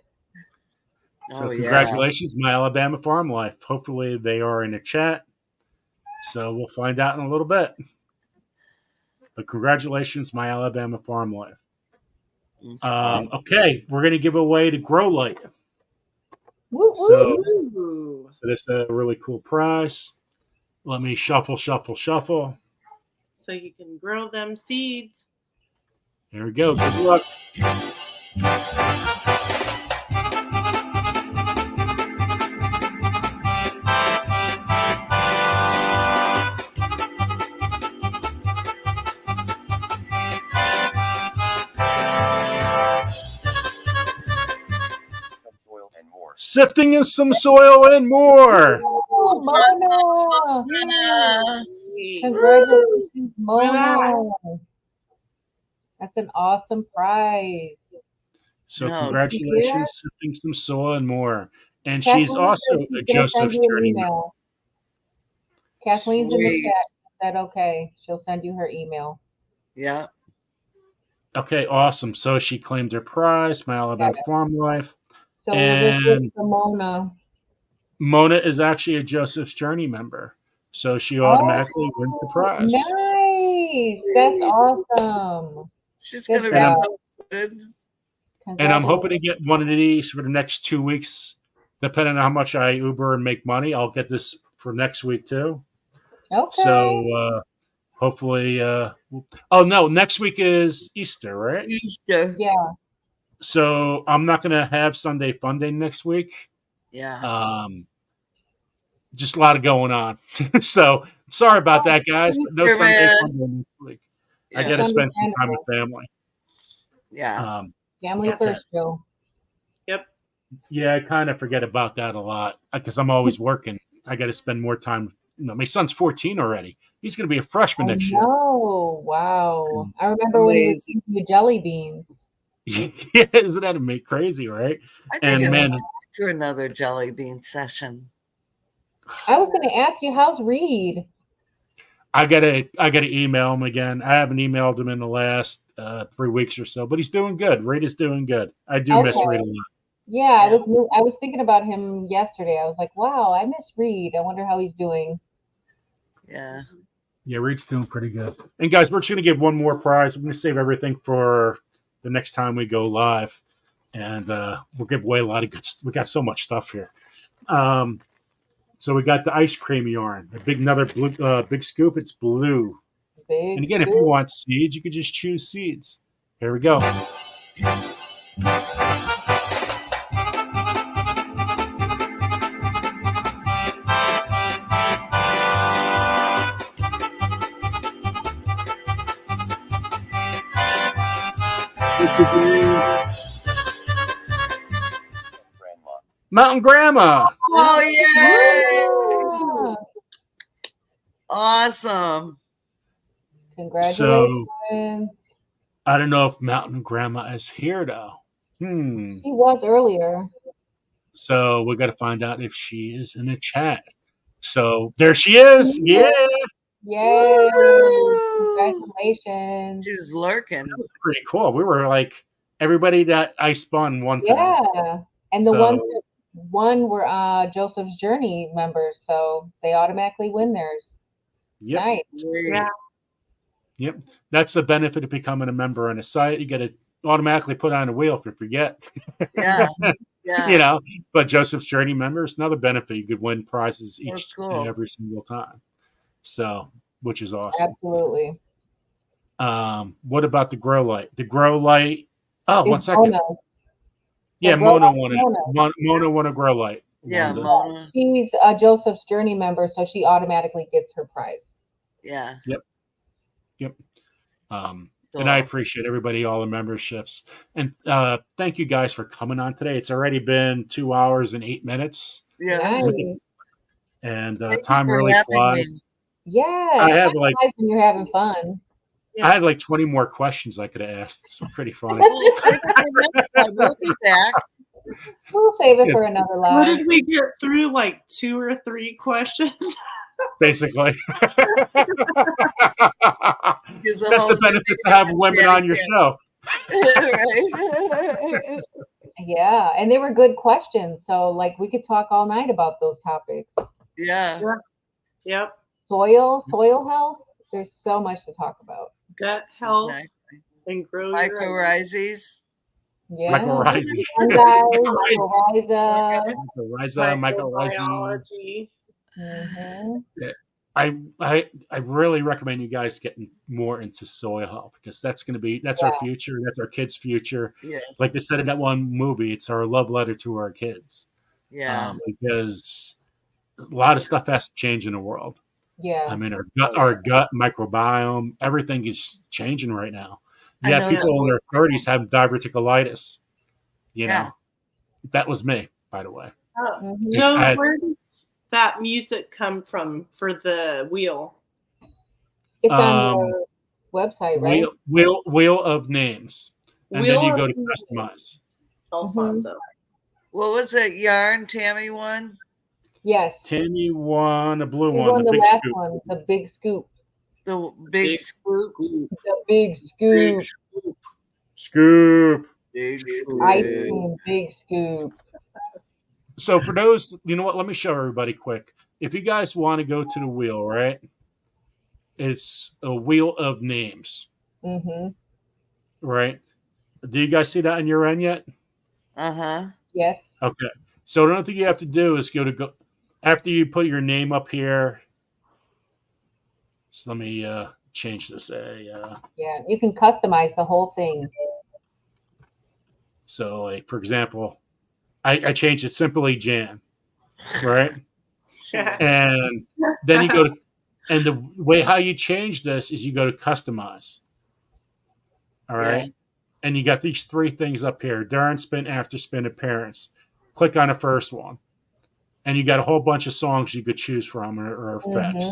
So Oh, yeah. congratulations, My Alabama Farm Life. Hopefully they are in the chat. So we'll find out in a little bit. But congratulations, My Alabama Farm Life. Okay, we're going to give away the Grow Light. So this is a really cool prize. Let me shuffle. So you can grow them seeds. There we go. Good luck. Sifting in some soil and more. Oh, Mona. Congratulations, Mona. That's an awesome prize. So No, congratulations, Sifting some soil and more. And she's Kathleen also said a she's gonna send Joseph's you an Journey member. email. Kathleen's in the Sweet. chat. Said okay. She'll send you her email. Yeah. Okay, awesome. So she claimed her prize, My Alabama Farm Life. So we'll just And look for Mona. Mona is actually a Joseph's Journey member. So she automatically wins the prize. Nice. That's awesome. She's Good gonna be job. so good. And I'm hoping to get one of these for the next 2 weeks. Depending on how much I Uber and make money, I'll get this for next week too. Okay. So hopefully, oh no, next week is Easter, right? Easter. Yeah. So I'm not going to have Sunday Fun Day next week. Yeah. Just a lot of going on. So sorry about that, guys. No Easter, Sunday man. Fun Day next week. I Yeah. got to spend some time with family. Yeah. Family okay. first, Joe. Yep. Yeah, I kind of forget about that a lot because I'm always working. I got to spend more time. You know, my son's 14 already. He's going to be a freshman next year. Oh, wow. I remember when he was Amazing. eating your jelly beans. Yeah, isn't that crazy, right? I think And it's man, time for another jelly bean session. I was going to ask you, how's Reed? I gotta email him again. I haven't emailed him in the last 3 weeks or so, but he's doing good. Reed is doing good. I do miss Okay. Reed a lot. Yeah, I was thinking about him yesterday. I was like, wow, I miss Reed. I wonder how he's doing. Yeah. Yeah, Reed's doing pretty good. And guys, we're just gonna give one more prize. We're gonna save everything for the next time we go live, and we'll give away a lot of good. We got so much stuff here. So we got the ice cream yarn, another blue, big scoop. It's blue. Big And again, if you want seeds, you could just choose seeds. Here we go. Mountain Grandma. Oh, yeah. Awesome. Congratulations. I don't know if Mountain Grandma is here though. She was earlier. So we got to find out if she is in the chat. So there she is. Yeah. Yay. Congratulations. She's lurking. That was pretty cool. We were like everybody that I spun won. Yeah. And the ones that won were Joseph's Journey members, so they automatically win theirs. Yep. Nice. Yeah. Yep. That's the benefit of becoming a member on a site. You get it automatically put on a wheel if you forget. Yeah. Yeah. You know, but Joseph's Journey members, another benefit, you could win prizes each and every single time. So, which is awesome. Absolutely. What about the grow light? The grow light. Oh, It's 1 second. Mona. Yeah, The grow Mona light, won it. Mona. Mona won a grow light. Yeah, Won the- Mona. She's a Joseph's Journey member, so she automatically gets her prize. Yeah. Yep. And I appreciate everybody, all the memberships. And thank you guys for coming on today. It's already been 2 hours and 8 minutes. Yeah. Nice. And Thank you time for really having flies. me. Yeah. I have, time like- flies when you're having fun. I had like 20 more questions I could have asked. It's pretty funny. We'll be back. We'll save it for another What live. did we get through? Like 2 or 3 questions? Basically. Gives a That's whole the benefits of having women on your show. Right. Yeah, and they were good questions, so like we could talk all night about those topics. Yeah. Yep. Soil health. There's so much to talk about. Gut health Exactly. and grow your own. Mycorrhizes. Yeah. Mycorrhizas. Mycorrhiza. Mycorrhiza. Microbiology. Mhm. I really recommend you guys getting more into soil health because that's our future. That's our kids' future. Yes. Like they said in that one movie, it's our love letter to our kids. Yeah. Because a lot of stuff has to change in the world. Yeah. I mean, our gut microbiome, everything is changing right now. I Yeah, know people in that. their 30s have diverticulitis. You Yeah. know, that was me, by the way. Mhm. Joe, I had- where does that music come from for the wheel? It's on your website, right? Wheel of names, and then Wheel you go to of Names. customize. Alfonso. What was that yarn Tammy won? Yes. Tammy won a blue She one. won the big last scoop. one, the big scoop. The big scoop. The big scoop. Scoop. Big Ice scoop. cream, big scoop. So for those, you know what? Let me show everybody quick. If you guys want to go to the wheel, right? It's a wheel of names, Mm-hmm. right? Do you guys see that on your end yet? Uh-huh. Yes. Okay. So the only thing you have to do is go after you put your name up here. So let me change this. Yeah, you can customize the whole thing. So, like for example, I changed it simply Jan, right? And then you go to, and the way how you change this is you go to customize. All right. Yeah. And you got these three things up here: during spin, after spin, appearance. Click on the first one, and you got a whole bunch of songs you could choose from or effects. Mm-hmm.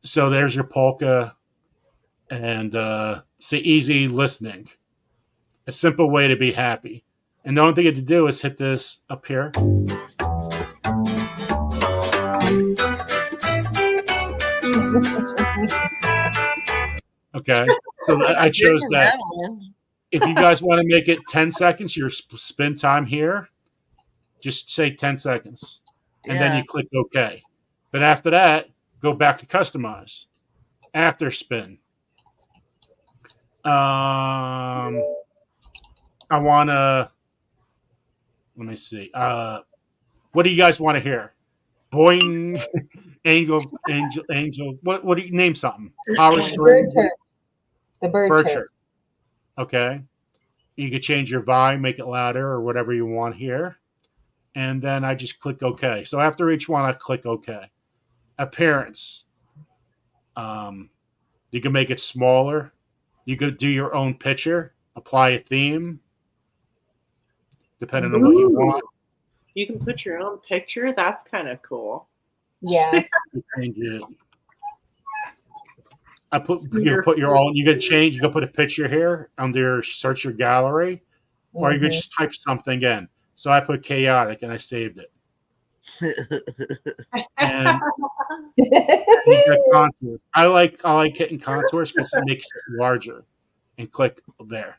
So there's your polka, and it's the easy listening. A simple way to be happy. And the only thing you have to do is hit this up here. Okay, so I chose that. If you guys want to make it 10 seconds, your spin time here, just say 10 seconds. And then you click OK. But after that, go back to customize. After spin. I want to, let me see. What do you guys want to hear? Boing, angel. What do you name something? Power string. The bird chirp. Chirp. Okay. You can change your volume, make it louder or whatever you want here. And then I just click OK. So after each one, I click OK. Appearance. You can make it smaller. You could do your own picture, apply a theme, depending on what you want. You can put your own picture. That's kind of cool. Yeah. You put your own. You can change. You can put a picture here under search your gallery, or you could just type something in. So I put chaotic and I saved it. And you got contours. I like hitting contours because it makes it larger. And click there,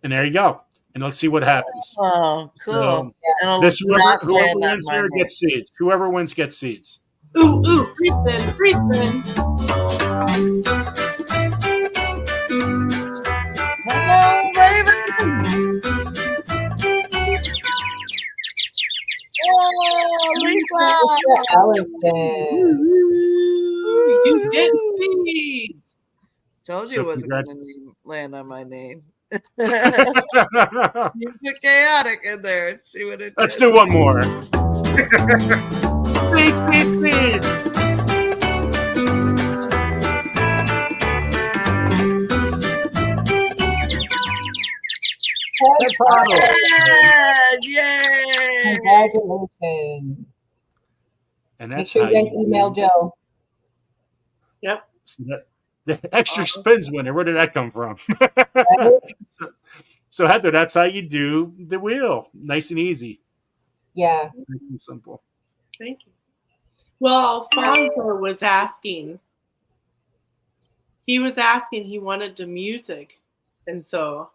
and there you go. And let's see what happens. Oh, cool. So, this whoever wins here gets seeds. Whoever wins gets seeds. Ooh, free spin, free spin. Come on, baby. Oh, Lisa. You get seeds. Told you it wasn't going to land on my name. You put chaotic in there and see what it does. Let's do one more. Seeds. Yay! Congratulations. And Make that's sure how you you email Joe. Yep. The extra spins winner. Where did that come from? So Heather, that's how you do the wheel. Nice and easy. Yeah. Nice and simple. Thank you. Well, Alfonso was asking. He wanted the music. And so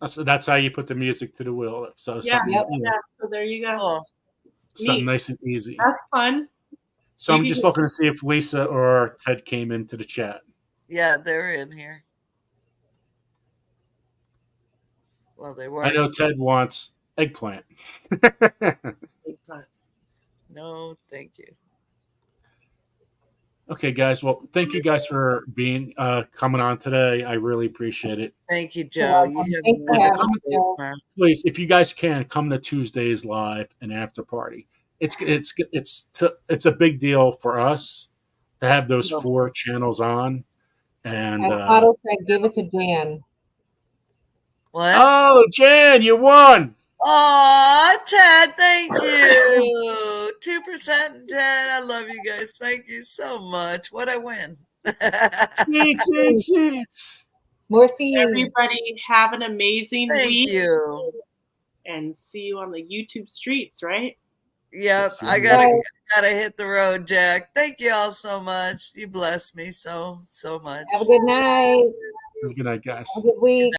that's how you put the music to the wheel. So yeah, so there you go. Oh. Something nice and easy. That's fun. So I'm just looking to see if Lisa or Ted came into the chat. Yeah, they're in here. Well, they were. I know Ted wants eggplant. No, thank you. Okay, guys. Well, thank you guys for being coming on today. I really appreciate it. Thank you, Joe. Please, if you guys can, come to Tuesday's live and after party. It's a big deal for us to have those 4 channels on. And Otto said, give it to Jan. What? Oh, Jan, you won! Oh, Ted, thank you. 2% and Ted. I love you guys. Thank you so much. What I win? More seeds. Everybody have an amazing week. Thank you. and see you on the YouTube streets, right? Yep, I gotta hit the road, Jack. Thank you all so much. You bless me so much. Have a good night. Good night, guys. Have a good week.